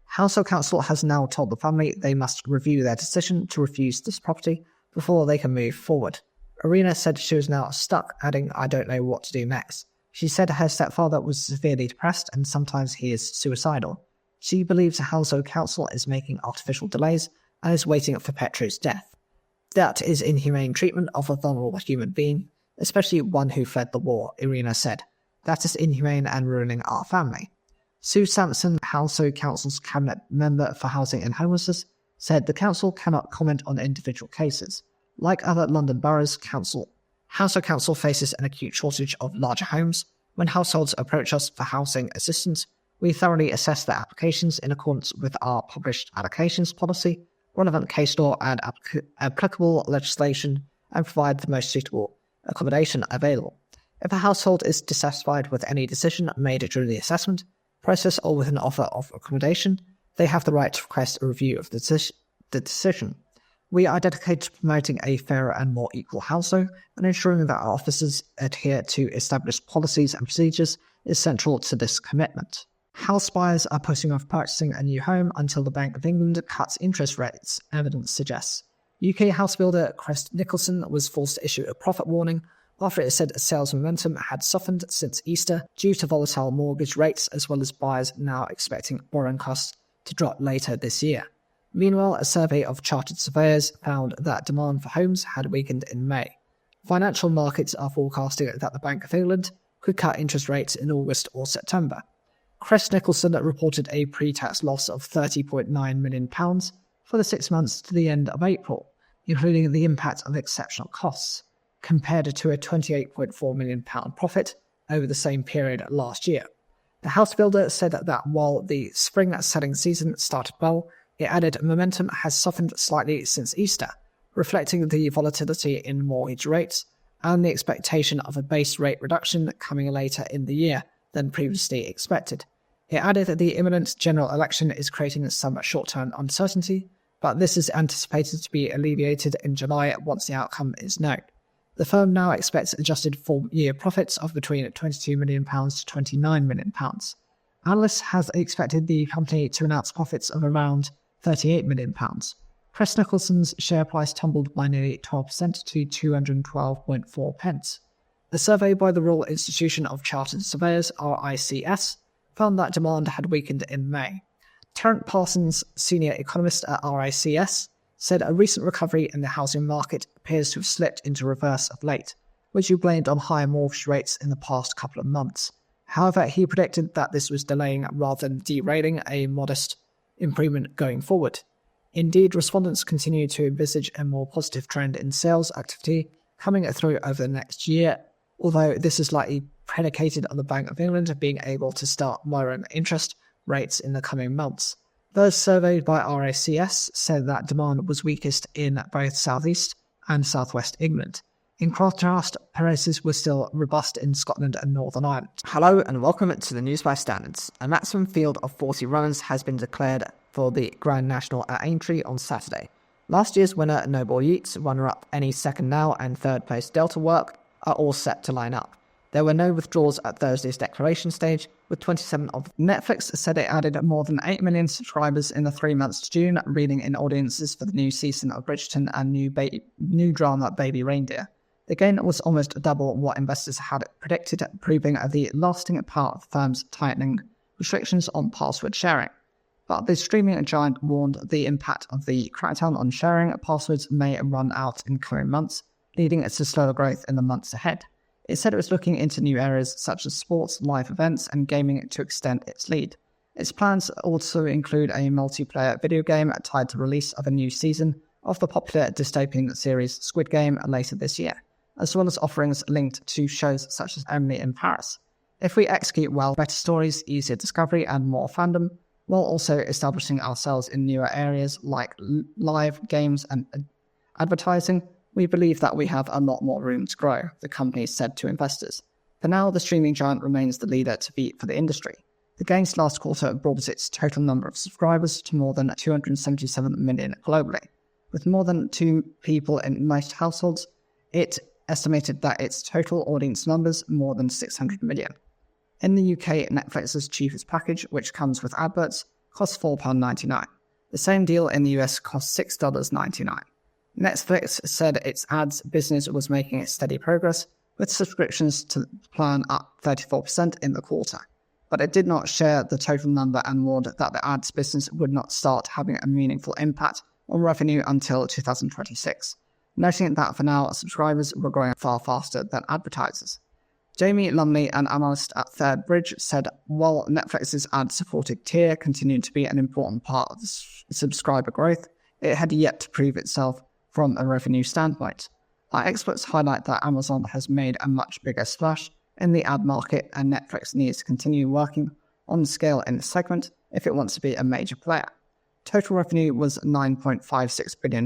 Hounslow Council has now told the family they must review their decision to refuse this property before they can move forward. Irina said she was now stuck, adding, "I don't know what to do next." She said her stepfather was severely depressed and sometimes he is suicidal. She believes Hounslow Council is making artificial delays and is waiting for Petro's death. "That is inhumane treatment of a vulnerable human being, especially one who fled the war," Irina said. "That is inhumane and ruining our family." Sue Sampson, Hounslow Council's cabinet member for housing and homelessness, said the council cannot comment on individual cases. Like other London boroughs, Hounslow Council faces an acute shortage of larger homes. When households approach us for housing assistance, We thoroughly assess their applications in accordance with our published allocations policy, relevant case law and applicable legislation, and provide the most suitable accommodation available. If a household is dissatisfied with any decision made during the assessment process or with an offer of accommodation, they have the right to request a review of the decision. We are dedicated to promoting a fairer and more equal household, and ensuring that our officers adhere to established policies and procedures is central to this commitment. House buyers are putting off purchasing a new home until the Bank of England cuts interest rates, evidence suggests. UK house builder Crest Nicholson was forced to issue a profit warning after it said sales momentum had softened since Easter due to volatile mortgage rates, as well as buyers now expecting borrowing costs to drop later this year. Meanwhile, a survey of chartered surveyors found that demand for homes had weakened in May. Financial markets are forecasting that the Bank of England could cut interest rates in August or September. Crest Nicholson reported a pre-tax loss of £30.9 million for the 6 months to the end of April, including the impact of exceptional costs, compared to a £28.4 million profit over the same period last year. The house builder said that while the spring selling season started well, it added momentum has softened slightly since Easter, reflecting the volatility in mortgage rates and the expectation of a base rate reduction coming later in the year than previously expected. It added that the imminent general election is creating some short-term uncertainty, but this is anticipated to be alleviated in July once the outcome is known. The firm now expects adjusted full-year profits of between £22 million to £29 million. Analysts have expected the company to announce profits of around £38 million. Crest Nicholson's share price tumbled by nearly 12% to 212.4p. A survey by the Royal Institution of Chartered Surveyors, RICS, found that demand had weakened in May. Terence Parsons, senior economist at RICS, said a recent recovery in the housing market appears to have slipped into reverse of late, which he blamed on higher mortgage rates in the past couple of months. However, he predicted that this was delaying rather than derailing a modest improvement going forward. Indeed, respondents continue to envisage a more positive trend in sales activity coming through over the next year, although this is likely predicated on the Bank of England being able to start lowering interest rates in the coming months. Those surveyed by RACS said that demand was weakest in both southeast and southwest England. In contrast, prices were still robust in Scotland and Northern Ireland. Hello and welcome to the News by Standards. A maximum field of 40 runners has been declared for the Grand National at Aintree on Saturday. Last year's winner Noble Yeats, runner-up Any Second Now and third place Delta Work are all set to line up. There were no withdrawals at Thursday's declaration stage, with 27 of Netflix said it added more than 8 million subscribers in the 3 months to June, reeling in audiences for the new season of Bridgerton and new drama Baby Reindeer. The gain was almost double what investors had predicted, proving the lasting part of the firm's tightening restrictions on password sharing. But the streaming giant warned the impact of the crackdown on sharing passwords may run out in coming months, leading to slower growth in the months ahead. It said it was looking into new areas such as sports, live events, and gaming to extend its lead. Its plans also include a multiplayer video game tied to the release of a new season of the popular dystopian series Squid Game later this year, as well as offerings linked to shows such as Emily in Paris. If we execute well, better stories, easier discovery, and more fandom, while also establishing ourselves in newer areas like live games and advertising, we believe that we have a lot more room to grow, the company said to investors. For now, the streaming giant remains the leader to beat for the industry. The game's last quarter brought its total number of subscribers to more than 277 million globally. With more than 2 people in most households, it estimated that its total audience numbers more than 600 million. In the UK, Netflix's cheapest package, which comes with adverts, costs £4.99. The same deal in the US costs $6.99. Netflix said its ads business was making steady progress, with subscriptions to the plan up 34% in the quarter. But it did not share the total number and warned that the ads business would not start having a meaningful impact on revenue until 2026, noting that for now, subscribers were growing far faster than advertisers. Jamie Lumley, an analyst at Third Bridge, said while Netflix's ad-supported tier continued to be an important part of the subscriber growth, it had yet to prove itself from a revenue standpoint. Our experts highlight that Amazon has made a much bigger splash in the ad market, and Netflix needs to continue working on scale in the segment if it wants to be a major player. Total revenue was $9.56 billion,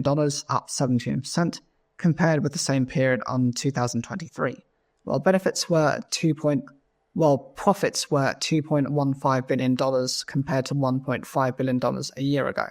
up 17%, compared with the same period on 2023, while profits were $2.15 billion compared to $1.5 billion a year ago.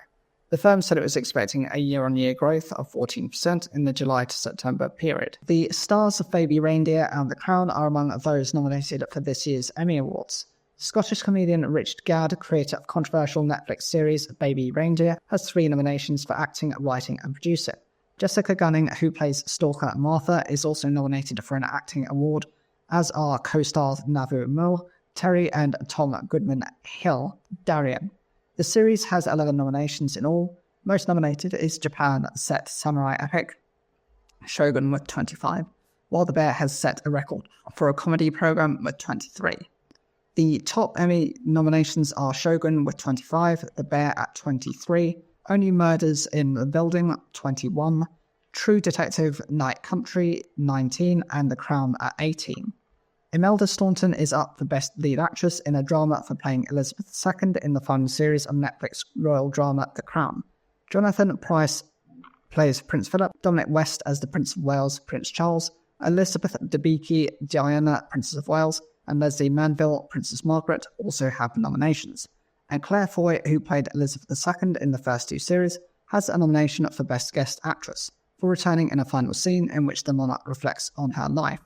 The firm said it was expecting a year-on-year growth of 14% in the July to September period. The stars of Baby Reindeer and The Crown are among those nominated for this year's Emmy Awards. Scottish comedian Richard Gadd, creator of controversial Netflix series Baby Reindeer, has 3 nominations for acting, writing and producing. Jessica Gunning, who plays stalker Martha, is also nominated for an acting award, as are co-stars Navu Mull, Terry and Tom Goodman-Hill, Darian. The series has 11 nominations in all. Most nominated is Japan-set samurai epic Shogun with 25, while The Bear has set a record for a comedy program with 23. The top Emmy nominations are Shogun with 25, The Bear at 23, Only Murders in the Building 21, True Detective Night Country 19, and The Crown at 18. Imelda Staunton is up for Best Lead Actress in a Drama for playing Elizabeth II in the final series of Netflix royal drama The Crown. Jonathan Pryce plays Prince Philip, Dominic West as the Prince of Wales, Prince Charles, Elizabeth Debicki, Diana, Princess of Wales, and Leslie Manville, Princess Margaret, also have nominations. And Claire Foy, who played Elizabeth II in the first 2 series, has a nomination for Best Guest Actress, for returning in a final scene in which the monarch reflects on her life.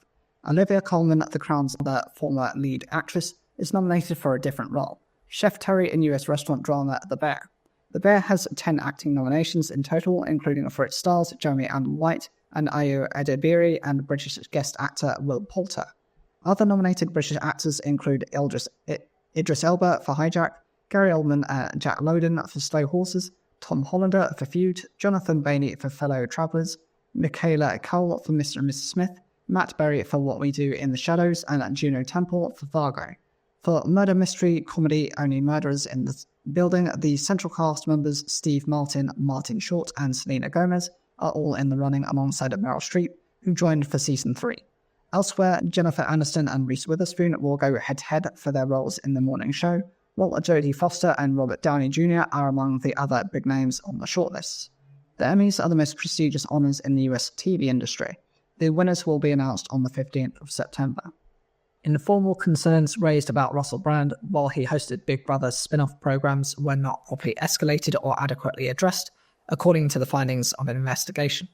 Olivia Colman, The Crown's other former lead actress, is nominated for a different role, Chef Terry in US restaurant drama The Bear. The Bear has 10 acting nominations in total, including for its stars Jeremy Allen White and Ayo Edebiri and British guest actor Will Poulter. Other nominated British actors include Idris Elba for Hijack, Gary Oldman and Jack Lowden for Slow Horses, Tom Hollander for Feud, Jonathan Bailey for Fellow Travellers, Michaela Cole for Mr. and Mrs. Smith, Matt Berry for What We Do in the Shadows, and Juno Temple for Fargo. For murder mystery comedy Only Murderers in the Building, the central cast members Steve Martin, Martin Short, and Selena Gomez are all in the running alongside Meryl Streep, who joined for season 3. Elsewhere, Jennifer Aniston and Reese Witherspoon will go head-to-head for their roles in the morning show, while Jodie Foster and Robert Downey Jr. are among the other big names on the shortlist. The Emmys are the most prestigious honours in the US TV industry. The winners will be announced on the 15th of September. Informal concerns raised about Russell Brand while he hosted Big Brother's spin-off programs were not properly escalated or adequately addressed, according to the findings of an investigation.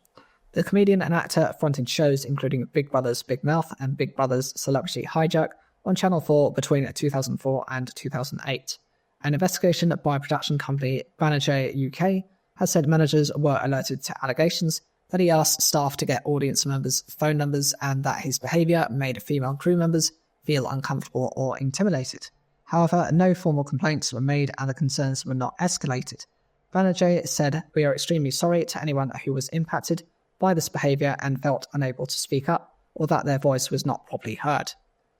The comedian and actor fronted shows including Big Brother's Big Mouth and Big Brother's Celebrity Hijack on Channel 4 between 2004 and 2008. An investigation by production company Vanity UK has said managers were alerted to allegations that he asked staff to get audience members' phone numbers and that his behaviour made female crew members feel uncomfortable or intimidated. However, no formal complaints were made and the concerns were not escalated. Banerjee said, "We are extremely sorry to anyone who was impacted by this behaviour and felt unable to speak up or that their voice was not properly heard."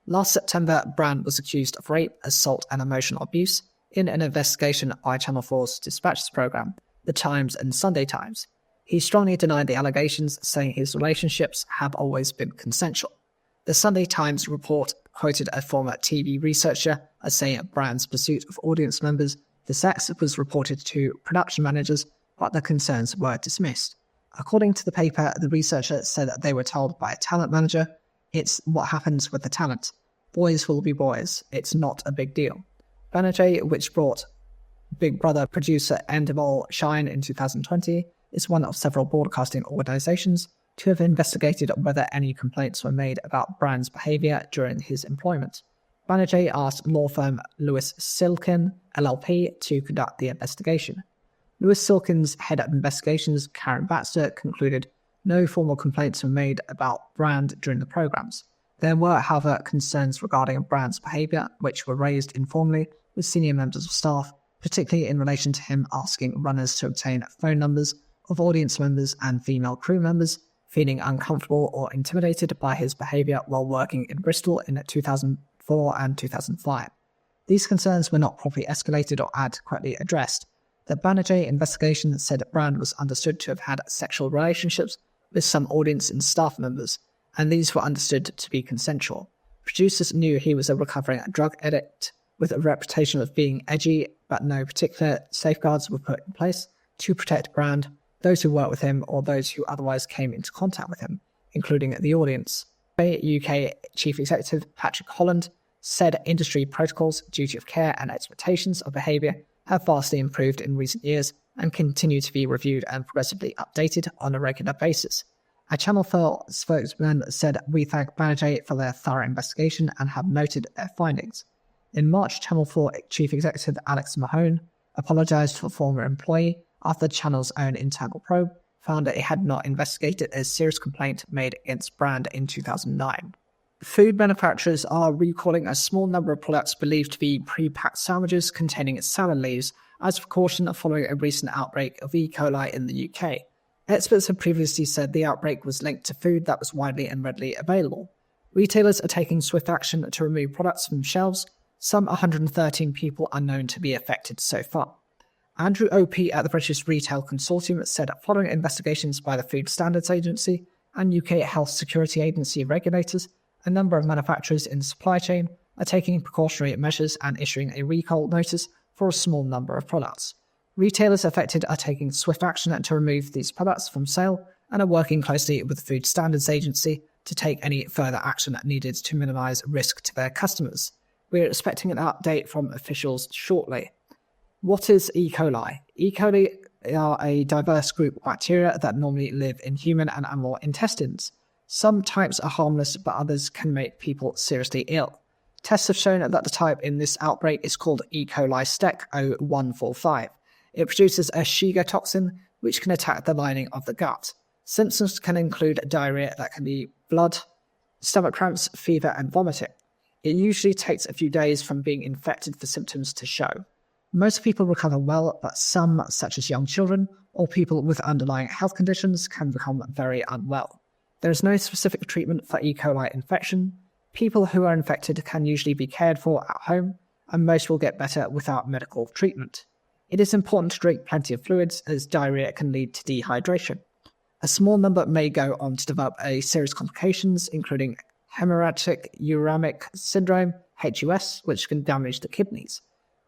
Last September, Brand was accused of rape, assault and emotional abuse in an investigation by Channel 4's Dispatches programme, The Times and Sunday Times. He strongly denied the allegations, saying his relationships have always been consensual. The Sunday Times report quoted a former TV researcher as saying Brand's pursuit of audience members for sex was reported to production managers, but the concerns were dismissed. According to the paper, the researcher said that they were told by a talent manager, "It's what happens with the talent. Boys will be boys. It's not a big deal." Banerjee, which brought Big Brother producer Endemol Shine in 2020, is one of several broadcasting organisations to have investigated whether any complaints were made about Brand's behaviour during his employment. Banerjee asked law firm Lewis Silkin, LLP, to conduct the investigation. Lewis Silkin's head of investigations, Karen Baxter, concluded no formal complaints were made about Brand during the programmes. There were, however, concerns regarding Brand's behaviour, which were raised informally with senior members of staff, particularly in relation to him asking runners to obtain phone numbers of audience members and female crew members, feeling uncomfortable or intimidated by his behaviour while working in Bristol in 2004 and 2005. These concerns were not properly escalated or adequately addressed. The Banerjee investigation said that Brand was understood to have had sexual relationships with some audience and staff members, and these were understood to be consensual. Producers knew he was a recovering drug addict, with a reputation of being edgy, but no particular safeguards were put in place to protect the brand, those who worked with him, or those who otherwise came into contact with him, including the audience. UK Chief Executive Patrick Holland said industry protocols, duty of care, and expectations of behaviour have vastly improved in recent years and continue to be reviewed and progressively updated on a regular basis. A Channel 4 spokesman said, "We thank Vanity for their thorough investigation and have noted their findings." In March, Channel 4 Chief Executive Alex Mahone apologised to a former employee after the channel's own internal probe found that it had not investigated a serious complaint made against brand in 2009. Food manufacturers are recalling a small number of products believed to be pre-packed sandwiches containing salad leaves as a precaution following a recent outbreak of E. coli in the UK. Experts have previously said the outbreak was linked to food that was widely and readily available. Retailers are taking swift action to remove products from shelves. Some 113 people are known to be affected so far. Andrew Opie at the British Retail Consortium said following investigations by the Food Standards Agency and UK Health Security Agency regulators, a number of manufacturers in the supply chain are taking precautionary measures and issuing a recall notice for a small number of products. Retailers affected are taking swift action to remove these products from sale and are working closely with the Food Standards Agency to take any further action needed to minimise risk to their customers. We're expecting an update from officials shortly. What is E. coli? E. coli are a diverse group of bacteria that normally live in human and animal intestines. Some types are harmless, but others can make people seriously ill. Tests have shown that the type in this outbreak is called E. coli stec 0145. It produces a Shiga toxin, which can attack the lining of the gut. Symptoms can include diarrhea that can be blood, stomach cramps, fever, and vomiting. It usually takes a few days from being infected for symptoms to show. Most people recover well, but some, such as young children or people with underlying health conditions, can become very unwell. There is no specific treatment for E. coli infection. People who are infected can usually be cared for at home, and most will get better without medical treatment. It is important to drink plenty of fluids, as diarrhea can lead to dehydration. A small number may go on to develop a serious complications, including hemorrhagic uremic syndrome, HUS, which can damage the kidneys.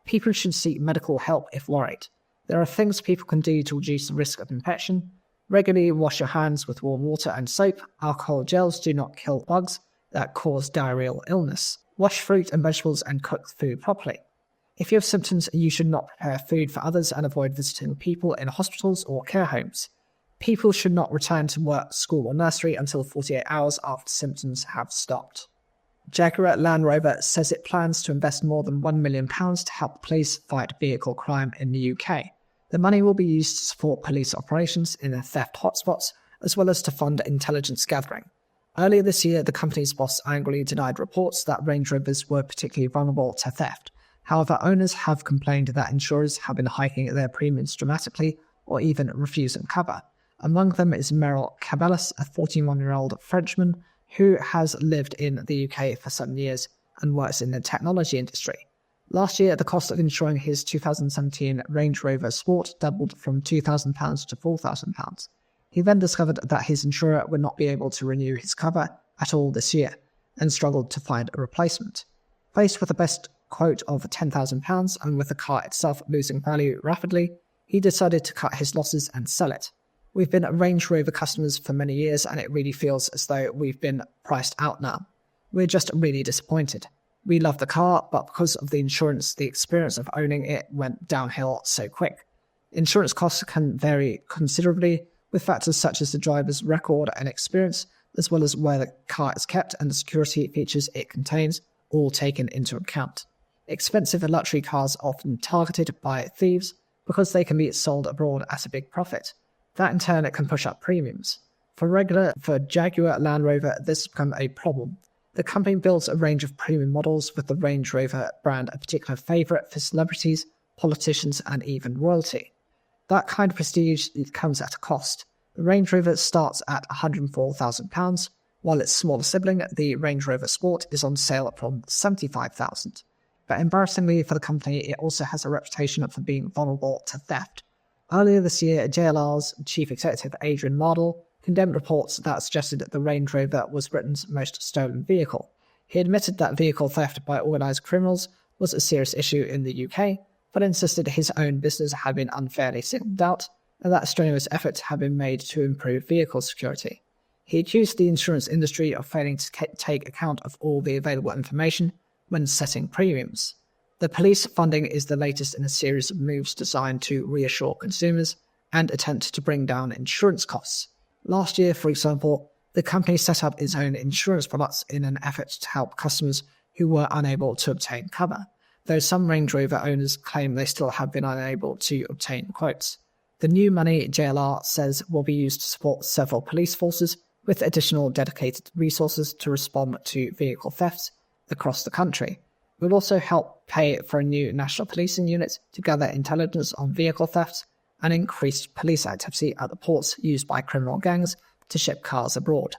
People should seek medical help if worried. There are things people can do to reduce the risk of infection. Regularly wash your hands with warm water and soap. Alcohol gels do not kill bugs that cause diarrheal illness. Wash fruit and vegetables and cook food properly. If you have symptoms, you should not prepare food for others and avoid visiting people in hospitals or care homes. People should not return to work, school or nursery until 48 hours after symptoms have stopped. Jaguar Land Rover says it plans to invest more than £1 million to help police fight vehicle crime in the UK. The money will be used to support police operations in the theft hotspots, as well as to fund intelligence gathering. Earlier this year, the company's boss angrily denied reports that Range Rovers were particularly vulnerable to theft. However, owners have complained that insurers have been hiking their premiums dramatically or even refusing cover. Among them is Merrill Cabellis, a 41-year-old Frenchman who has lived in the UK for some years and works in the technology industry. Last year, the cost of insuring his 2017 Range Rover Sport doubled from £2,000 to £4,000. He then discovered that his insurer would not be able to renew his cover at all this year and struggled to find a replacement. Faced with the best quote of £10,000 and with the car itself losing value rapidly, he decided to cut his losses and sell it. We've been Range Rover customers for many years and it really feels as though we've been priced out now. We're just really disappointed. We love the car, but because of the insurance, the experience of owning it went downhill so quick. Insurance costs can vary considerably, with factors such as the driver's record and experience, as well as where the car is kept and the security features it contains, all taken into account. Expensive luxury cars are often targeted by thieves because they can be sold abroad at a big profit. That in turn can push up premiums. For Jaguar Land Rover, this has become a problem. The company builds a range of premium models, with the Range Rover brand a particular favourite for celebrities, politicians and even royalty. That kind of prestige comes at a cost. The Range Rover starts at £104,000, while its smaller sibling, the Range Rover Sport, is on sale from £75,000. But embarrassingly for the company, it also has a reputation for being vulnerable to theft. Earlier this year, JLR's chief executive Adrian Mardell condemned reports that suggested that the Range Rover was Britain's most stolen vehicle. He admitted that vehicle theft by organised criminals was a serious issue in the UK, but insisted his own business had been unfairly singled out and that strenuous efforts had been made to improve vehicle security. He accused the insurance industry of failing to take account of all the available information when setting premiums. The police funding is the latest in a series of moves designed to reassure consumers and attempt to bring down insurance costs. Last year, for example, the company set up its own insurance products in an effort to help customers who were unable to obtain cover, though some Range Rover owners claim they still have been unable to obtain quotes. The new money, JLR says, will be used to support several police forces with additional dedicated resources to respond to vehicle thefts across the country. It will also help pay for a new national policing unit to gather intelligence on vehicle thefts and increased police activity at the ports used by criminal gangs to ship cars abroad.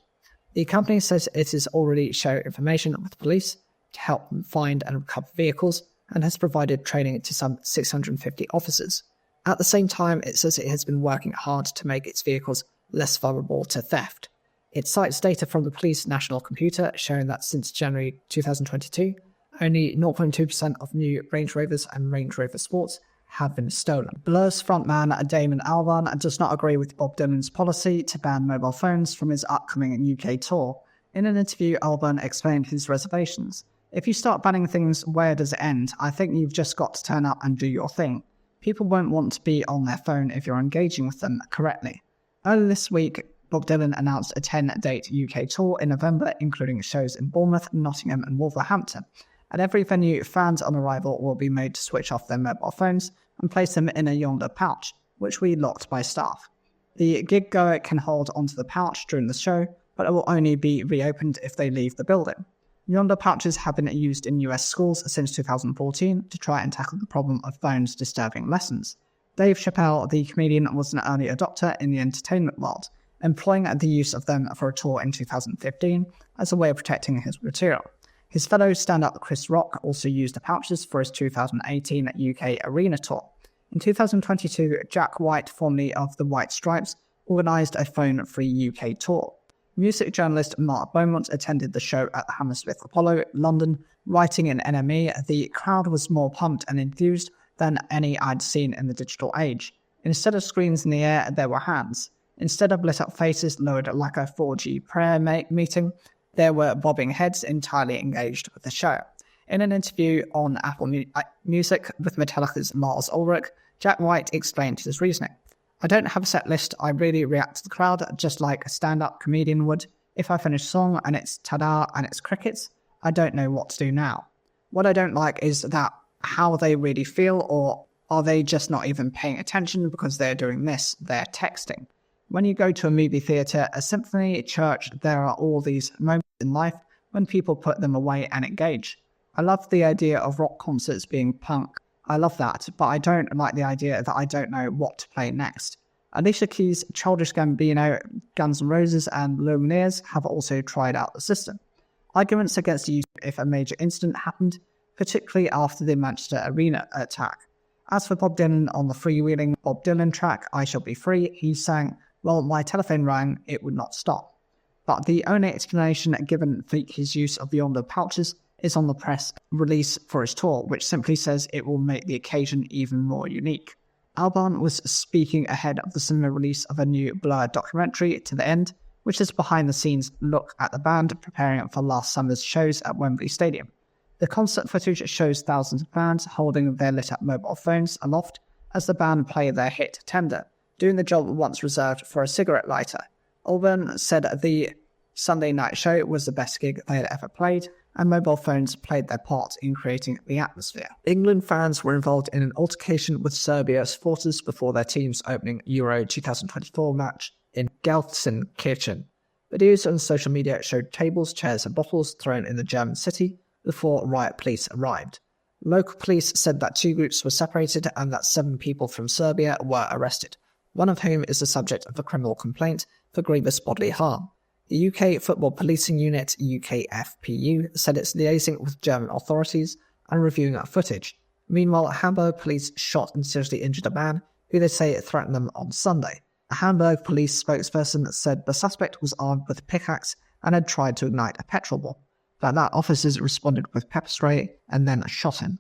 The company says it is already sharing information with police to help them find and recover vehicles and has provided training to some 650 officers. At the same time, it says it has been working hard to make its vehicles less vulnerable to theft. It cites data from the police national computer showing that since January 2022, only 0.2% of new Range Rovers and Range Rover Sports have been stolen. Blur's frontman Damon Albarn does not agree with Bob Dylan's policy to ban mobile phones from his upcoming UK tour. In an interview, Albarn explained his reservations. "If you start banning things, where does it end? I think you've just got to turn up and do your thing. People won't want to be on their phone if you're engaging with them correctly." Earlier this week, Bob Dylan announced a 10-date UK tour in November, including shows in Bournemouth, Nottingham and Wolverhampton. At every venue, fans on arrival will be made to switch off their mobile phones and place them in a Yonder pouch, which will be locked by staff. The gig goer can hold onto the pouch during the show, but it will only be reopened if they leave the building. Yonder pouches have been used in US schools since 2014 to try and tackle the problem of phones disturbing lessons. Dave Chappelle, the comedian, was an early adopter in the entertainment world, employing the use of them for a tour in 2015 as a way of protecting his material. His fellow stand-up Chris Rock also used the pouches for his 2018 UK Arena tour. In 2022, Jack White, formerly of the White Stripes, organised a phone-free UK tour. Music journalist Mark Beaumont attended the show at the Hammersmith Apollo, London, writing in NME, "The crowd was more pumped and enthused than any I'd seen in the digital age. Instead of screens in the air, there were hands. Instead of lit-up faces lowered like a 4G prayer meeting, there were bobbing heads entirely engaged with the show." In an interview on Apple Music with Metallica's Lars Ulrich, Jack White explained his reasoning. "I don't have a set list. I really react to the crowd just like a stand-up comedian would. If I finish a song and it's ta-da and it's crickets, I don't know what to do now. What I don't like is that how they really feel, or are they just not even paying attention because they're doing this, they're texting. When you go to a movie theatre, a symphony, a church, there are all these moments in life when people put them away and engage. I love the idea of rock concerts being punk. I love that, but I don't like the idea that I don't know what to play next." Alicia Keys, Childish Gambino, Guns N' Roses and Lumineers have also tried out the system. Arguments against the use if a major incident happened, particularly after the Manchester Arena attack. As for Bob Dylan on the freewheeling Bob Dylan track, I Shall Be Free, he sang, "Well, my telephone rang, it would not stop." But the only explanation given for his use of the Yonder pouches is on the press release for his tour, which simply says it will make the occasion even more unique. Albarn was speaking ahead of the cinema release of a new Blur documentary, To the End, which is a behind-the-scenes look at the band preparing for last summer's shows at Wembley Stadium. The concert footage shows thousands of fans holding their lit-up mobile phones aloft as the band play their hit Tender, doing the job once reserved for a cigarette lighter. Albarn said the Sunday night show was the best gig they had ever played, and mobile phones played their part in creating the atmosphere. England fans were involved in an altercation with Serbia supporters before their team's opening Euro 2024 match in Gelsenkirchen. Videos on social media showed tables, chairs and bottles thrown in the German city before riot police arrived. Local police said that two groups were separated and that 7 people from Serbia were arrested, one of whom is the subject of a criminal complaint for grievous bodily harm. The UK Football Policing Unit, UKFPU, said it's liaising with German authorities and reviewing that footage. Meanwhile, Hamburg police shot and seriously injured a man who they say threatened them on Sunday. A Hamburg police spokesperson said the suspect was armed with a pickaxe and had tried to ignite a petrol bomb, but that officers responded with pepper spray and then shot him.